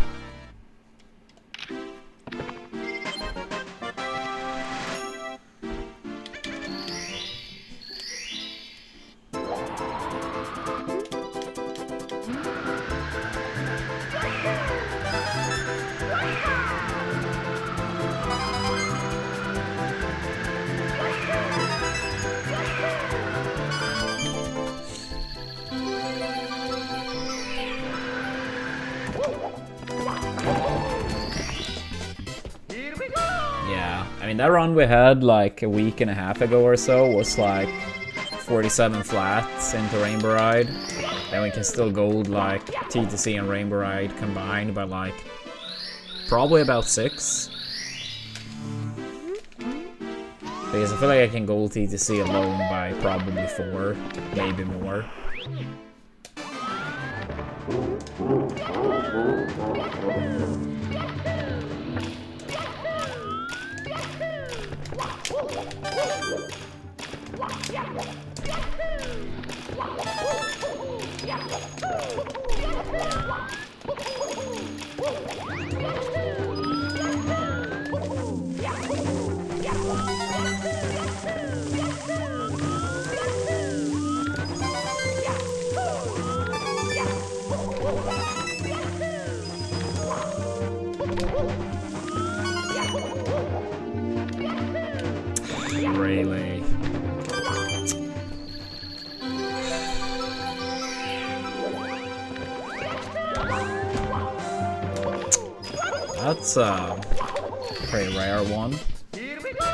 Yeah, I mean that run we had like a week and a half ago or so was like 47 flats into Rainbow Ride. Then we can still gold like TTC and Rainbow Ride combined by like probably about 6. Because I feel like I can gold TTC alone by probably 4, maybe more. Really? That's a pretty rare one. Here we go!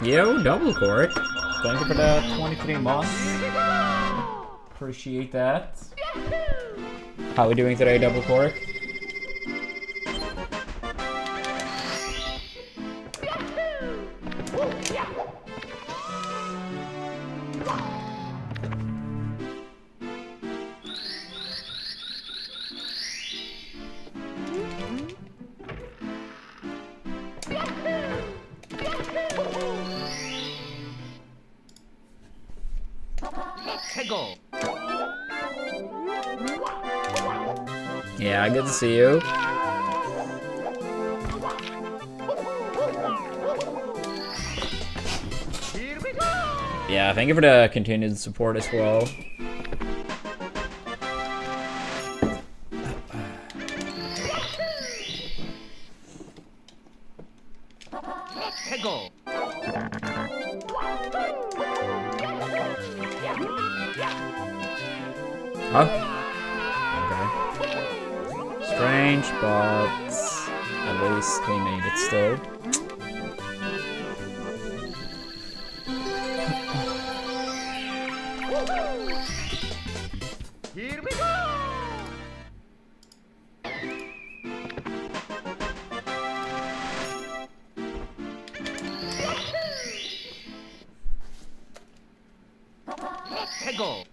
Yo, double cork. Thank you for the 23 months. Appreciate that. How are we doing today, double cork? 해고. Yeah, good to see you. Here we go. Yeah, thank you for the continued support as well. 해고. Huh? Okay. Strange, but at least we made it still. Here we go. 해고.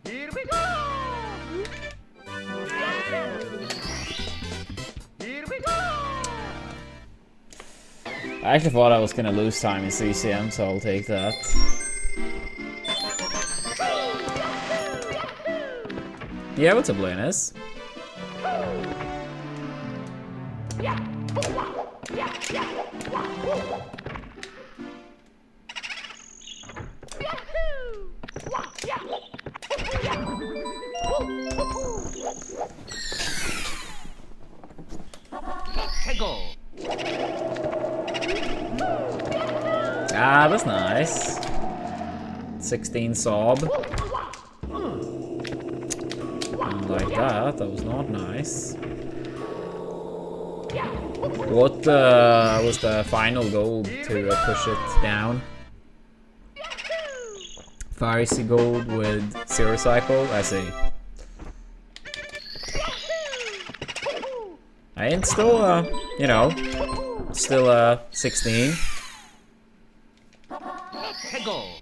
Here we go. Here we go. I actually thought I was gonna lose time in CCM, so I'll take that. Yeah, what's up, Linus? 해고. Ah, that's nice. 16 sob. Like that, that was not nice. What was the final goal to push it down? Pharisee gold with zero cycle? I see. I ain't still, you know, still 16. 해고.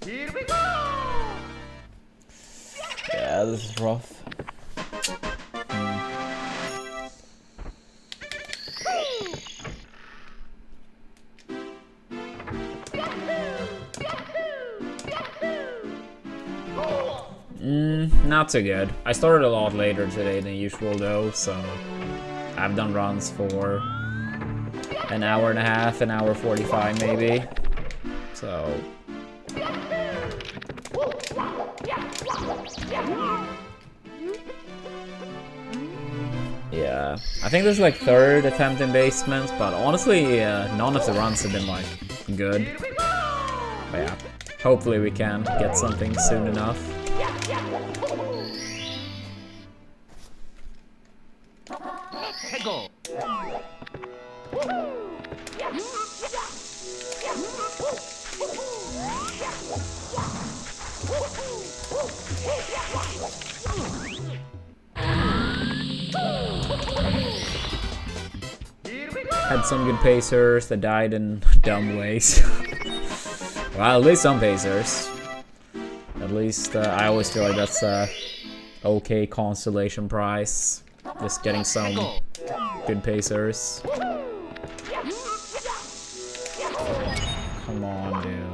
Here we go. Yeah, this is rough. Not so good. I started a lot later today than usual though, so I've done runs for an hour and a half, an hour 45 maybe. So yeah, Yeah, I think this is like 3rd attempt in basements, but honestly, none of the runs have been like good. But yeah, hopefully we can get something soon enough. 해고. Had some good pacers that died in dumb ways. Well, at least some pacers. At least I always feel like that's a okay consolation prize. Just getting some good pacers. Come on, dude.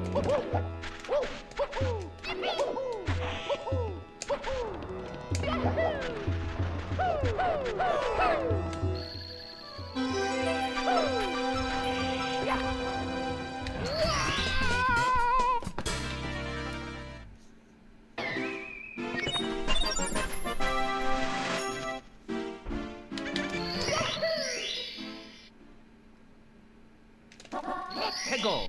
해고.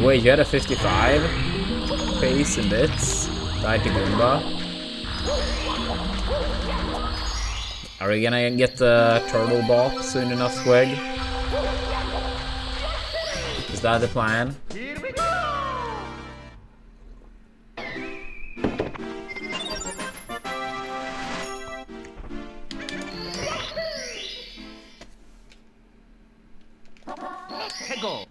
Wait, you had a 55 pace in bits? Died to Goomba. Are we gonna get the turtle bop soon enough, Squig? Is that the plan? Here we go. 해고.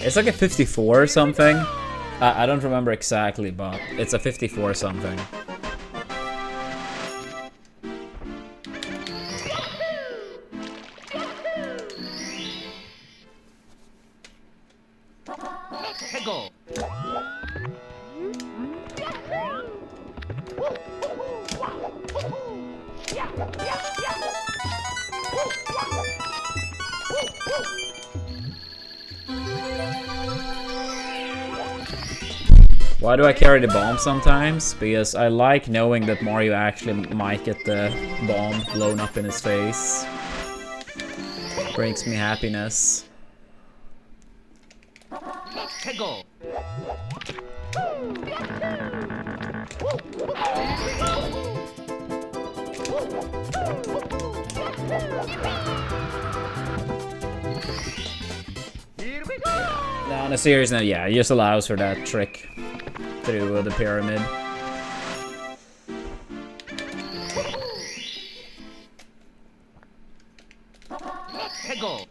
It's like a 54 or something. I don't remember exactly, but it's a 54 something. 해고. Why do I carry the bomb sometimes? Because I like knowing that Mario actually might get the bomb blown up in his face. Brings me happiness. 해고. Here we go. No, on a serious note, yeah, it just allows for that trick through the pyramid. 해고.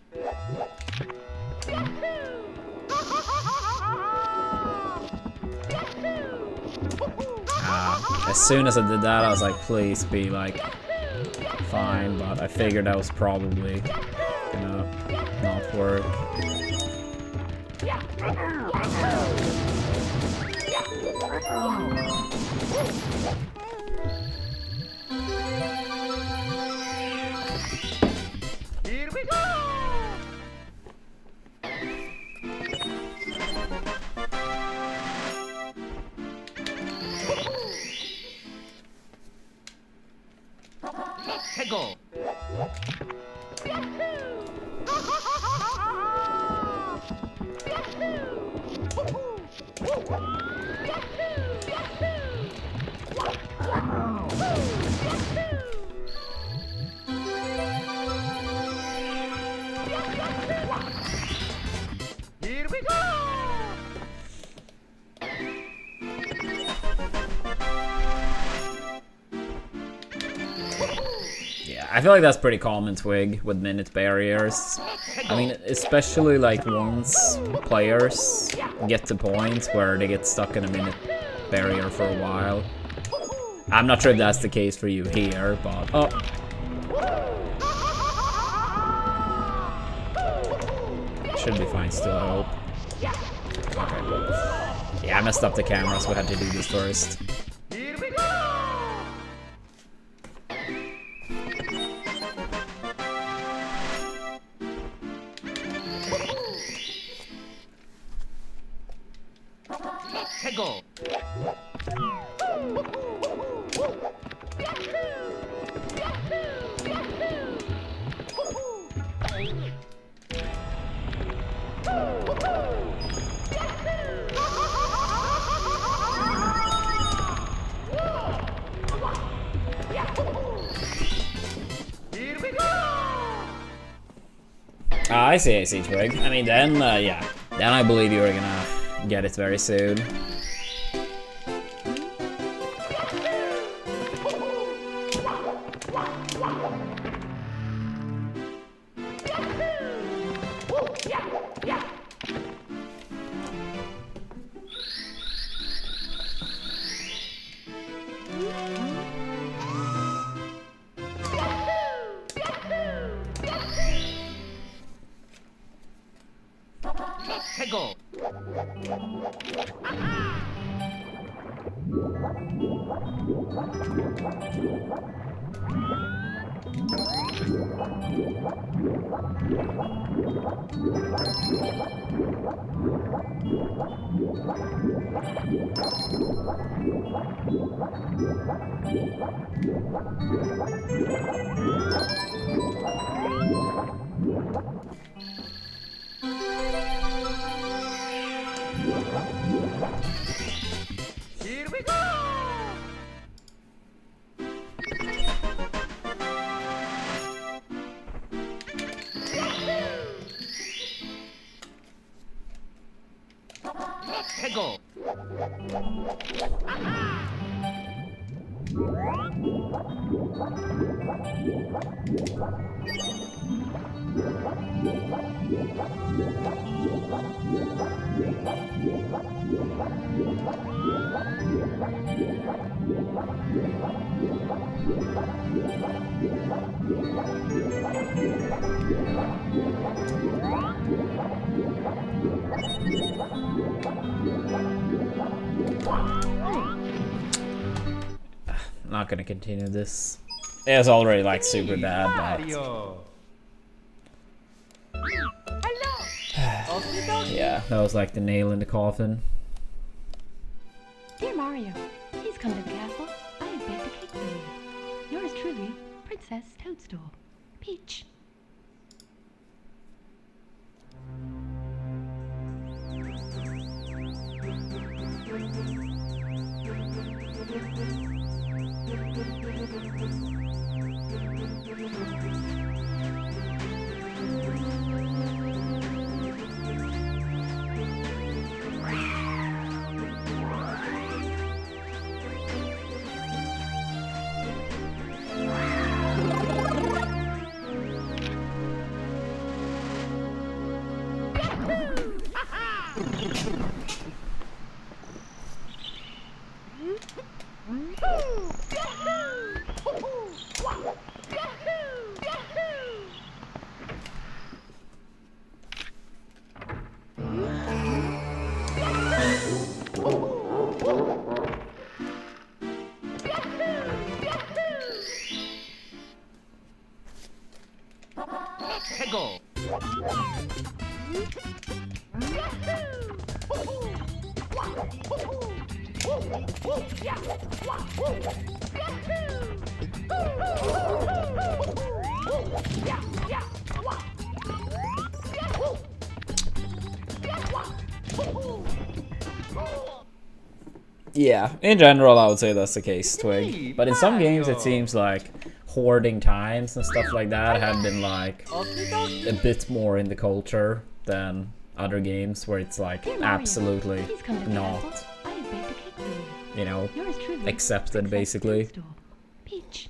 As soon as I did that, I was like, please be like fine, but I figured that was probably gonna not work. Here we go. 해고. Here we go. Yeah, I feel like that's pretty common, Twig, with minute barriers. I mean, especially like once players get to points where they get stuck in a minute barrier for a while. I'm not sure if that's the case for you here, but... Oh! Should be fine still, I hope. Okay. Yeah, I messed up the camera, so we had to do this first. Here we go! Let's go! Here we go! I see, Twig. I mean, then, yeah. Then I believe you're gonna get it very soon. Let's go! Here we go! Let's go! Not gonna continue this. It was already like super bad, but Mario! yeah, that was like the nail in the coffin. Dear Mario, please come to the castle. I have baked a cake for you. Yours truly, Princess Toadstool. Peach. Let's go! Yeah, in general, I would say that's the case, Twig. But in some games, it seems like hoarding times and stuff like that have been like a bit more in the culture than other games where it's like Dear Mario, absolutely please come to the not, castle. I have baked a cake for you. you know, Yours truly, accepted Princess basically. Toadstool. Peach.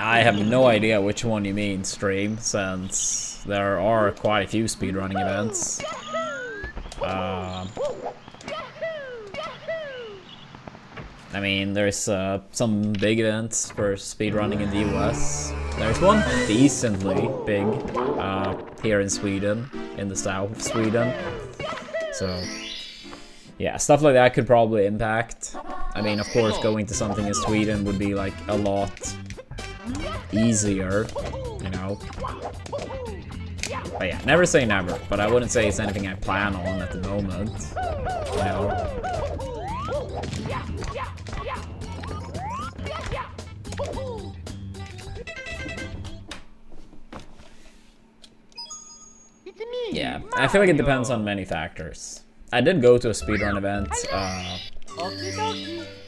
I have no idea which one you mean, stream, since there are quite a few speedrunning events. I mean, there's some big events for speedrunning in the US. There's one decently big here in Sweden, in the south of Sweden. So, yeah, stuff like that could probably impact. I mean, of course, going to something in Sweden would be like a lot easier, you know. But yeah, never say never, but I wouldn't say it's anything I plan on at the moment, you know. Yeah, I feel like it depends on many factors. I did go to a speedrun event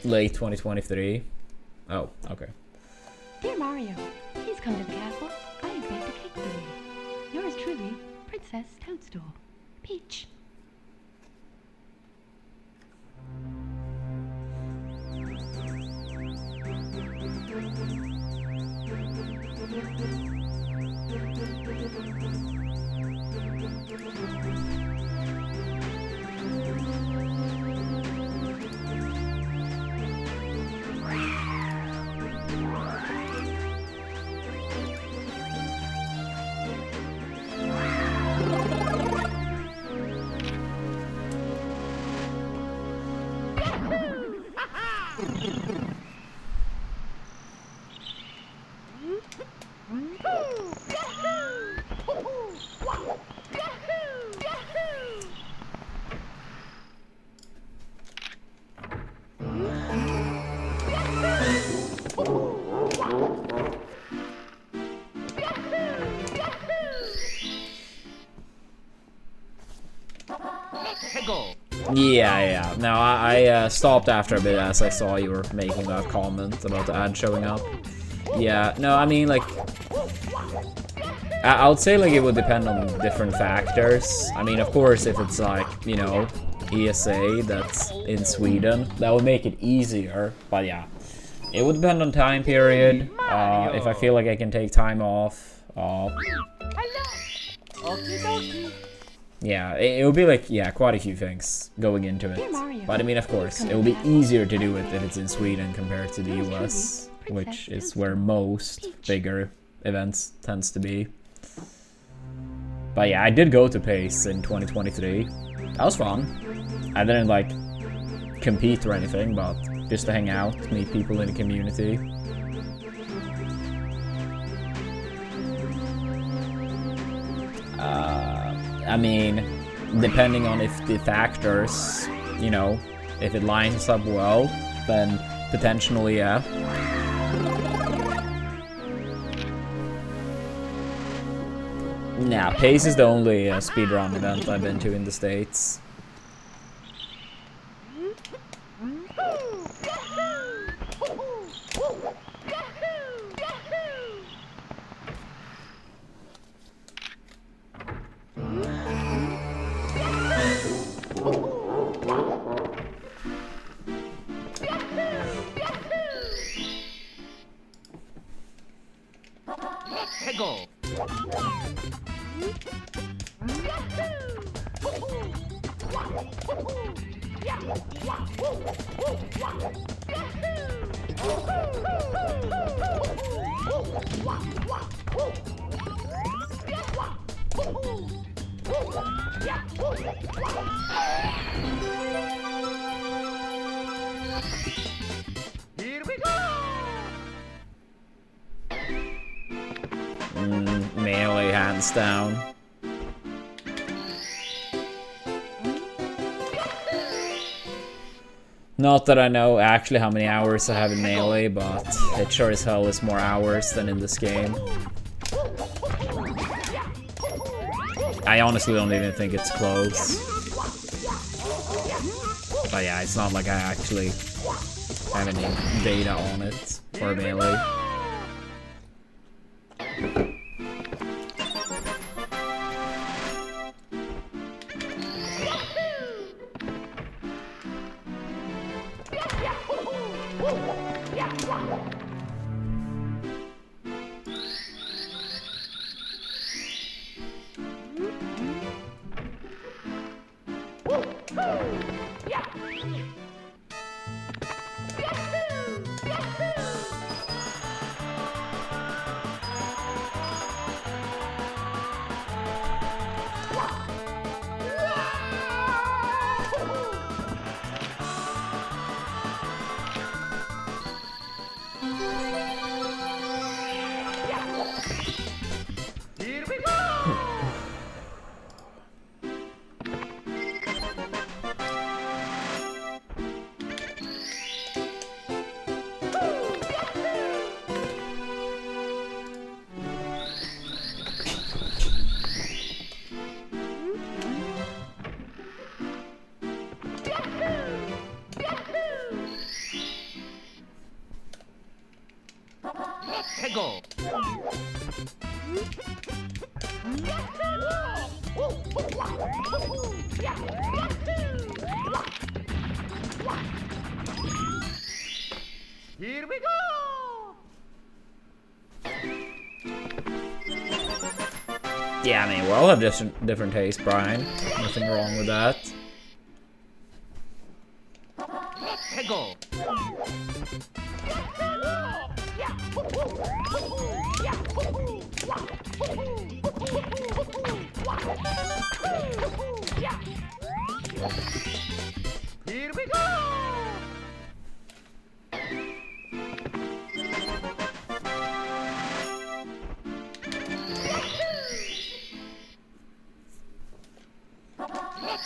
late 2023. Oh, okay. Dear Mario, please come to the castle. I have baked a cake for you. Yours truly, Princess Toadstool. Peach. Yeah. No, I stopped after a bit as I saw you were making that comment about the ad showing up. Yeah, no, I mean, like, I would say, like, it would depend on different factors. I mean, of course, if it's, like, you know, ESA that's in Sweden, that would make it easier. But, yeah, it would depend on time period. If I feel like I can take time off. Yeah, it would be like, yeah, quite a few things going into it. But I mean, of course, it will be easier to do it if it's in Sweden compared to the US, which is where most bigger events tends to be. But yeah, I did go to PACE in 2023. That was fun. I didn't like compete or anything, but just to hang out, meet people in the community. I mean, depending on if the factors, you know, if it lines up well, then potentially, yeah. Nah, PACE is the only speedrun event I've been to in the States. Melee hands down. Not that I know actually how many hours I have in Melee, but it sure as hell is more hours than in this game. I honestly don't even think it's close. But yeah, it's not like I actually have any data on it for Melee. 해고. Here we go. Yeah, I mean, we all have different tastes, Brian. Nothing wrong with that. 해고. Here we go.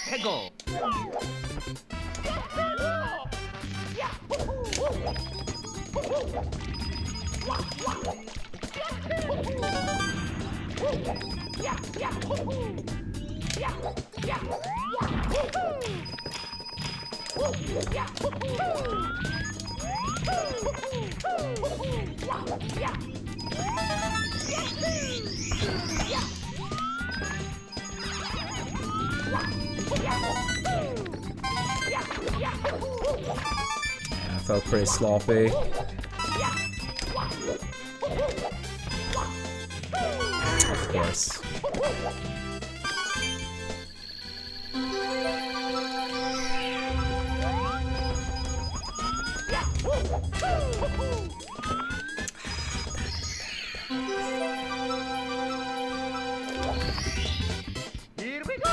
해고. I felt pretty sloppy. Of course. Here we go.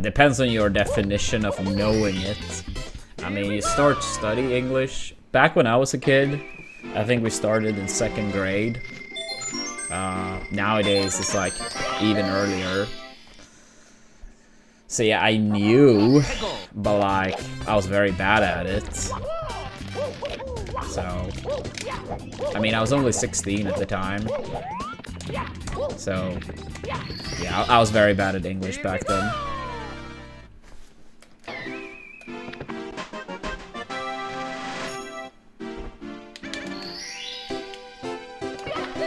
Depends on your definition of knowing it. I mean, you start to study English. Back when I was a kid, I think we started in 2nd grade. Nowadays, it's like even earlier. So yeah, I knew, but like, I was very bad at it. So, I mean, I was only 16 at the time. So, yeah, I was very bad at English back then.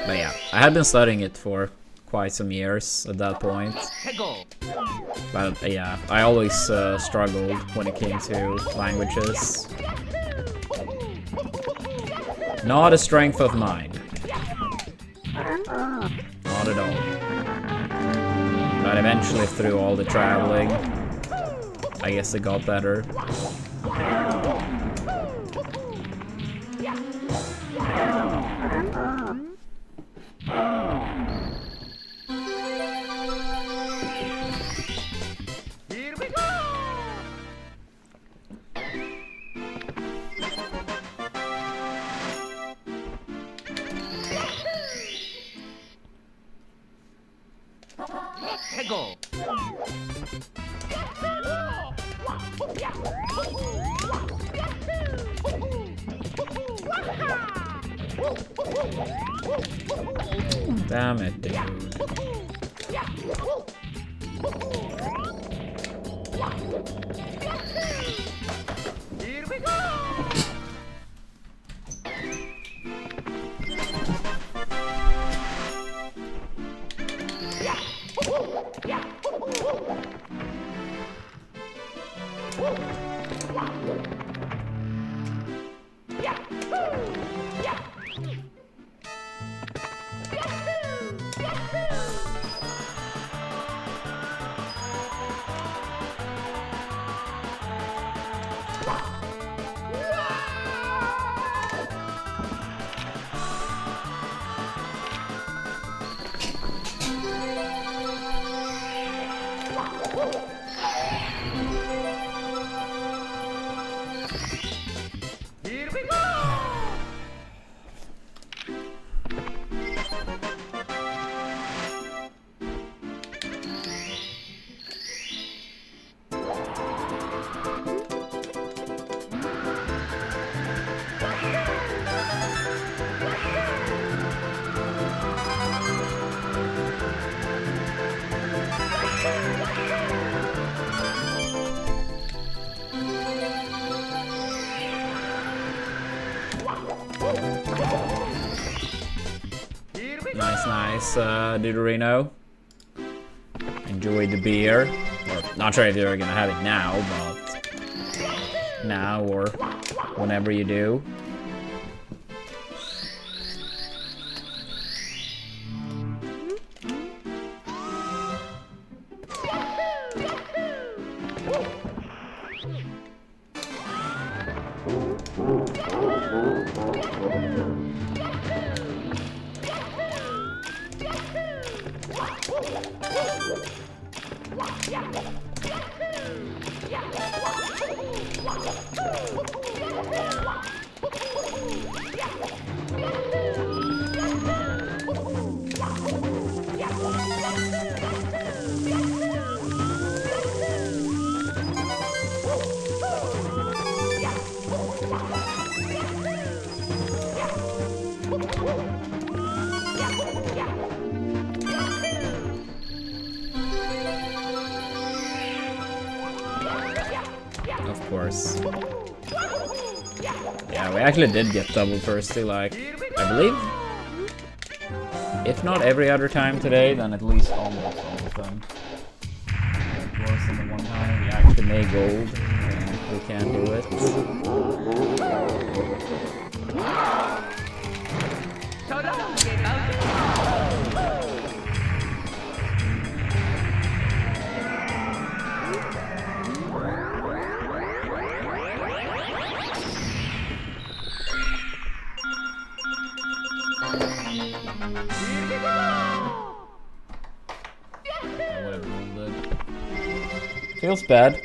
But yeah, I had been studying it for quite some years at that point. 해고. But yeah, I always struggled when it came to languages. Not a strength of mine. Not at all. But eventually, through all the traveling, I guess it got better. Here we go. 해고. Damn it, dude. Here we go. Here we go. Nice, Deuterino. Enjoy the beer. Or, not sure if you're gonna have it now, but now or whenever you do. Of course. Yeah, we actually did get double thirsty, like, I believe, if not every other time today, then at least almost all of them. Of course, in the one time we actually made gold, and we can't do it. Feels bad.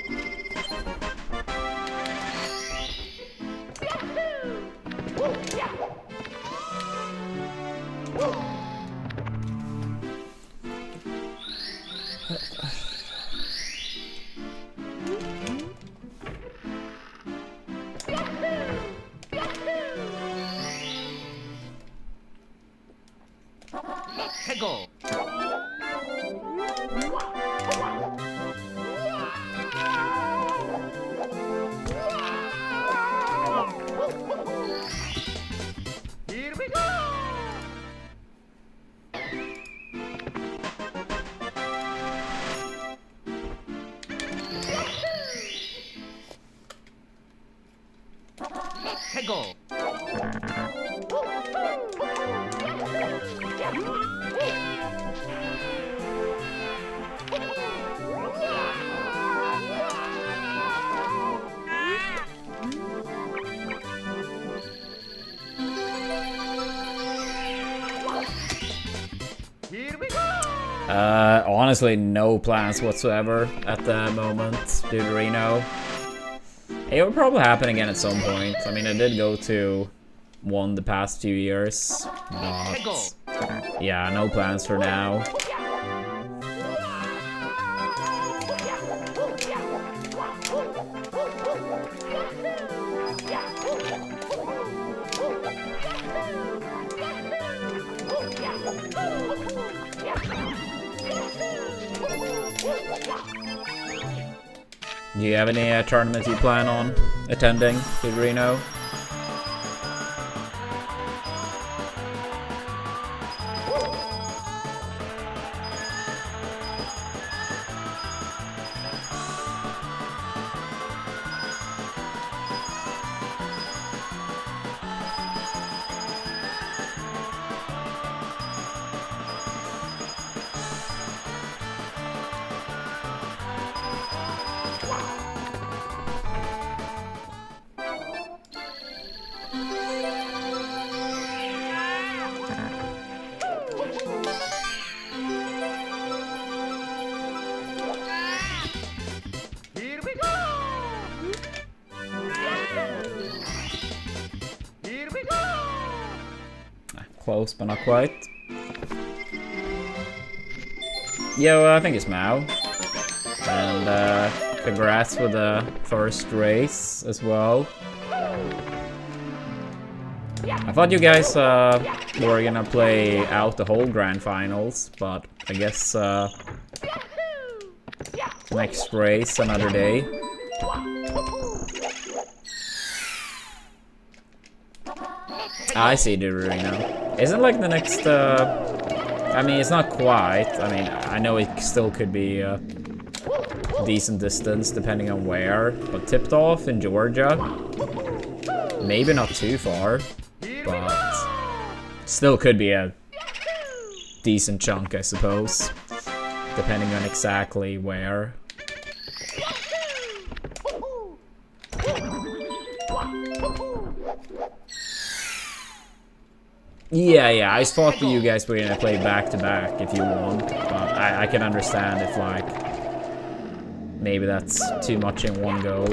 Go. Here we go. Go. Honestly, no plans whatsoever at the moment, Deuterino. It will probably happen again at some point. I mean, I did go to one the past few years, but yeah, no plans for now. Do you have any tournaments you plan on attending, Deuterino? Close, but not quite. Yo, I think it's Mao. And congrats with the first race as well. I thought you guys were gonna play out the whole grand finals, but I guess next race another day. I see the arena. Isn't like the next, I mean, it's not quite. I mean, I know it still could be a decent distance depending on where, but tipped off in Georgia, maybe not too far, but still could be a decent chunk, I suppose, depending on exactly where. Yeah, I thought that you guys were gonna play back-to-back if you want, but I can understand if, like, maybe that's too much in one go.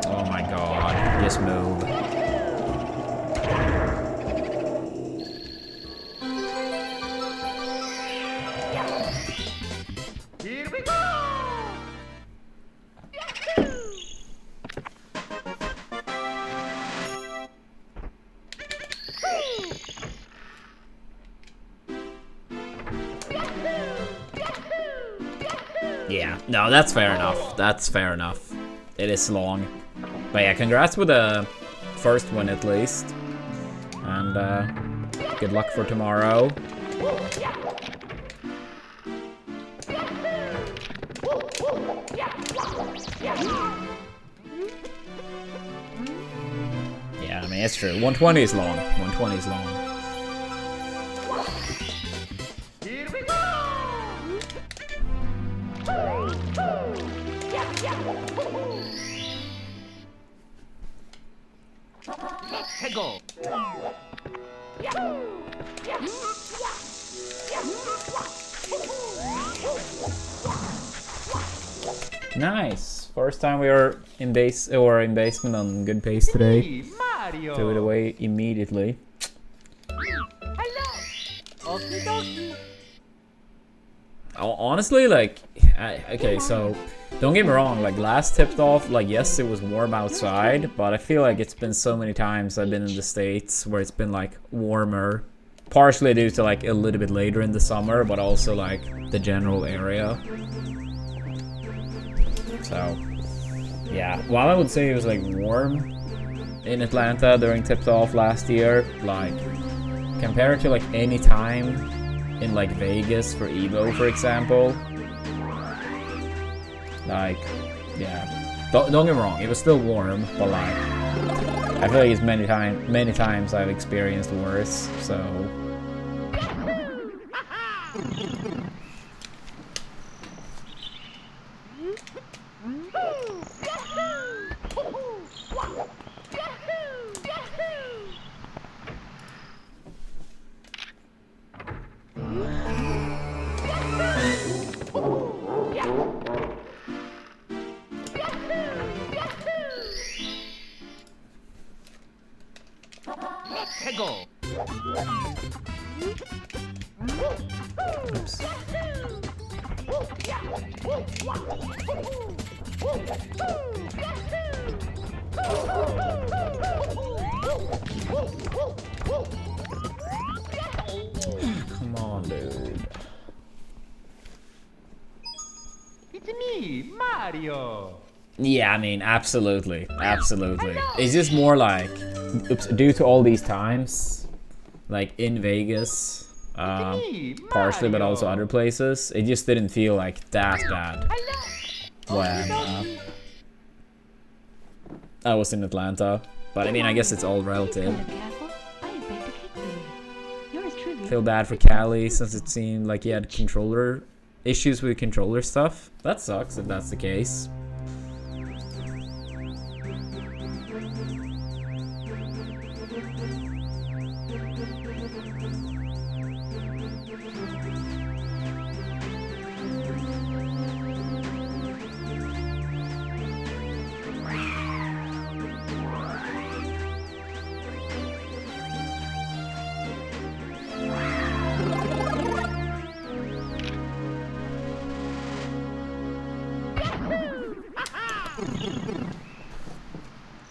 Oh my god, just move. Here we go! Yeah, no, that's fair enough. That's fair enough. It is long. But yeah, congrats with the first one at least. And good luck for tomorrow. Yeah, I mean, it's true. 120 is long. 120 is long. Here we go! Let's go! Nice. First time we are in base or in basement on good pace today. Hey, Mario! Threw it away immediately. Okie dokie. Honestly, like, okay, so don't get me wrong, like last tipped off, like yes, it was warm outside, but I feel like it's been so many times I've been in the States where it's been like warmer, partially due to like a little bit later in the summer, but also like the general area. So yeah, while I would say it was like warm in Atlanta during tipped off last year, like compared to like any time in like Vegas for Evo, for example, like, yeah, don't get me wrong, it was still warm, but like, I feel like it's many times I've experienced worse, so. Let's go! Oops. Come on, dude. It's me, Mario! Yeah, I mean, absolutely. Absolutely. It's just more like, oops, due to all these times, like in Vegas, partially, but also other places, it just didn't feel like that bad when I was in Atlanta. But I mean, I guess it's all relative. Feel bad for Callie since it seemed like he had controller issues with controller stuff. That sucks if that's the case.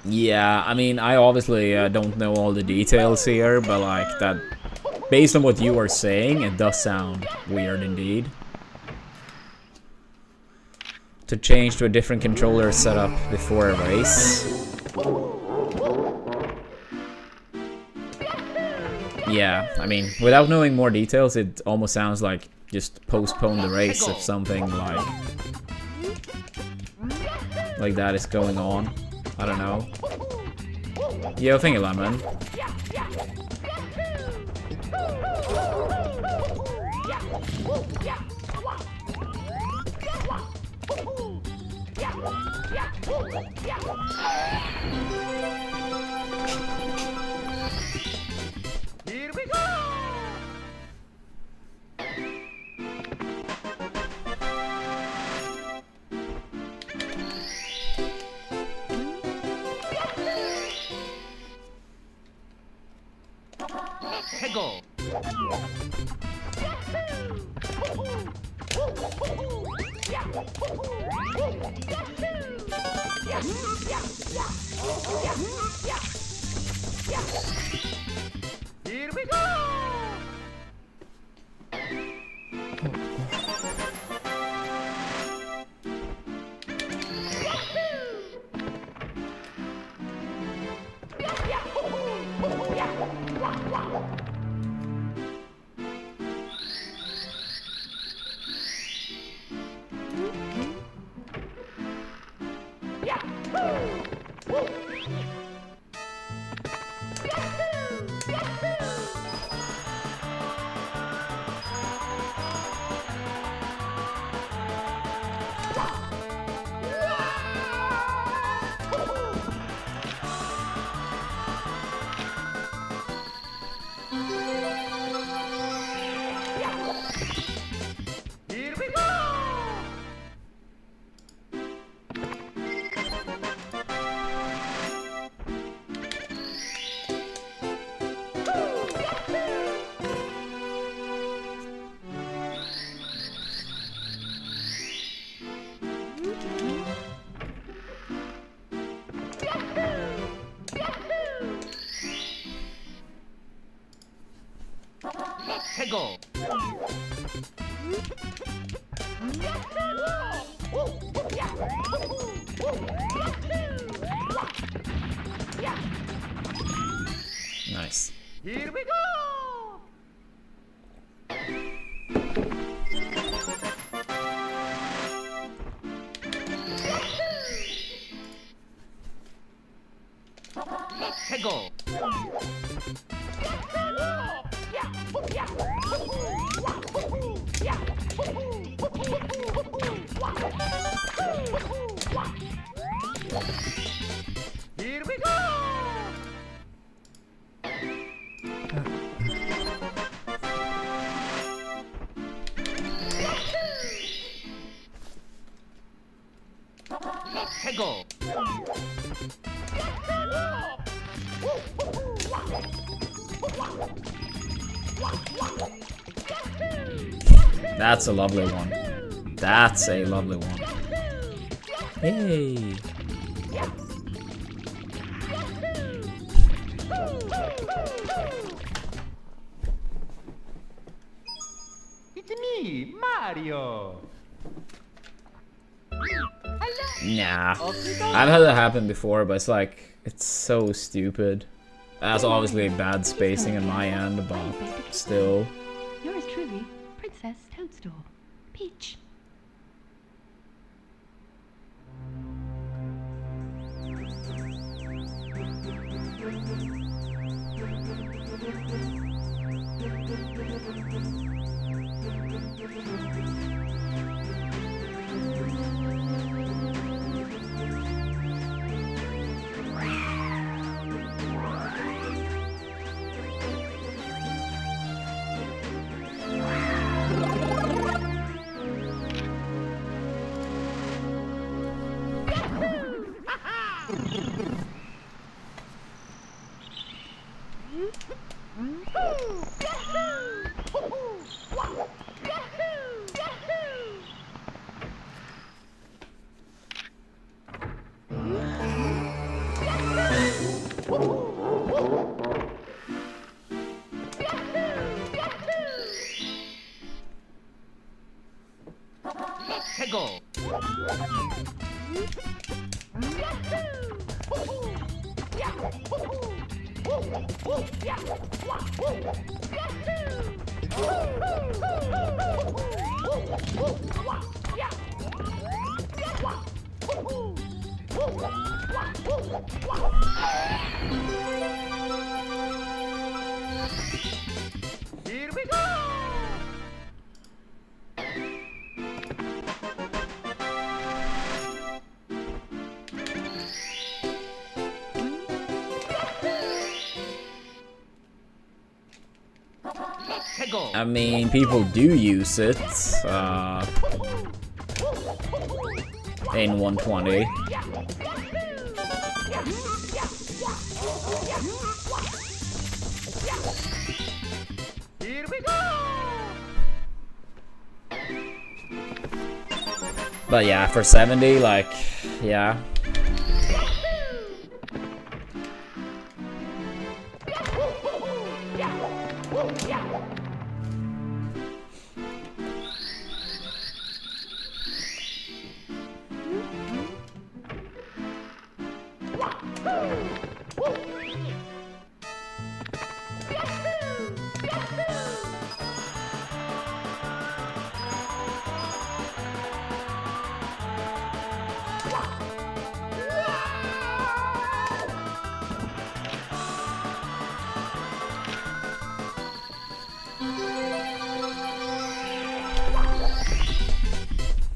Yeah, I mean, I obviously don't know all the details here, but like that, based on what you are saying, it does sound weird indeed. to change to a different controller setup before a race. Yeah, I mean, without knowing more details, it almost sounds like just postpone the race if something like that is going on. I don't know. Yo, thank you, Lemon. Here we go! Let's go! Here we go! Here we go! Let's go! Nice. Here we go! Let's go! Here we go! Let's go! That's a lovely one. That's a lovely one. Yay! It's me, Mario! Nah. I've had that happen before, but it's like, it's so stupid. That's obviously bad spacing on my end, but still. Yours truly, Princess Toadstool. Peach. 해고. Here we go. 해고. I mean, people do use it in 120. Here we go. But yeah, for 70, like, yeah.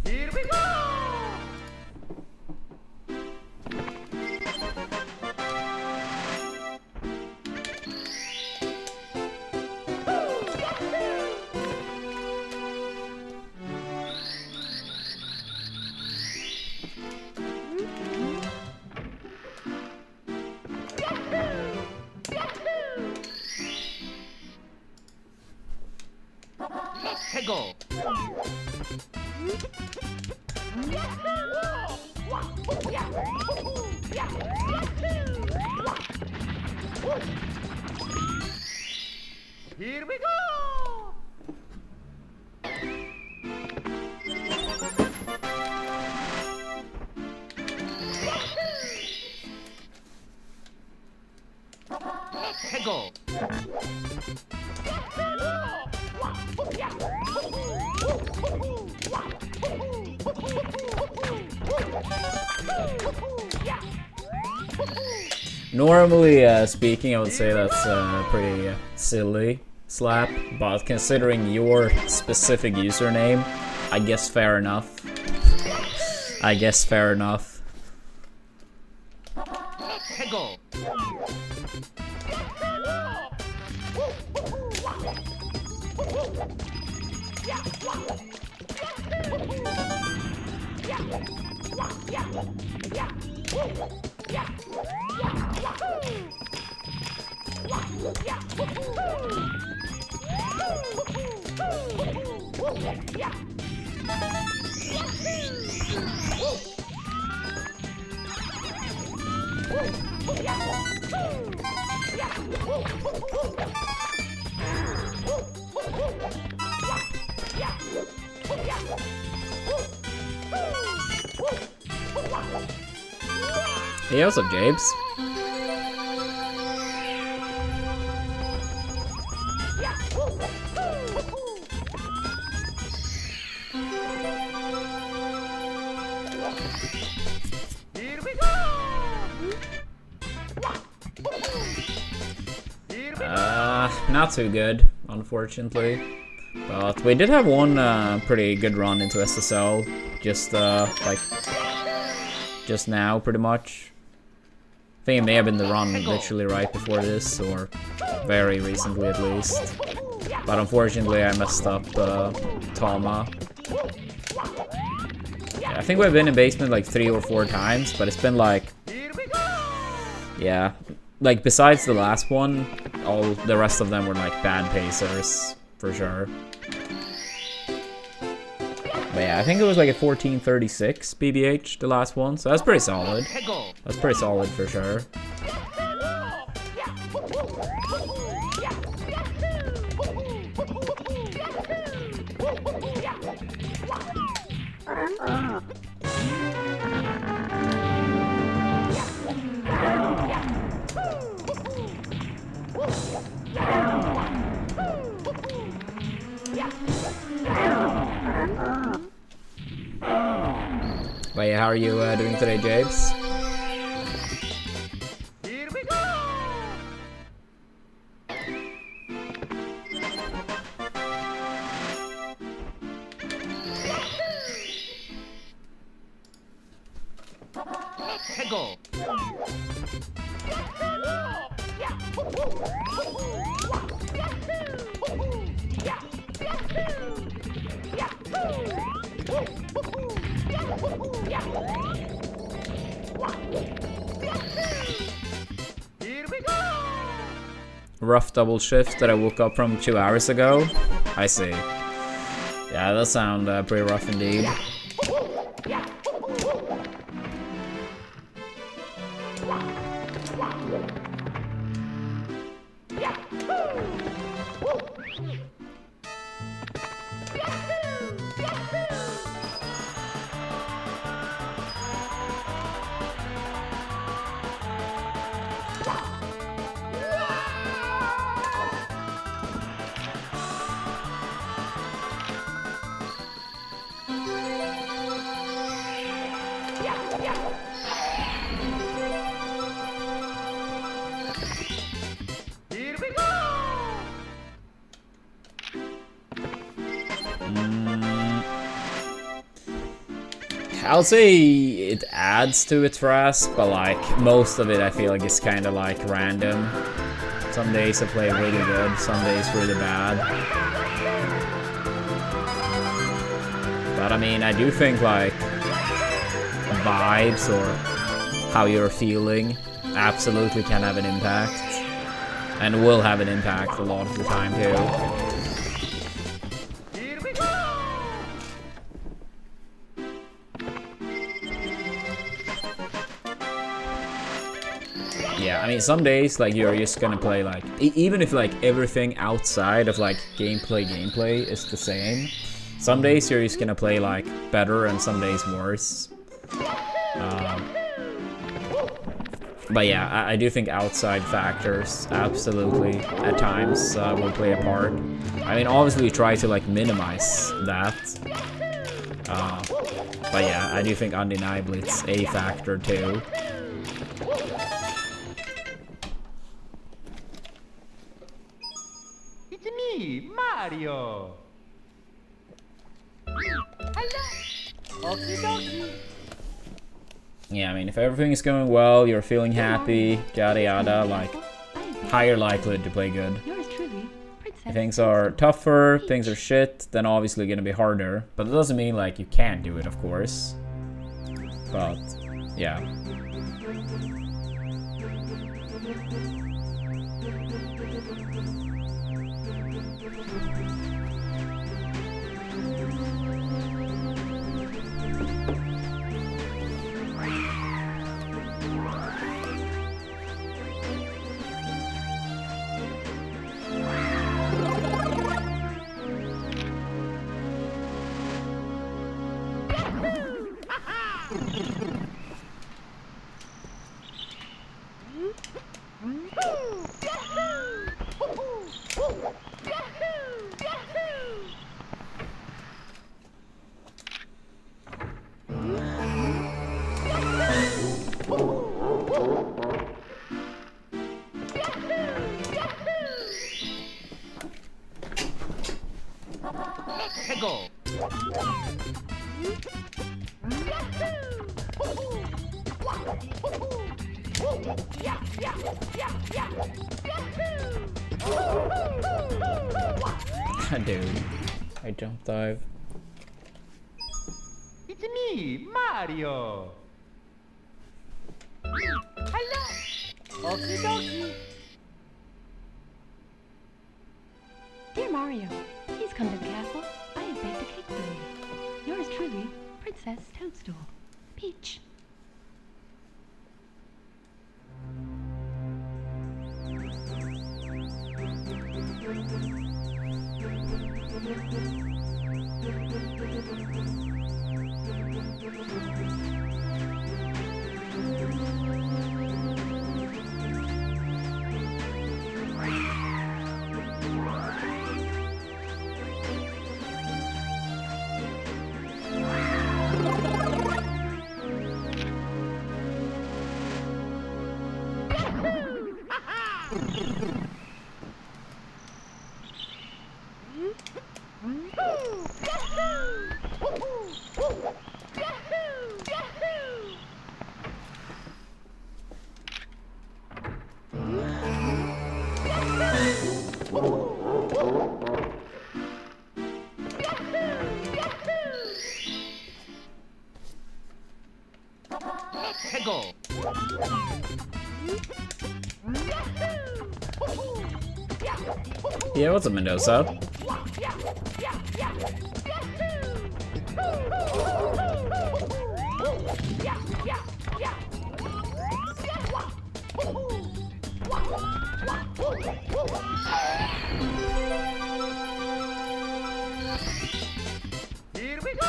Here we go. 해고. Here we go. 해고. Normally speaking, I would say that's pretty silly slap, but considering your specific username, I guess fair enough. I guess fair enough. 해고. Hey, what's up, Jabes? Here we go. Here we go. Not too good, unfortunately. But we did have one pretty good run into SSL, just like just now, pretty much. I think it may have been the run literally right before this, or very recently at least. But unfortunately, I messed up Tama. Yeah, I think we've been in basement like 3 or 4 times, but it's been like, yeah, like besides the last one, all the rest of them were like bad pacers for sure. But yeah, I think it was like a 1436 BBH, the last one, so that's pretty solid. That's pretty solid for sure. But yeah, how are you doing today, Japes? Here we go! 해고! Here we go! Rough double shift that I woke up from 2 hours ago. I see. Yeah, that sound pretty rough indeed. Here we go! I'll say it adds to its RAS, but like most of it I feel like is kind of like random. Some days I play really good, some days really bad. But I mean, I do think like vibes or how you're feeling absolutely can have an impact. And will have an impact a lot of the time too. Here we go! Yeah, I mean, some days like you're just gonna play like even if like everything outside of like gameplay is the same. Some days you're just gonna play like better and some days worse. But yeah, I do think outside factors absolutely at times will play a part. I mean, obviously try to like minimize that. But yeah, I do think undeniably it's a factor too. It's me, Mario! Hello! Okie dokie! Yeah, I mean, if everything is going well, you're feeling happy, yada yada, like, higher likelihood to play good. Yours truly, Princess. If things are tougher, things are shit, then obviously gonna be harder. But it doesn't mean, like, you can't do it, of course. But, yeah. 해고! Dude, I jump dive. It's me, Mario! Hello! Okie dokie! Dear Mario, please come to the castle. I have baked a cake for you. Yours truly, Princess Toadstool. Peach. Lego. Yeah, what's up, Mendoza? Here we go.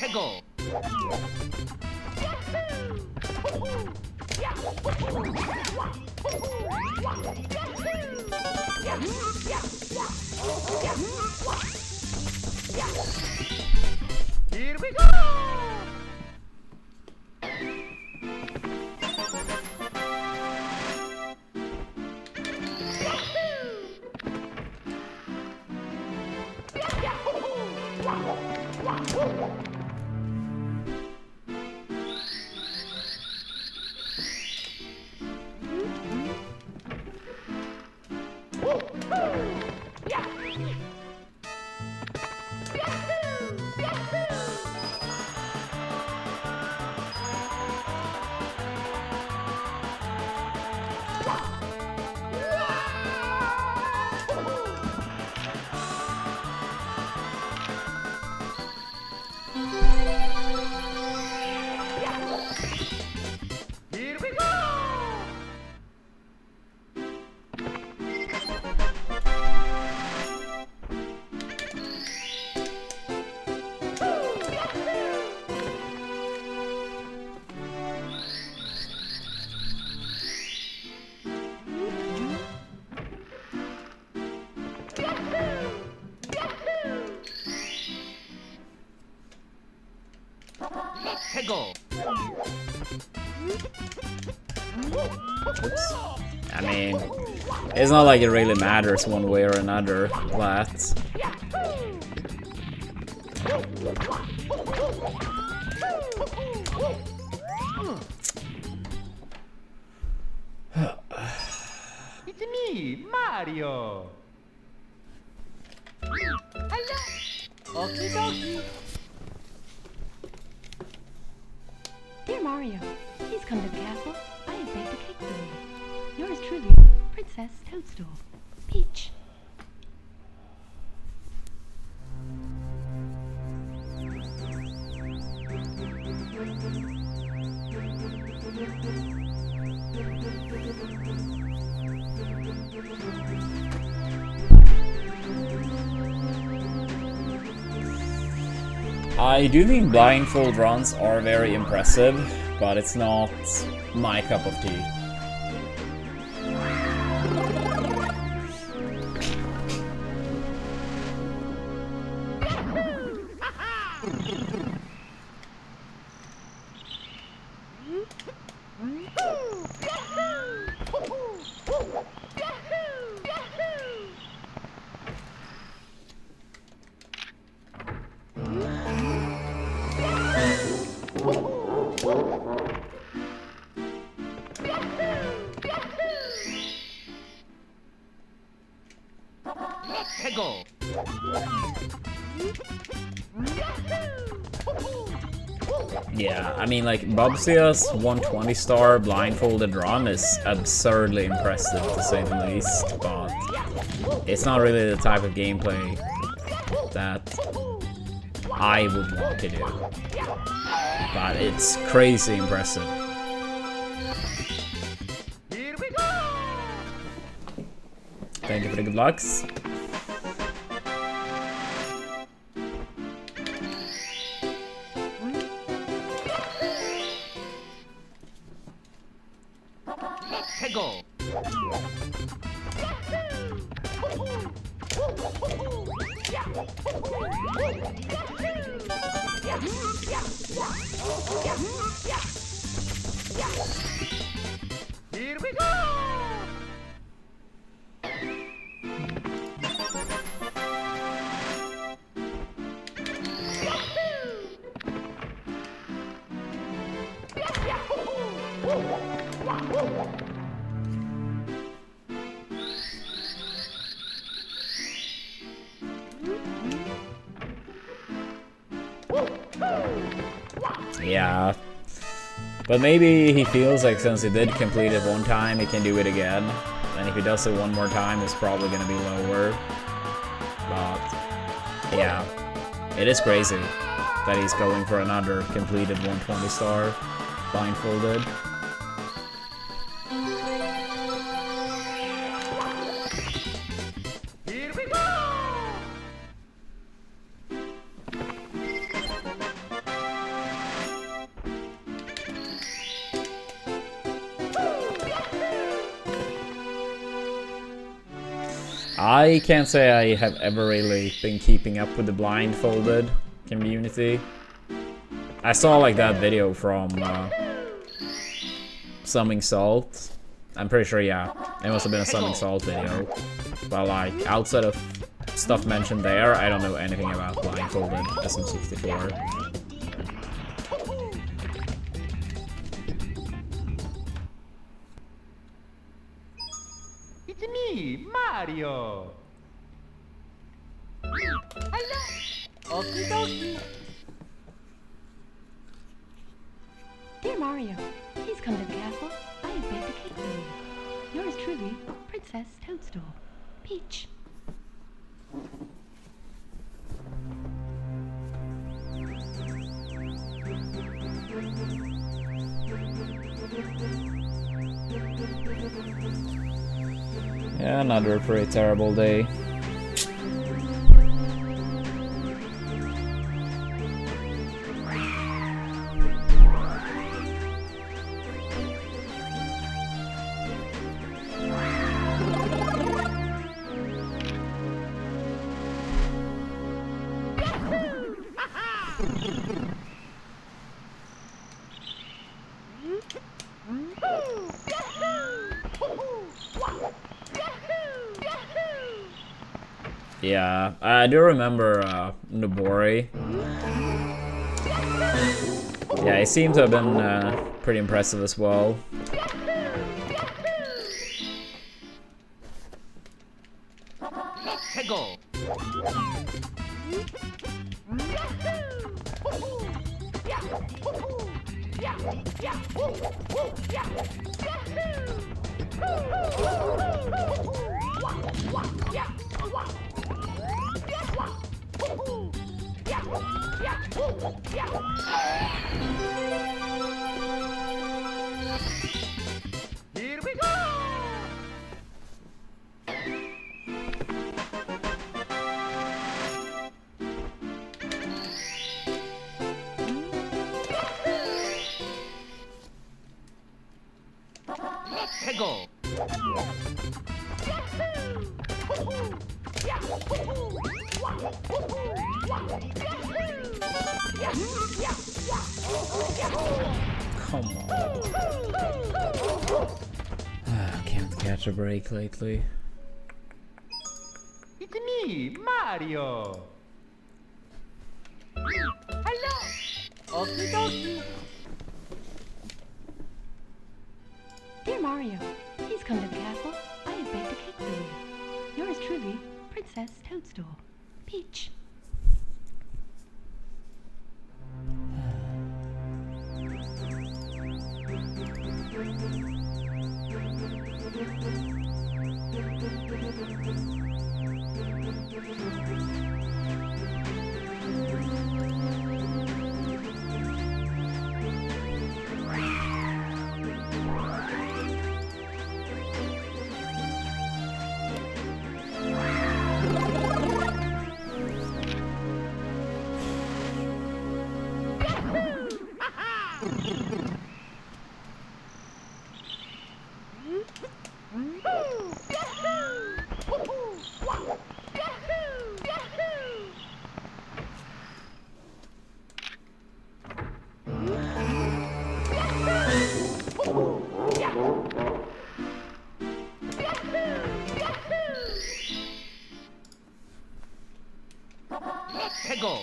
Lego. Here we go. Here we go. Lego. Oops. I mean, it's not like it really matters one way or another, but... It's me, Mario. Hello. Okie dokie. Dear Mario, please come to the castle. I have baked a cake for you. Yours truly, Princess Toadstool. Peach. I do think blindfold runs are very impressive, but it's not my cup of tea. Lego. Yeah, I mean, like, Bubsia's 120 star blindfolded run is absurdly impressive, to say the least, but it's not really the type of gameplay that I would want to do. But it's crazy impressive. Here we go. Thank you for the good lucks. Lego. Here we go. Yeah. But maybe he feels like since he did complete it one time, he can do it again. And if he does it one more time, it's probably gonna be lower. But yeah, it is crazy that he's going for another completed 120 star blindfolded. Here we go! I can't say I have ever really been keeping up with the blindfolded community. I saw like that video from Summing Salt. I'm pretty sure, yeah, it must have been a Summing Salt video. But like, outside of stuff mentioned there, I don't know anything about blindfolded SM64. It's me, Mario! Hello! Okie dokie! Dear Mario, please come to the castle. I have baked a cake for you. Yours truly, Princess Toadstool. Peach. Yeah, another pretty terrible day. Yeah, I do remember Nobori. Yeah, he seemed to have been pretty impressive as well. Hego! Here we go! Hego! Come on. Can't catch a break lately. It's me, Mario! Hello! Okie dokie! Dear Mario, please come to the castle. I have baked a cake for you. Yours truly, Princess Toadstool. Peach. Hego!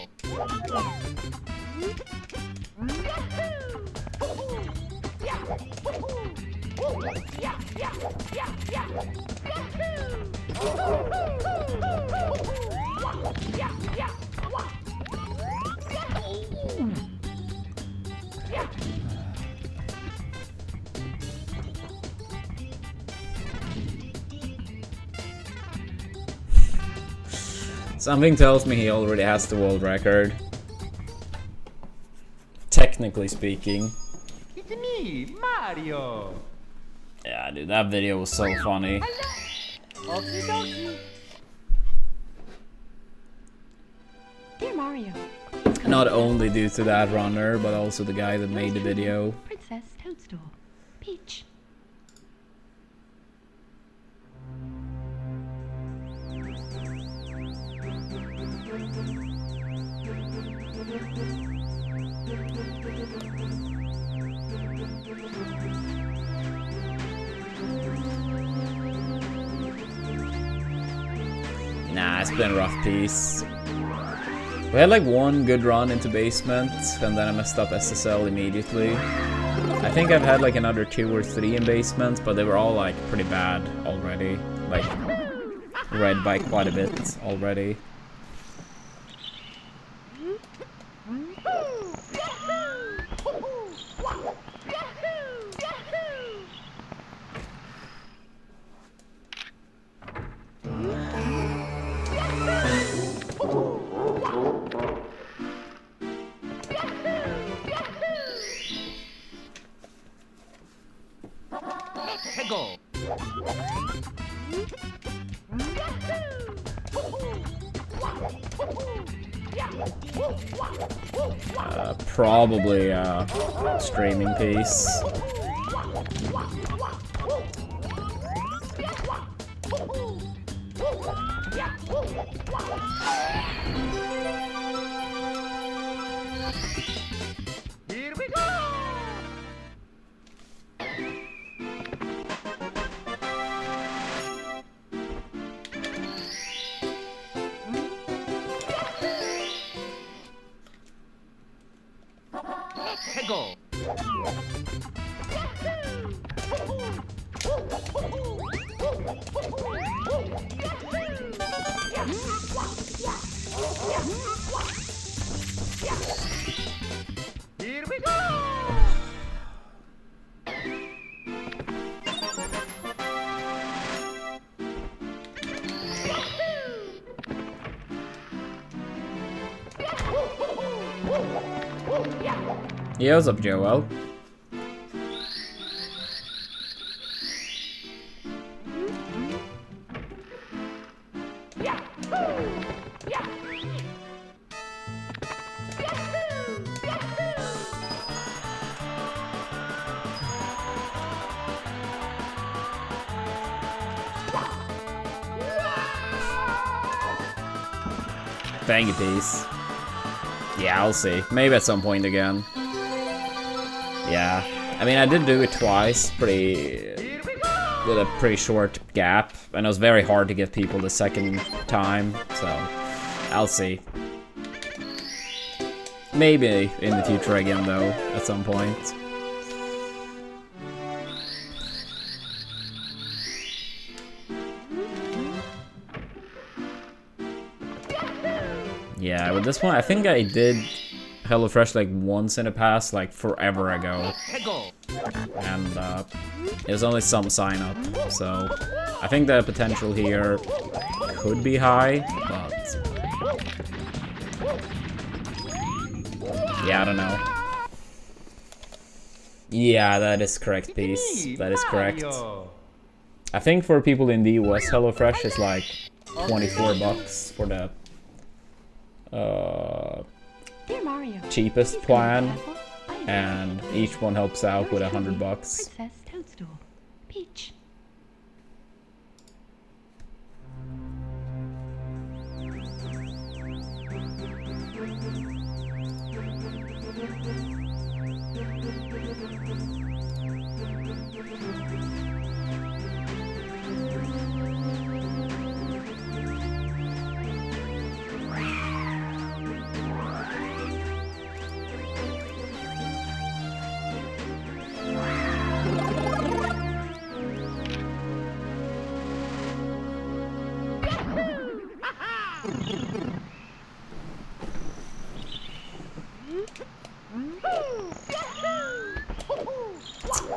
Something tells me he already has the world record. Technically speaking. It's me, Mario. Yeah, dude, that video was so funny. Okie dokie. Dear Mario. Not only due to that runner, but also the guy that made the video. Princess Toadstool. Peach. Nah, it's been a rough piece. We had like one good run into basement, and then I messed up SSL immediately. I think I've had like another 2 or 3 in basement, but they were all like pretty bad already. Like, red by quite a bit already. Go. Probably a streaming piece. Here we go. Go. Here we go. Yeah, what's up, Joel? Thank you, peace. Yeah, I'll see. Maybe at some point again. Yeah, I mean, I did do it twice, with a pretty short gap, and it was very hard to get people the second time, so I'll see. Maybe in the future again, though, at some point. Yeah, with this one, I think I did HelloFresh like once in the past, like forever ago. And it was only some sign up, so I think the potential here could be high, but yeah, I don't know. Yeah, that is correct, piece. That is correct. I think for people in the US, HelloFresh is like 24 bucks for the Dear Mario. cheapest plan, and each one helps out with 100 bucks. Princess Toadstool. Peach.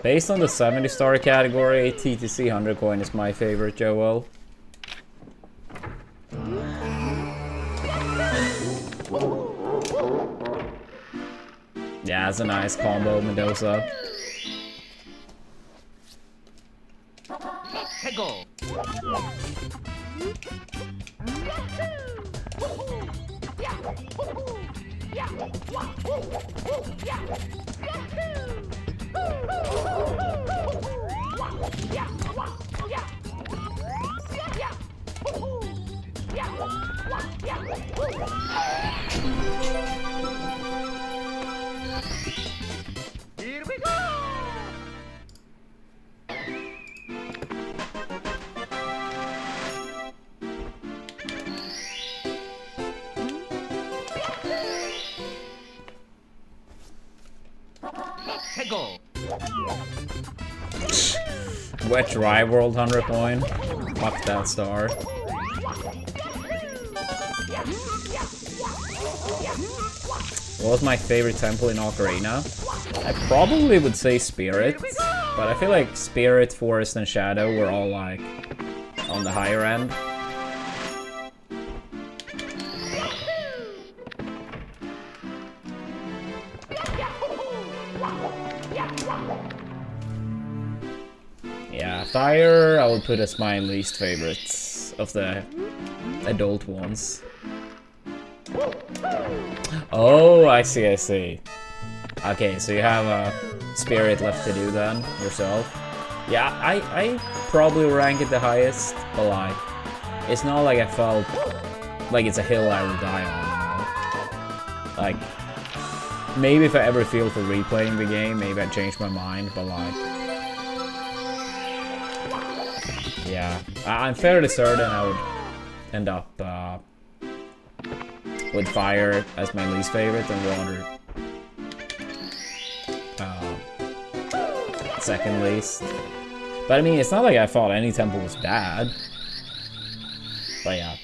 Based on the 70-star category, TTC 100 coin is my favorite, Joel. Yeah, it's a nice combo, Mendoza. 해고. Here we go. 해고. Wet Dry World 100 coin. Fuck that star. What was my favorite temple in Ocarina? I probably would say Spirit, but I feel like Spirit, Forest, and Shadow were all like on the higher end. Yeah, Fire I would put as my least favorite of the adult ones. Oh, I see, I see. Okay, so you have a Spirit left to do then, yourself. Yeah, I probably rank it the highest, but like, it's not like I felt like it's a hill I would die on, you know? Like, maybe if I ever feel for replaying the game, maybe I'd change my mind, but like... Yeah, I'm fairly certain I would end up with Fire as my least favorite and Water second least. But I mean, it's not like I thought any temple was bad. But yeah.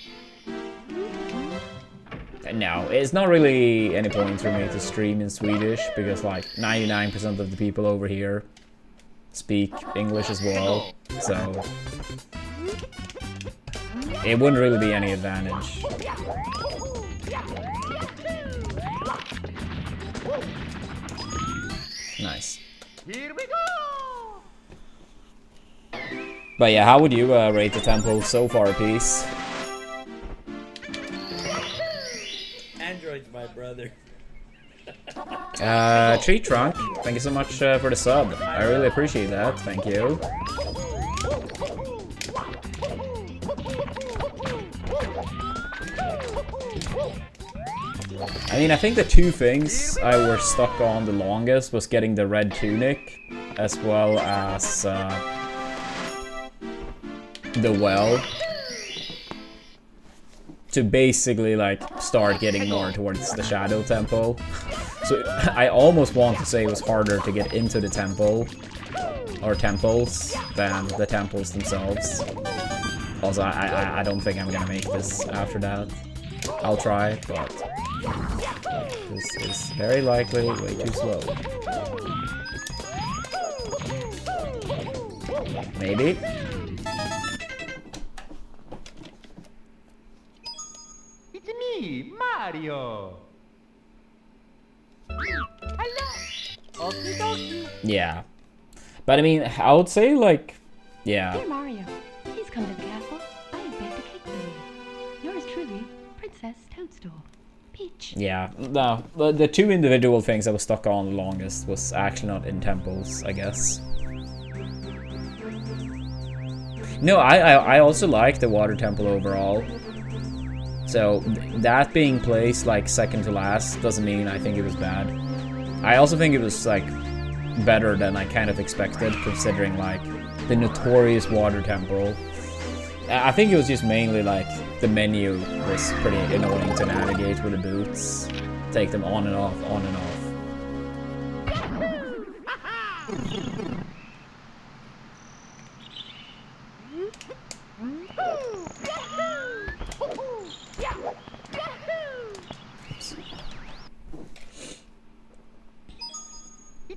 And no, it's not really any point for me to stream in Swedish because like 99% of the people over here speak English as well. So it wouldn't really be any advantage. Nice. Here we go. But yeah, how would you rate the temple so far, Peace? Android's my brother. Tree Trunk, thank you so much for the sub. I really appreciate that. Thank you. I mean, I think the two things I were stuck on the longest was getting the red tunic, as well as the well. To basically, like, start getting more towards the Shadow Temple. So, I almost want to say it was harder to get into the temple, or temples, than the temples themselves. Also, I don't think I'm gonna make this after that. I'll try, but this is very likely way too slow. Maybe? It's me, Mario. Hello. Okie dokie. Yeah. But I mean, I would say, like, yeah. Dear Mario, please come to the castle. I have baked a cake for you. Yours truly, Princess Toadstool. Peach. Yeah, no, the two individual things I was stuck on the longest was actually not in temples, I guess. No, I also like the water temple overall. So that being placed like second to last doesn't mean I think it was bad. I also think it was like better than I kind of expected, considering like the notorious water temple. I think it was just mainly like the menu was pretty annoying to navigate with the boots. Take them on and off, on and off.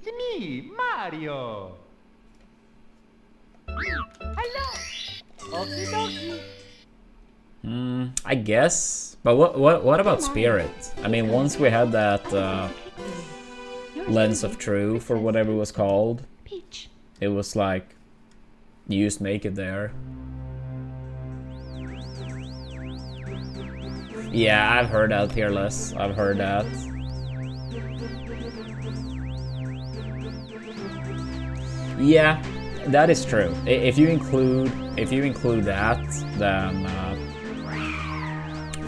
It's me, Mario. Hello. Okie dokie. I guess. But what about Spirit? I mean, once we had that Lens of Truth or whatever it was called, Peach. it was like you just make it there. Yeah, I've heard that, Peerless. I've heard that. Yeah, that is true. If you include that, then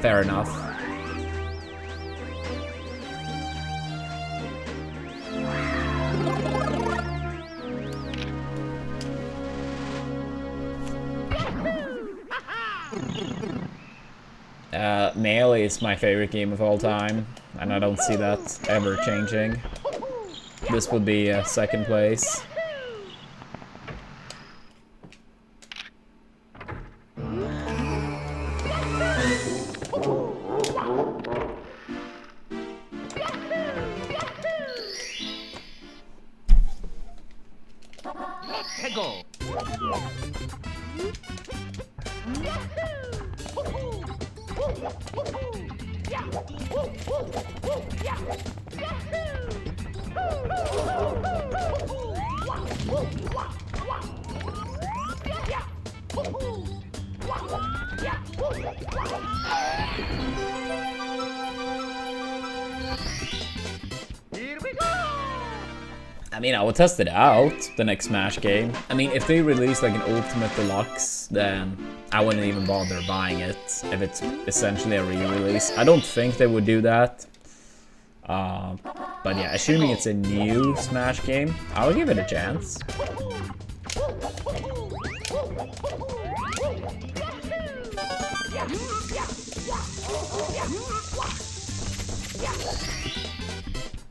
fair enough. Melee is my favorite game of all time, and I don't see that ever changing. This would be second place. Let's go. Here we go. I mean, I would test it out, the next Smash game. I mean, if they release like an Ultimate Deluxe, then I wouldn't even bother buying it if it's essentially a re-release. I don't think they would do that. But yeah, assuming it's a new Smash game, I'll give it a chance.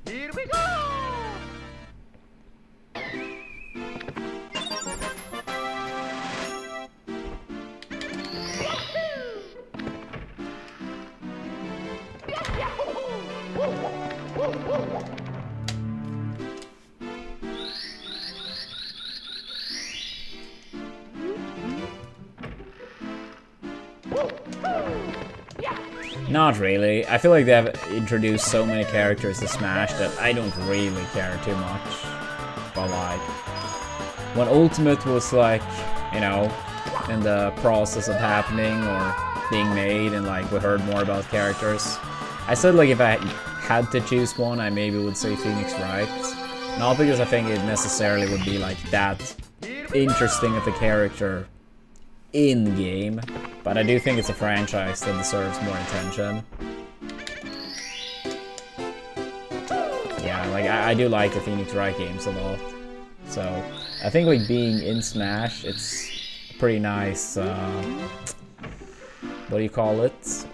Here we go. Not really. I feel like they have introduced so many characters to Smash that I don't really care too much. But like, when Ultimate was like, you know, in the process of happening or being made and like we heard more about characters, I said like if I had to choose one, I maybe would say Phoenix Wright. Not because I think it necessarily would be like that interesting of a character in game, but I do think it's a franchise that deserves more attention. Yeah, like I do like the Phoenix Wright games a lot. So I think like being in Smash, it's a pretty nice, what do you call it?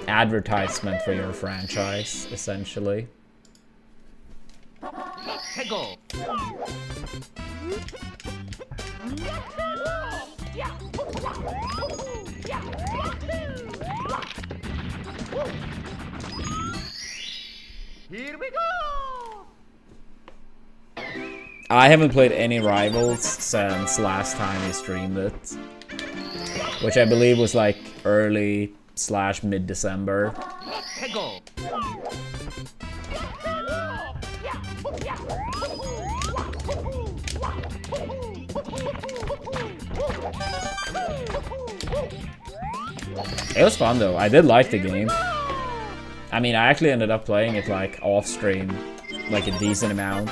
Advertisement for your franchise, essentially. Let's go. Here we go. I haven't played any Rivals since last time we streamed it, which I believe was like early/mid-December. Let's go. It was fun though. I did like the game. I mean, I actually ended up playing it like off stream, like a decent amount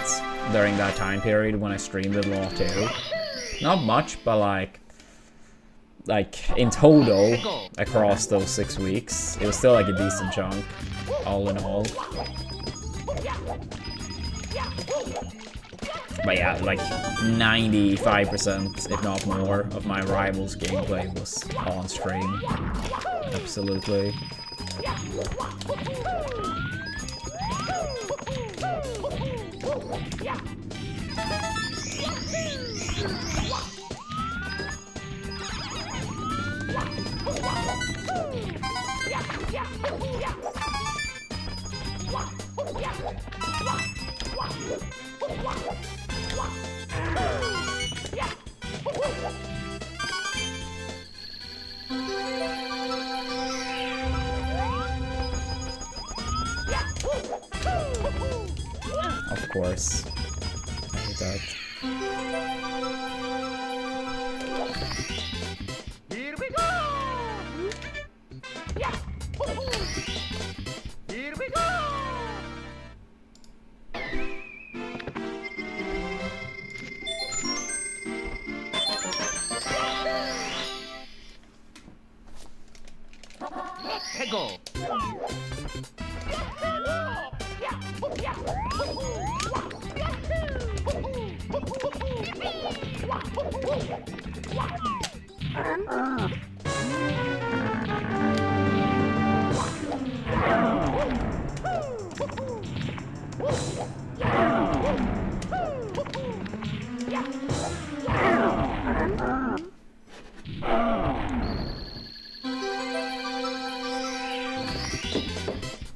during that time period when I streamed it a lot too. Not much, but like in total across those 6 weeks, it was still like a decent chunk, all in all. But yeah, like 95%, if not more, of my Rivals gameplay was on stream. Absolutely. of course. I hate that. Here we go! Yeah! Here we go! Let's go!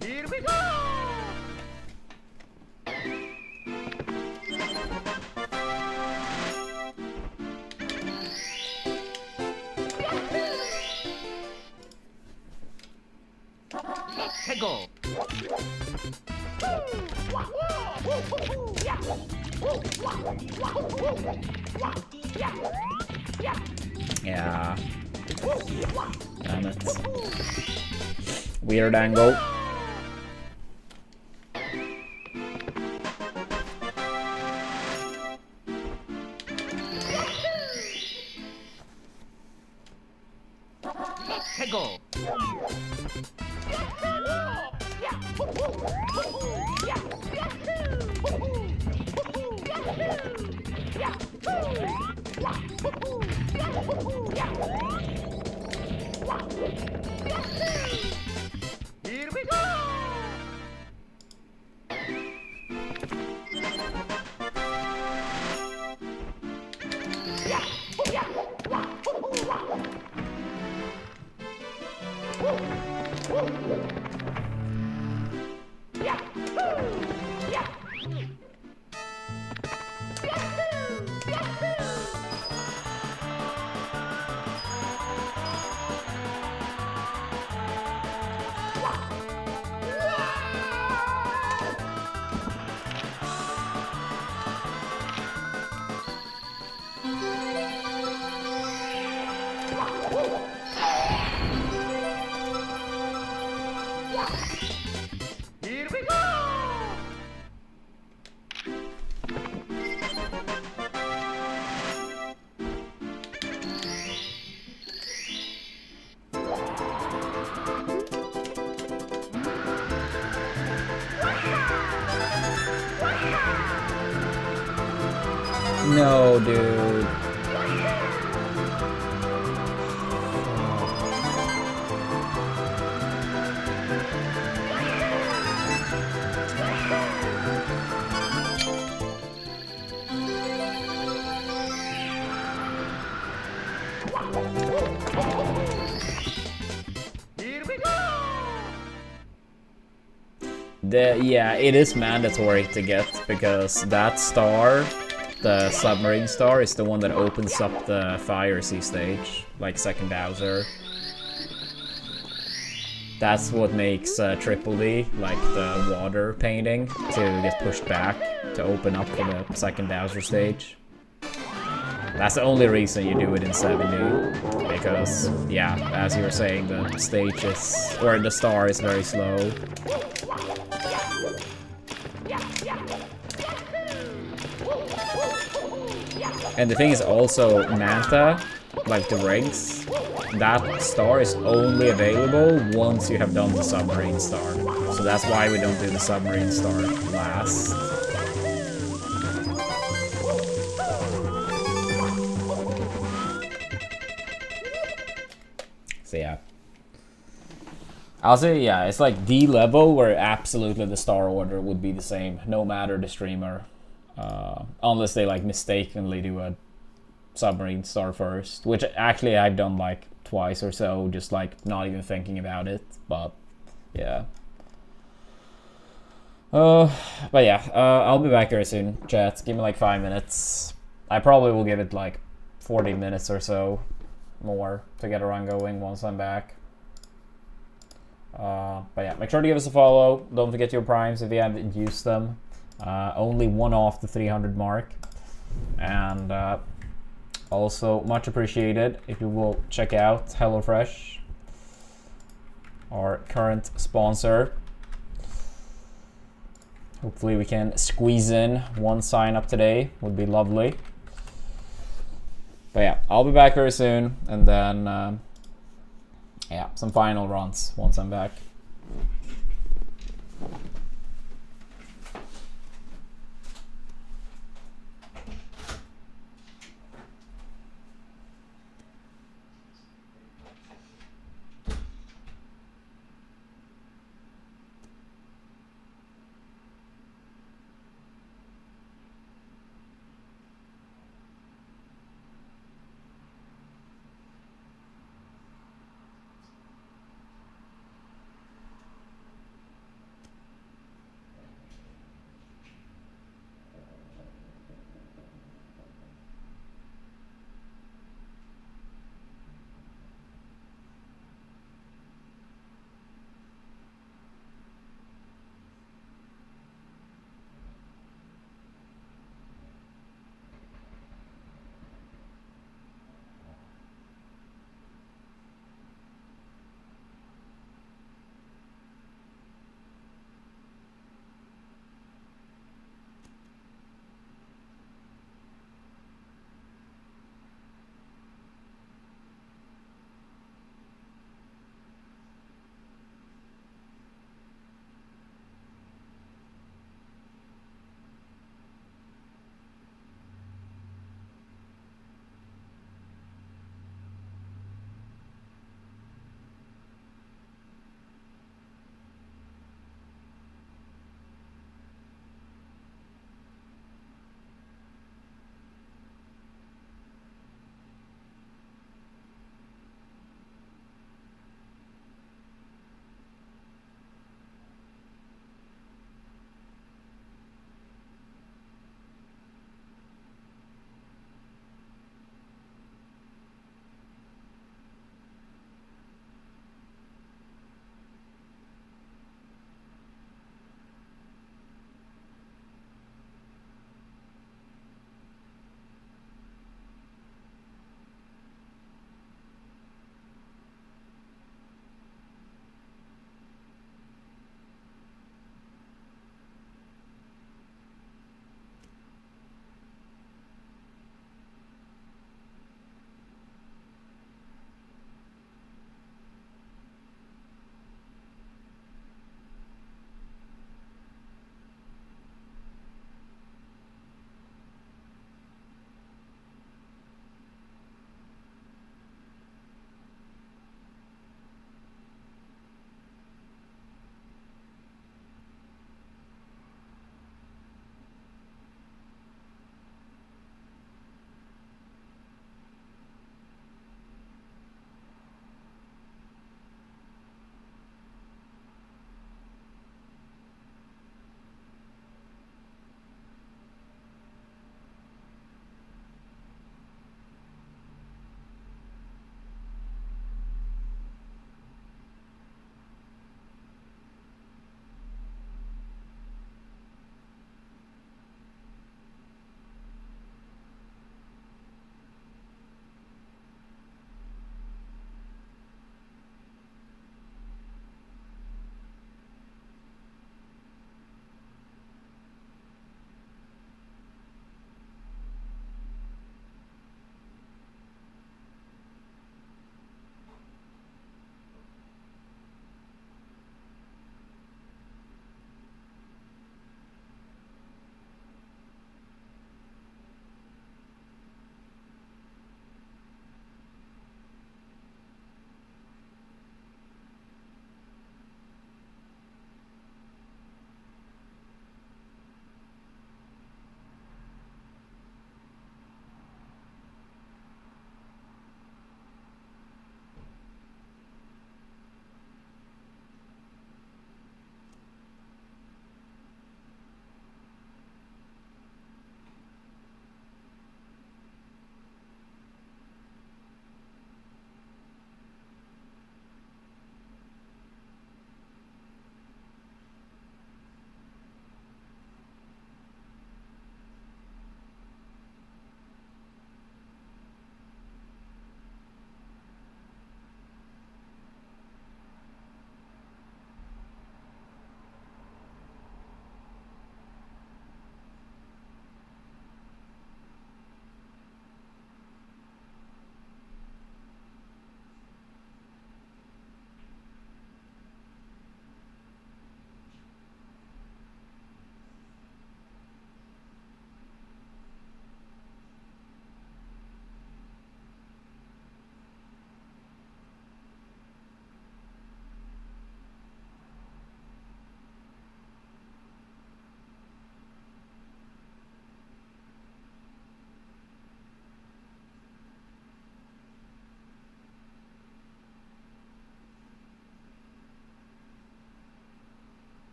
Here we go! Let's go! Yeah. Damn it. Weird angle. Let's go! Here we go! Here we go! No, dude. Here we go! Yeah, it is mandatory to get, because that star, the submarine star, is the one that opens up the Fire Sea stage, like second Bowser. That's what makes Triple D, like the water painting, to get pushed back, to open up for the second Bowser stage. That's the only reason you do it in 7D, because, yeah, as you were saying, the stage is, or the star is very slow. And the thing is also, Manta, like the rigs, that star is only available once you have done the submarine star. So that's why we don't do the submarine star last. So yeah. I'll say, yeah, it's like the level where absolutely the star order would be the same, no matter the streamer. Unless they like mistakenly do a submarine star first, which actually I've done like twice or so, just like not even thinking about it, but yeah. But yeah, I'll be back very soon, chat. Give me like 5 minutes. I probably will give it like 40 minutes or so more to get a run going once I'm back. But yeah, make sure to give us a follow. Don't forget your primes if you haven't used them. Only one off the 300 mark. And also much appreciated if you will check out HelloFresh, our current sponsor. Hopefully we can squeeze in one sign up today, would be lovely. But yeah, I'll be back very soon, and then yeah, some final runs once I'm back.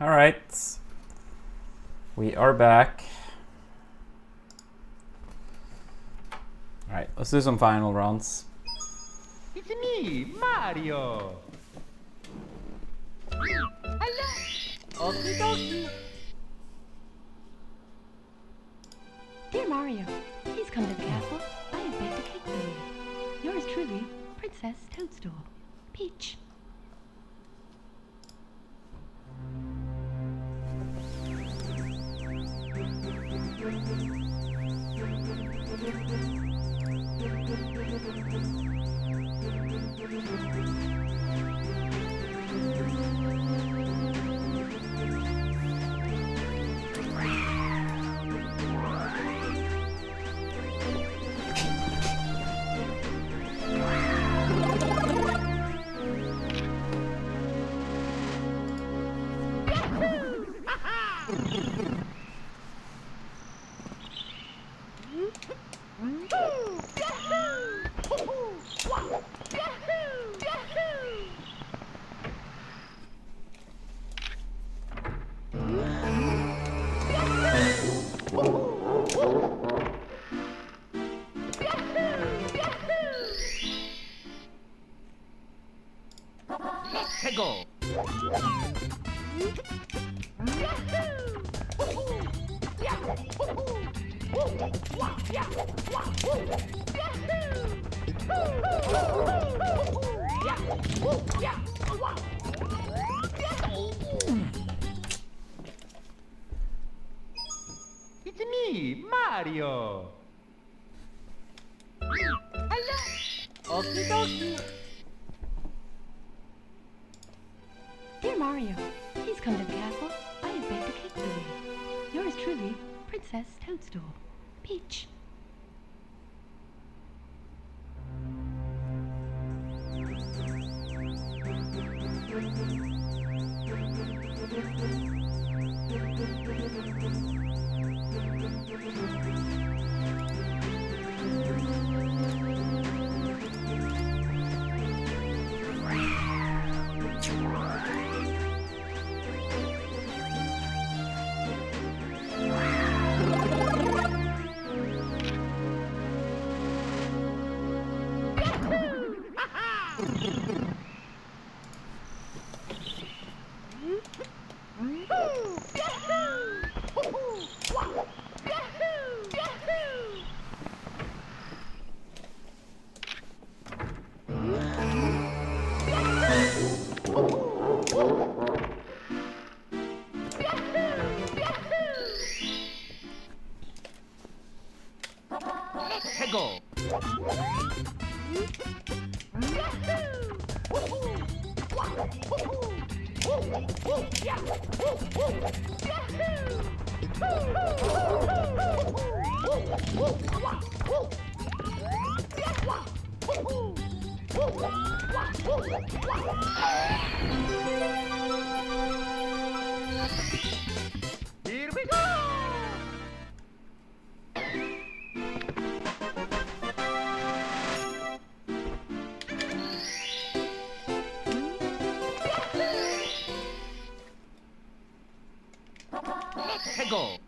Alright. We are back. Alright, let's do some final rounds. It's me, Mario. Hello. Okie dokie. Dear Mario, please come to the castle. I have baked a cake for you. Yours truly, Princess Toadstool. Peach. Let's go. It's me, Mario. Hello. Okie dokie. Dear Mario, please come to the castle. I have baked a cake for you. Yours truly, Princess Toadstool. Peach. Let's go. Here we go. Let's go.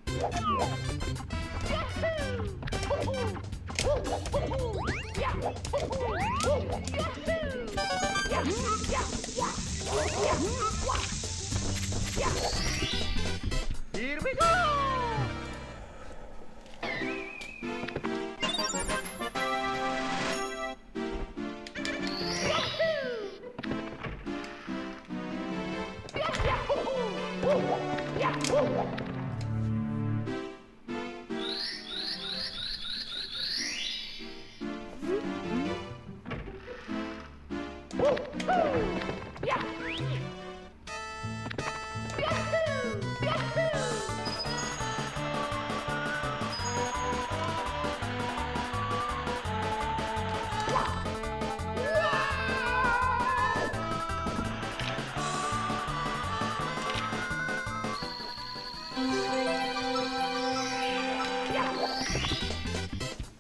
Here we go.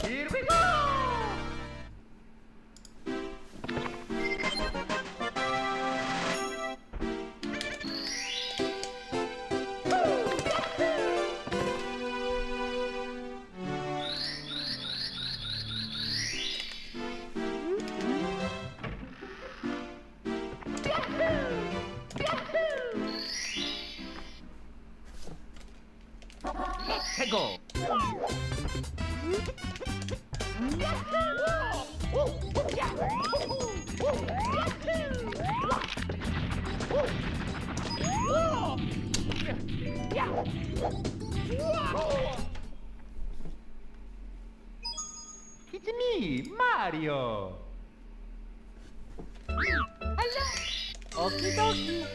Here we go. It's me, Mario. Okie dokie.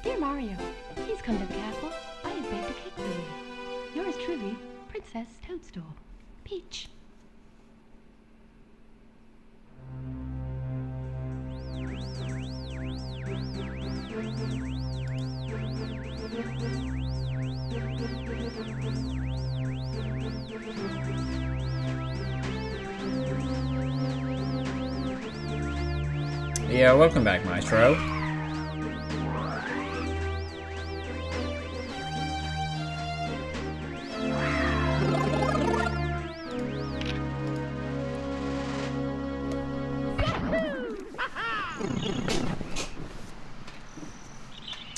Dear Mario, please come to the castle. I have baked a cake for you. Yours truly, Princess Toadstool. Peach. Yeah, welcome back, Maestro.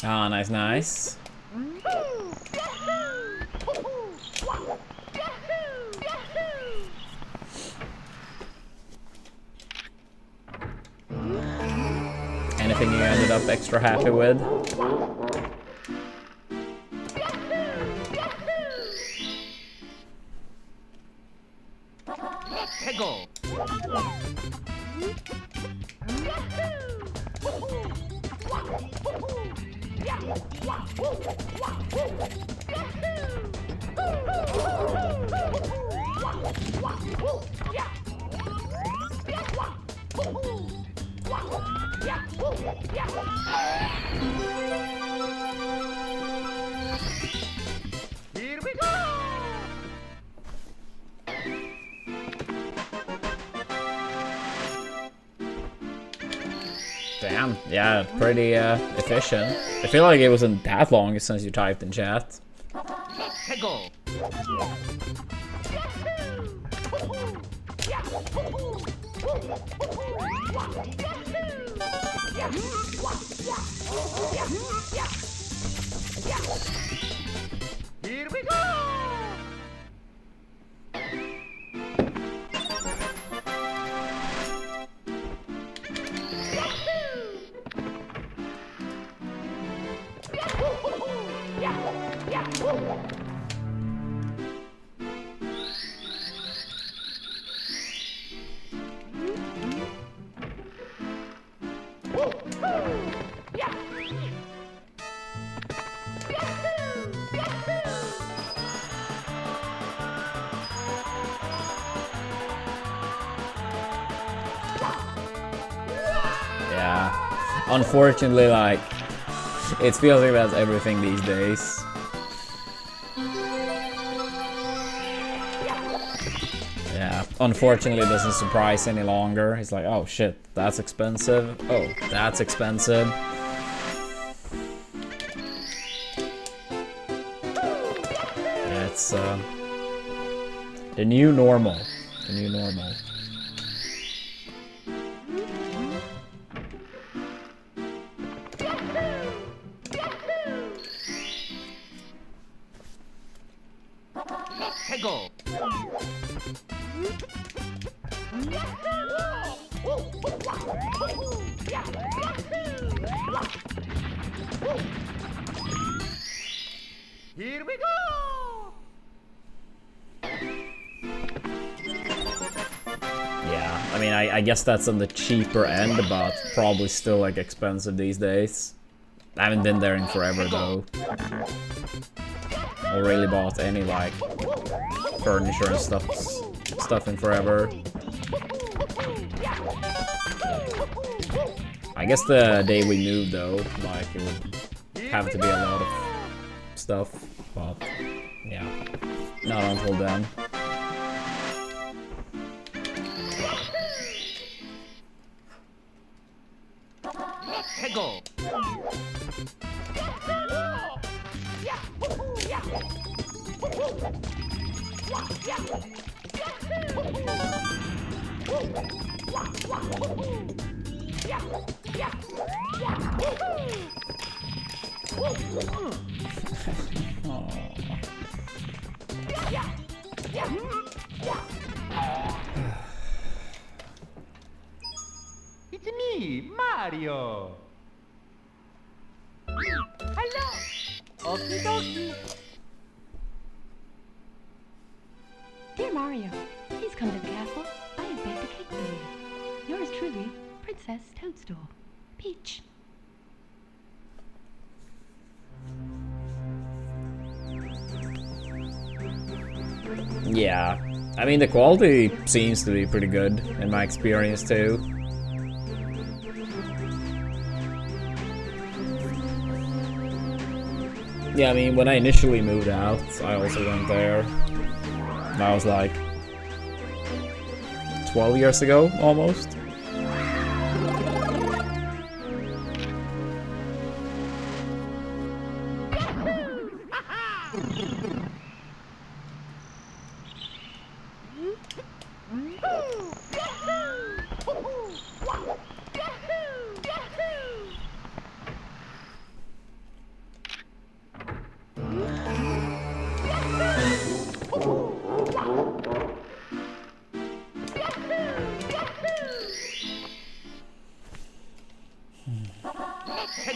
Ah, nice, nice. Anything you ended up extra happy with? Heggo. Here we go. Damn, yeah, pretty efficient. I feel like it wasn't that long since you typed in chat. Heggo. Here we go. Yeah, unfortunately, like, it feels like that's everything these days. Yeah, unfortunately, it doesn't surprise any longer. It's like, oh shit, that's expensive. Oh, that's expensive. Yeah, it's the new normal. The new normal. Heggo. Here we go. Yeah, I mean, I guess that's on the cheaper end, but probably still like expensive these days. I haven't been there in forever though. Or really bought any like furniture and stuff in forever. I guess the day we moved though, like it would have to be a lot of stuff, but yeah, not until then. Heggo. Mario. Hello. Okie dokie. Dear Mario, please come to the castle. I have baked a cake for you. Yours truly, Princess Toadstool. Peach. Yeah, I mean the quality seems to be pretty good in my experience too. Yeah, I mean when I initially moved out, I also went there. That was like 12 years ago, almost.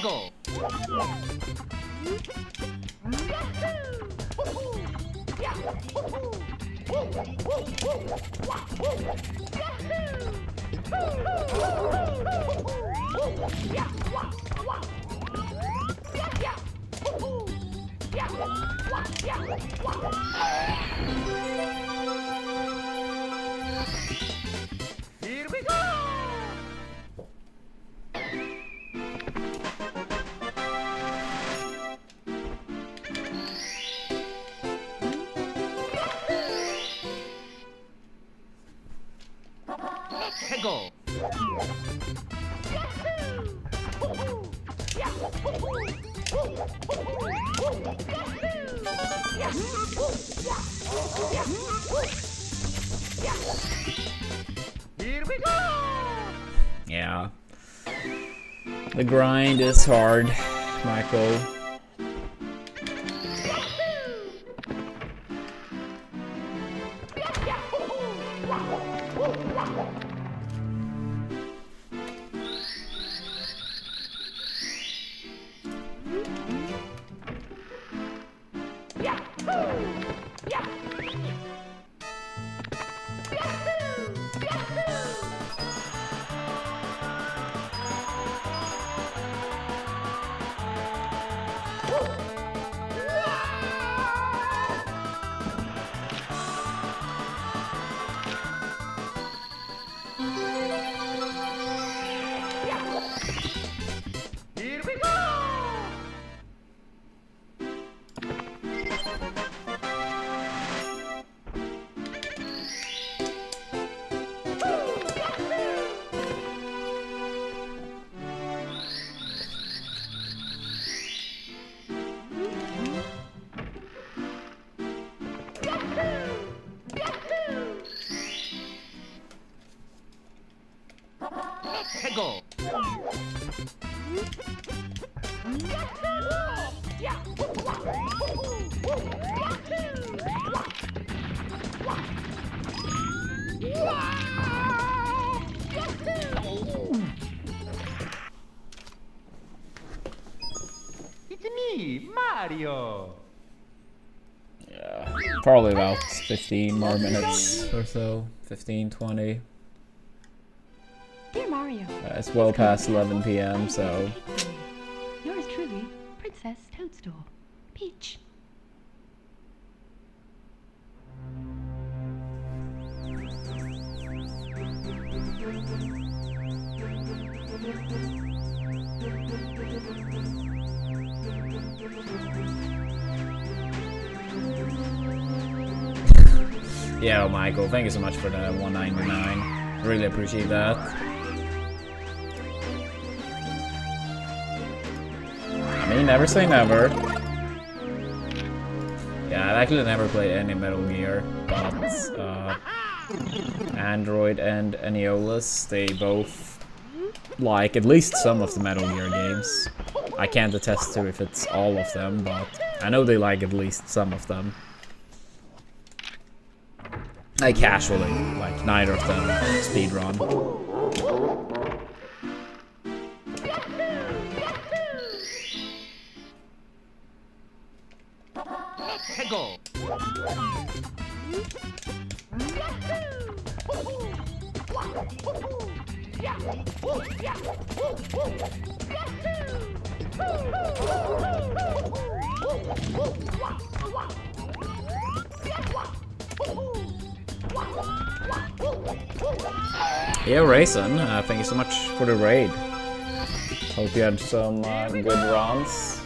Go. Here we go. Go. Here we go. Yeah. The grind is hard, Michael. Here we go. Go. It's me, Mario. Yeah, probably about 15 more minutes or so. 15, 20. Dear Mario, It's well past 11 p.m., so... yours truly, Princess Toadstool. Peach. Yeah, Michael, thank you so much for the 199. Really appreciate that. I mean, never say never. Yeah, I've actually never played any Metal Gear, but Android and Neolus, they both like at least some of the Metal Gear games. I can't attest to if it's all of them, but I know they like at least some of them. I casually, like neither of them speedrun. 해고. Yeah, Raisin, thank you so much for the raid. Hope you had some good runs.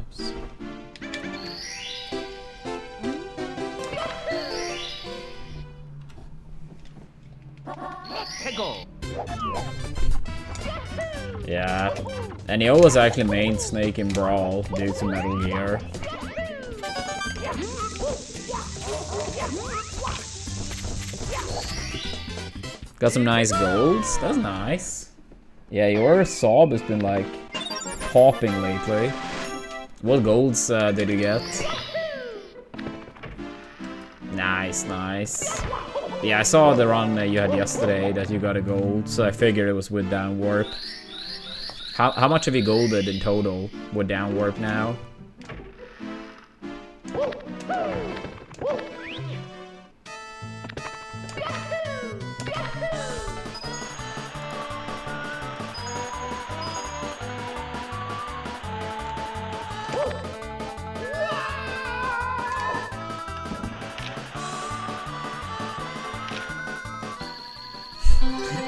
Oops. 해고. Yeah, and he always actually main Snake in Brawl due to Metal Gear. Got some nice golds, that's nice. Yeah, your Saab has been like popping lately. What golds did you get? Nice, nice. Yeah, I saw the run you had yesterday that you got a gold, so I figured it was with down warp. How much have you golded in total with down warp now?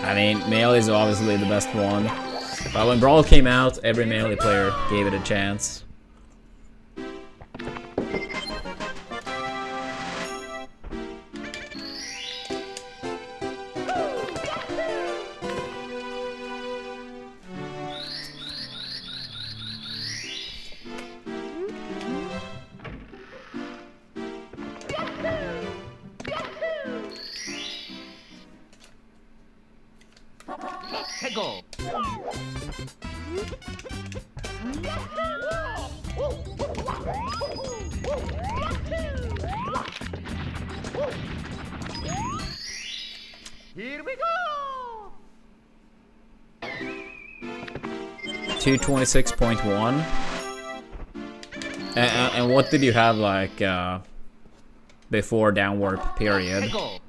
I mean, Melee is obviously the best one. But when Brawl came out, every Melee player gave it a chance. 해고. Here we go. 226.1. And what did you have like before down warp period? 해고.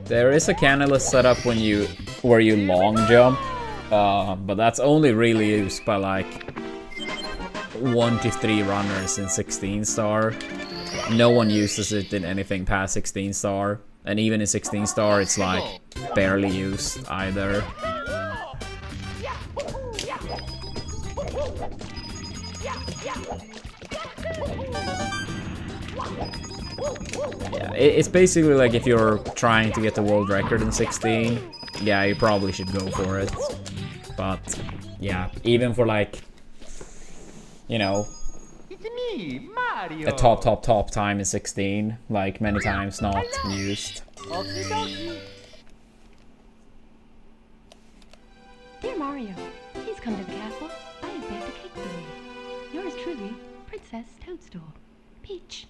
There is a canalist setup where you long jump, but that's only really used by like 1 to 3 runners in 16 star. No one uses it in anything past 16 star, and even in 16 star it's like barely used either. Yeah, it's basically like if you're trying to get the world record in 16, yeah, you probably should go for it. But yeah, even for like, you know, It's me, Mario. a top time in 16, like many times not used. Okie dokie. Dear Mario, please come to the castle. I have baked a cake for you. Yours truly, Princess Toadstool. Peach.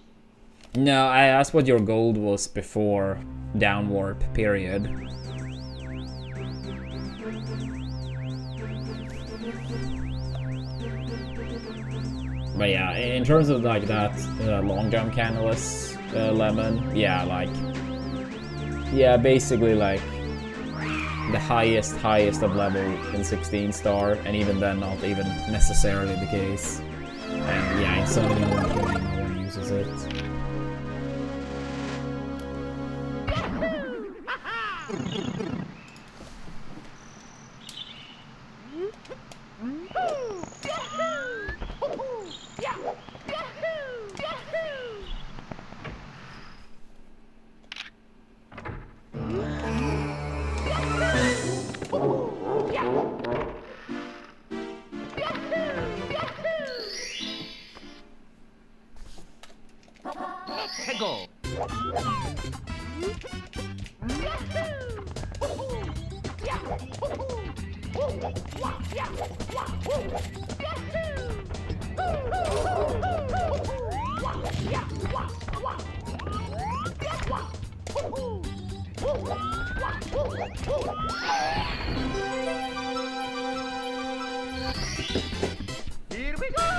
No, I asked what your gold was before down warp period. But yeah, in terms of like that long jump canalist lemon, yeah, like, yeah, basically like the highest of level in 16 star, and even then not even necessarily the case. And yeah, in Sun and Moon, no one uses it. 해고. Here we go!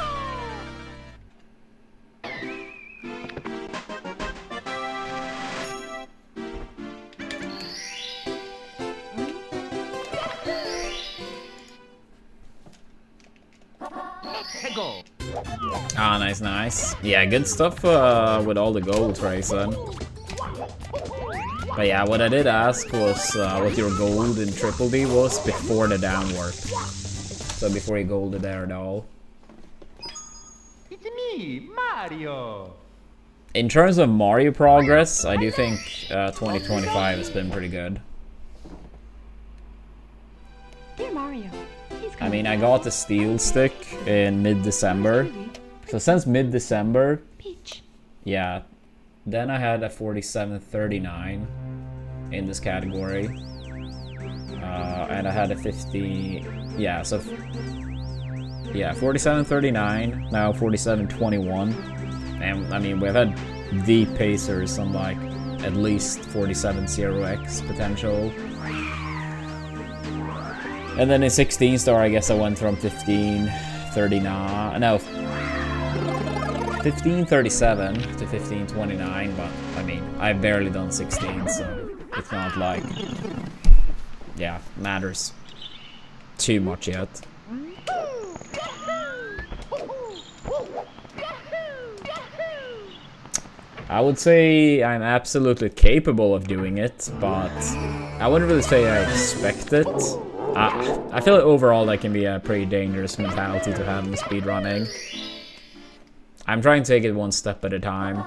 Go. Ah, nice, nice. Yeah, good stuff with all the gold, Trayson. But yeah, what I did ask was what your gold in Triple D was before the downwarp. So before you golded there at all. It's me, Mario. In terms of Mario progress, I do think 2025 has been pretty good. Dear Mario, I mean, I got the steel stick in mid-December. So since mid-December, Peach. yeah, then I had a 4739 in this category. And I had a 50, yeah, so, yeah, 4739, now 4721. And I mean, we've had deep pacers on like at least 47-0x potential. And then in 16 star, I guess I went from 1539, no, 1537 to 1529, but I mean, I've barely done 16, so it's not like, yeah, matters too much yet. I would say I'm absolutely capable of doing it, but I wouldn't really say I expect it. I feel like overall that can be a pretty dangerous mentality to have in speedrunning. I'm trying to take it one step at a time.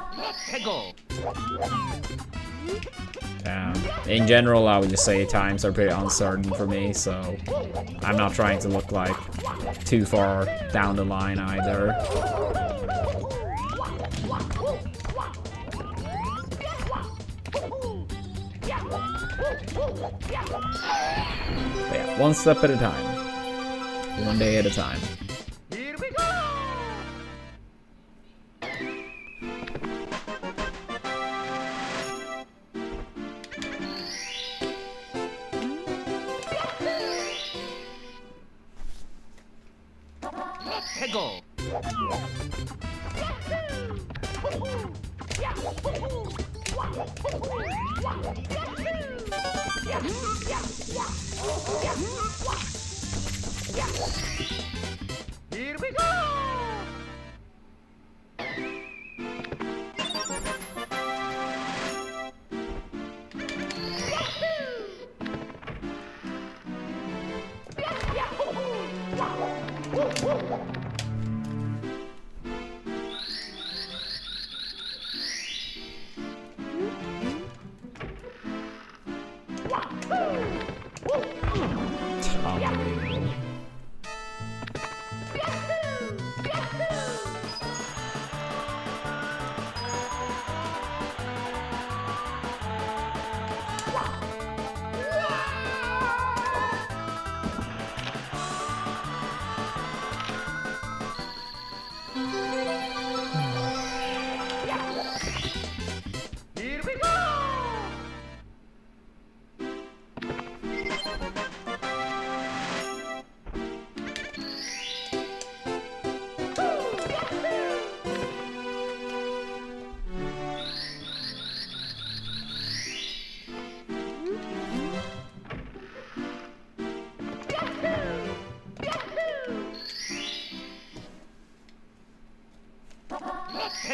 In general, I would just say times are pretty uncertain for me, so I'm not trying to look like too far down the line either. But yeah, one step at a time. One day at a time. Here we go! Go. Here we go! Unbelievable. Here we go!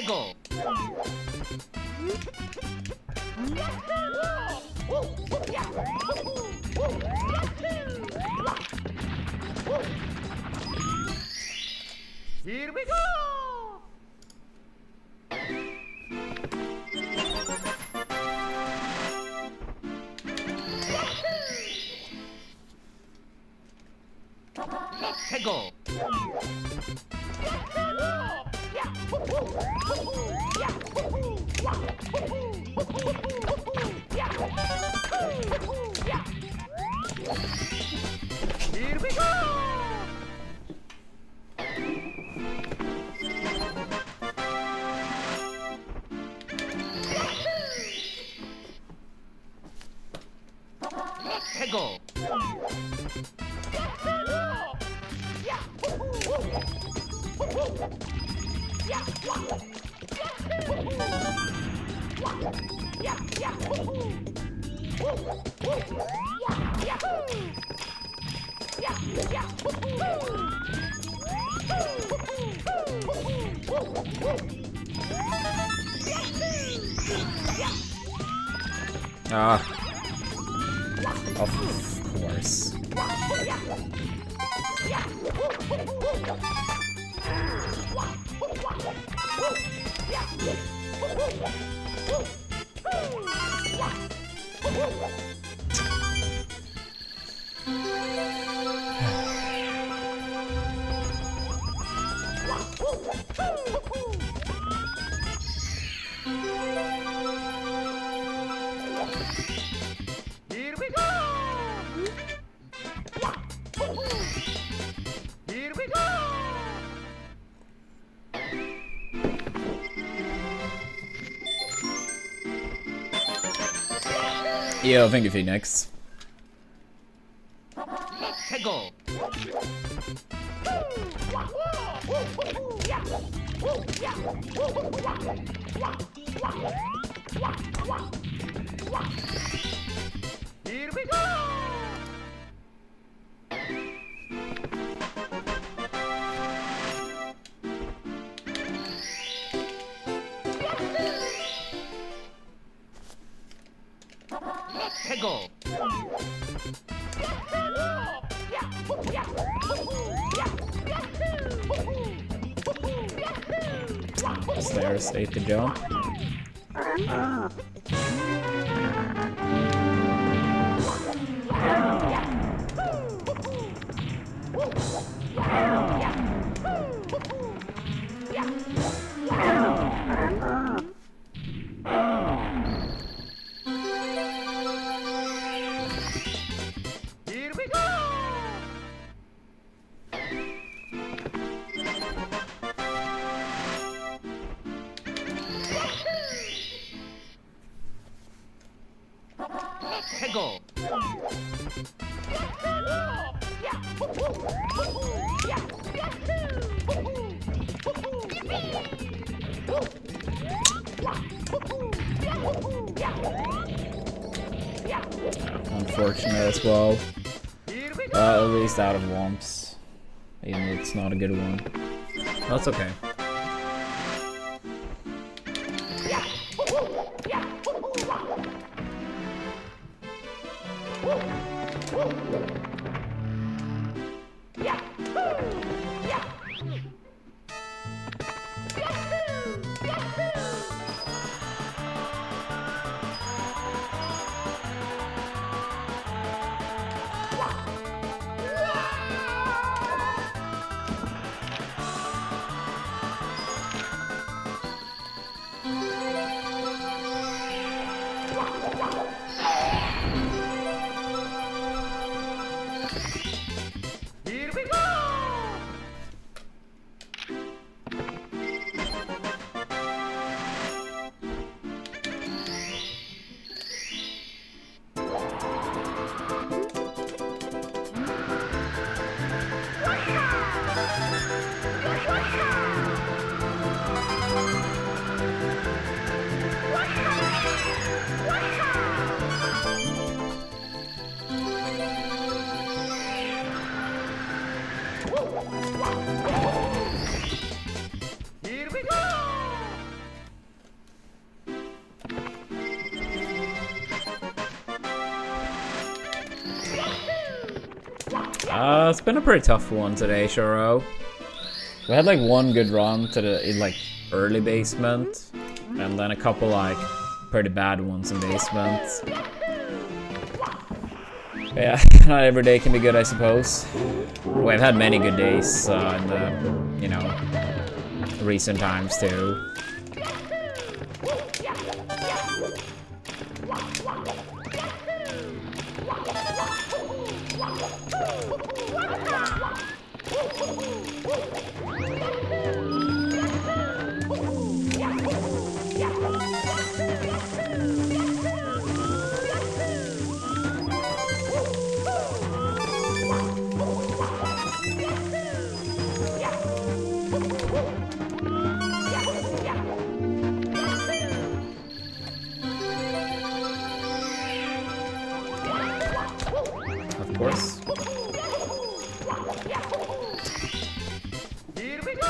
Go. Here we go! Go. Here we go! 해고. Ah. Of course. Here we go. Here we go. Yo, thank you, Phoenix. 해고. Here we go. 해고. Stairs, 8 to jump. Here we go. 해고. Unfortunate as well. Here we go. At least out of womps. Even though it's not a good one. That's okay. Here we go. Here we go. It's been a pretty tough one today, Shoro. We had like one good run to the like early basement, and then a couple like pretty bad ones in basement. Yeah, not every day can be good, I suppose. We've had many good days in the, you know, recent times too. course. Here we go!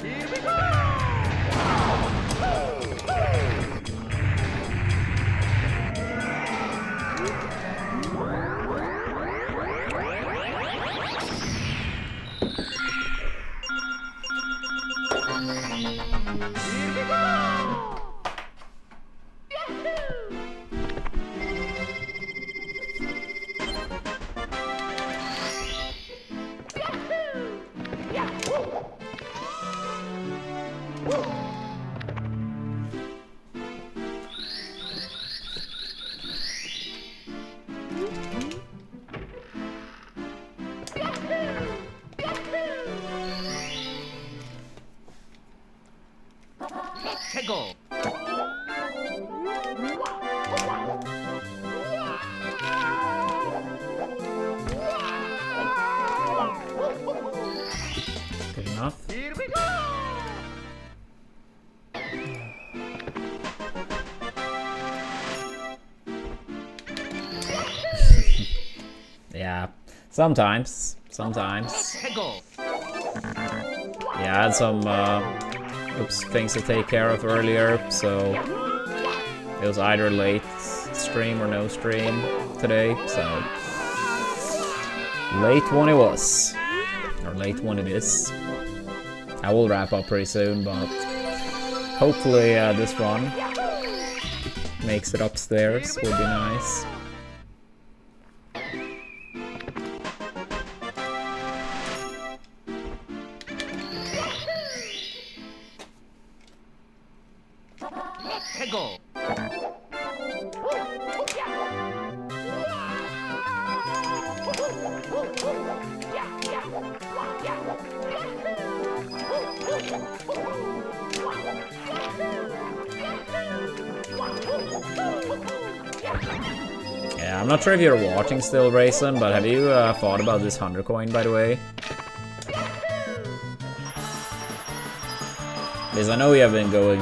Here we go! Here we go! Go. Good enough. Here we go! Yeah, sometimes. Go. Yeah, I had some things to take care of earlier, so it was either late stream or no stream today, so late one it was, or late one it is. I will wrap up pretty soon, but hopefully this run makes it upstairs, would be nice. Go. Yeah, I'm not sure if you're watching still, Rayson, but have you thought about this 100 coin, by the way? Because I know you have been going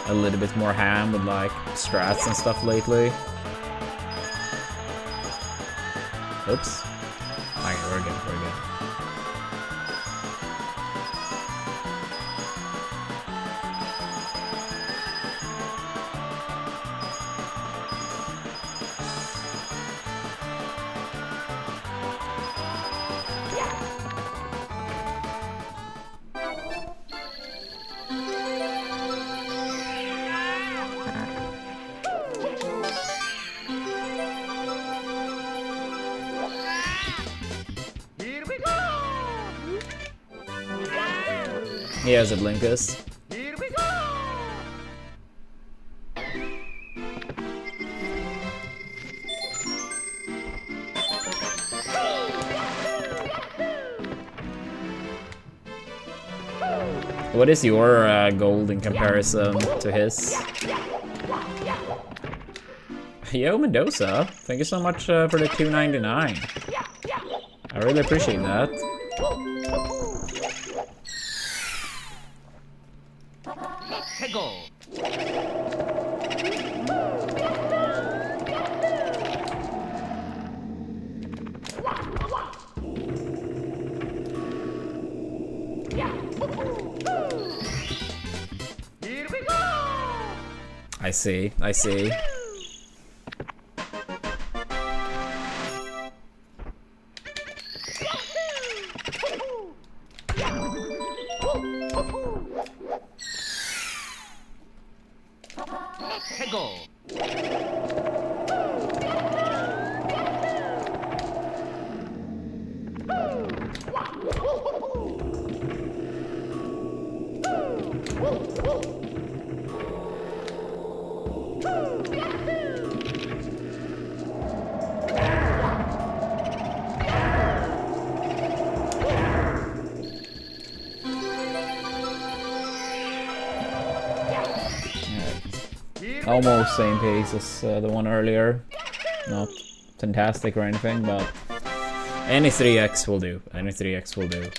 a little bit more ham with like strats and stuff lately. Oops. Okay, we're good, we're good. He has a Blinkus. Here we go! What is your gold in comparison to his? Yo, Mendoza, thank you so much for the $2.99. I really appreciate that. Go. Here we go. I see, I see. Go. Almost same pace as the one earlier. Not fantastic or anything, but Any 3x will do. Any 3x will do.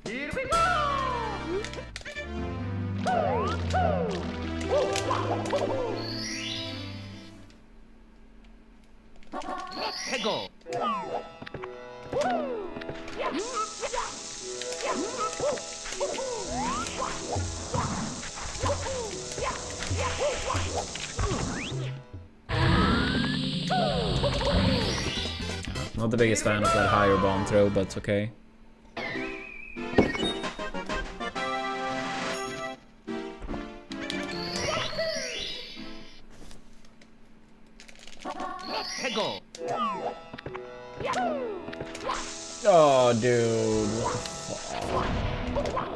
Here we go! Hego! Not the biggest fan of that higher bomb throw, but it's okay. Hego! Oh, dude. What the fuck?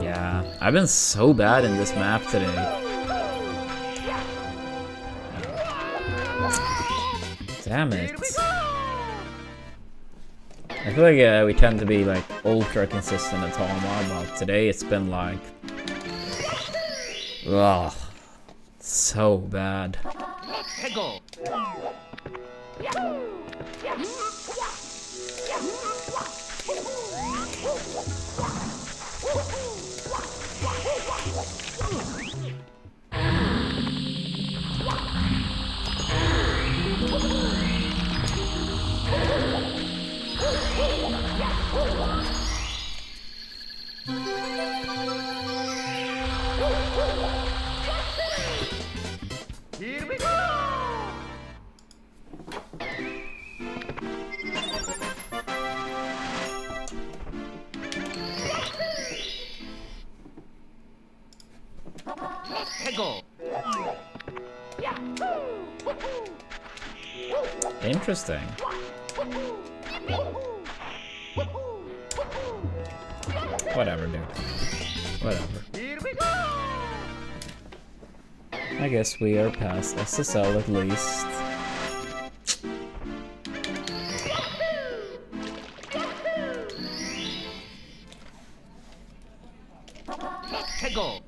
Yeah, I've been so bad in this map today. Damn it. I feel like we tend to be like ultra consistent at Armada, but today it's been like... Ugh. So bad. Hego! Here we go! Hego! Interesting. Whatever, dude. Whatever. Here we go! I guess we are past SSL at least. Hego!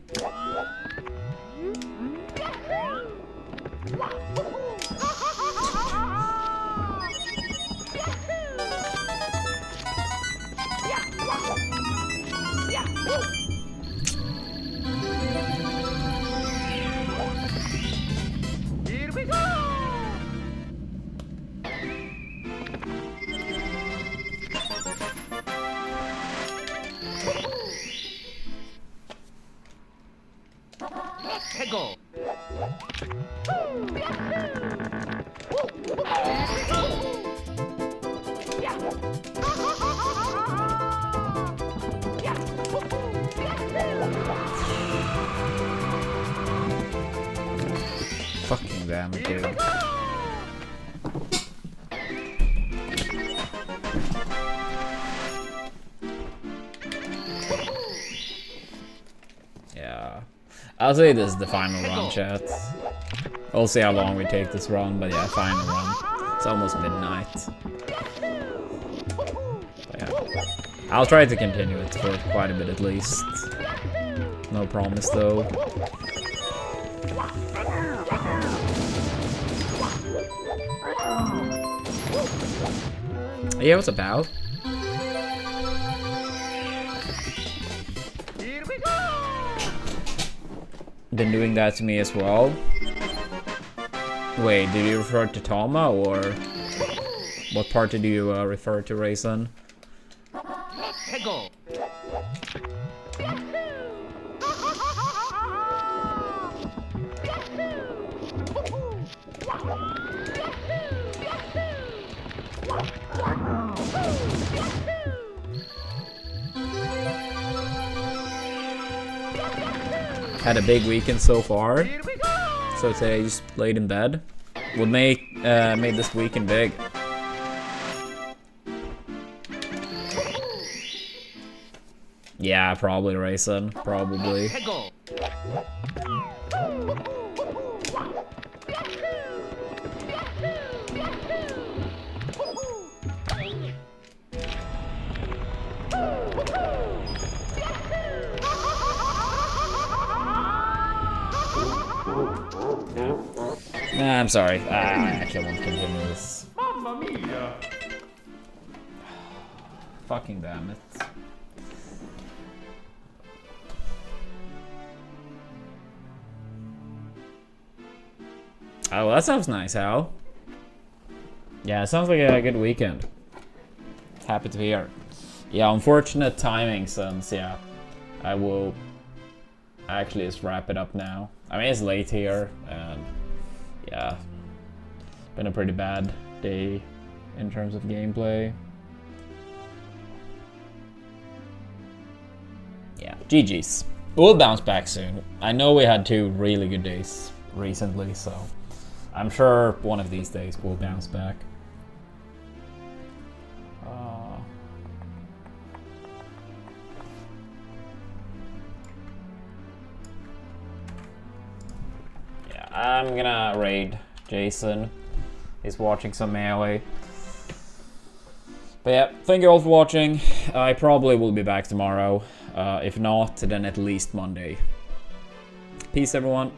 Here we go! Hego! Fucking damn it, dude. Yeah. I'll say this is the final run, chat. We'll see how long we take this run, but yeah, final run. It's almost midnight. But yeah. I'll try to continue it for quite a bit at least. No promise though. Yeah, what's about? Here we go! Been doing that to me as well. Wait, did you refer to Tama or what part did you refer to, Raisin? Hego! had a big weekend so far. So today I just laid in bed. What made this weekend big? Yeah, probably racing. Probably. 해고. Nah, I'm sorry. I actually won't continue this. Mamma mia. Fucking damn it. Oh, well, that sounds nice, Hal. Yeah, it sounds like a good weekend. Happy to hear. Yeah, unfortunate timing since, yeah, I will actually just wrap it up now. I mean, it's late here, and yeah, been a pretty bad day in terms of gameplay. Yeah, GG's. We'll bounce back soon. I know we had 2 really good days recently, so I'm sure one of these days we'll bounce back. Yeah, I'm gonna raid Jason. He's watching some melee. But yeah, thank you all for watching. I probably will be back tomorrow. If not, then at least Monday. Peace, everyone.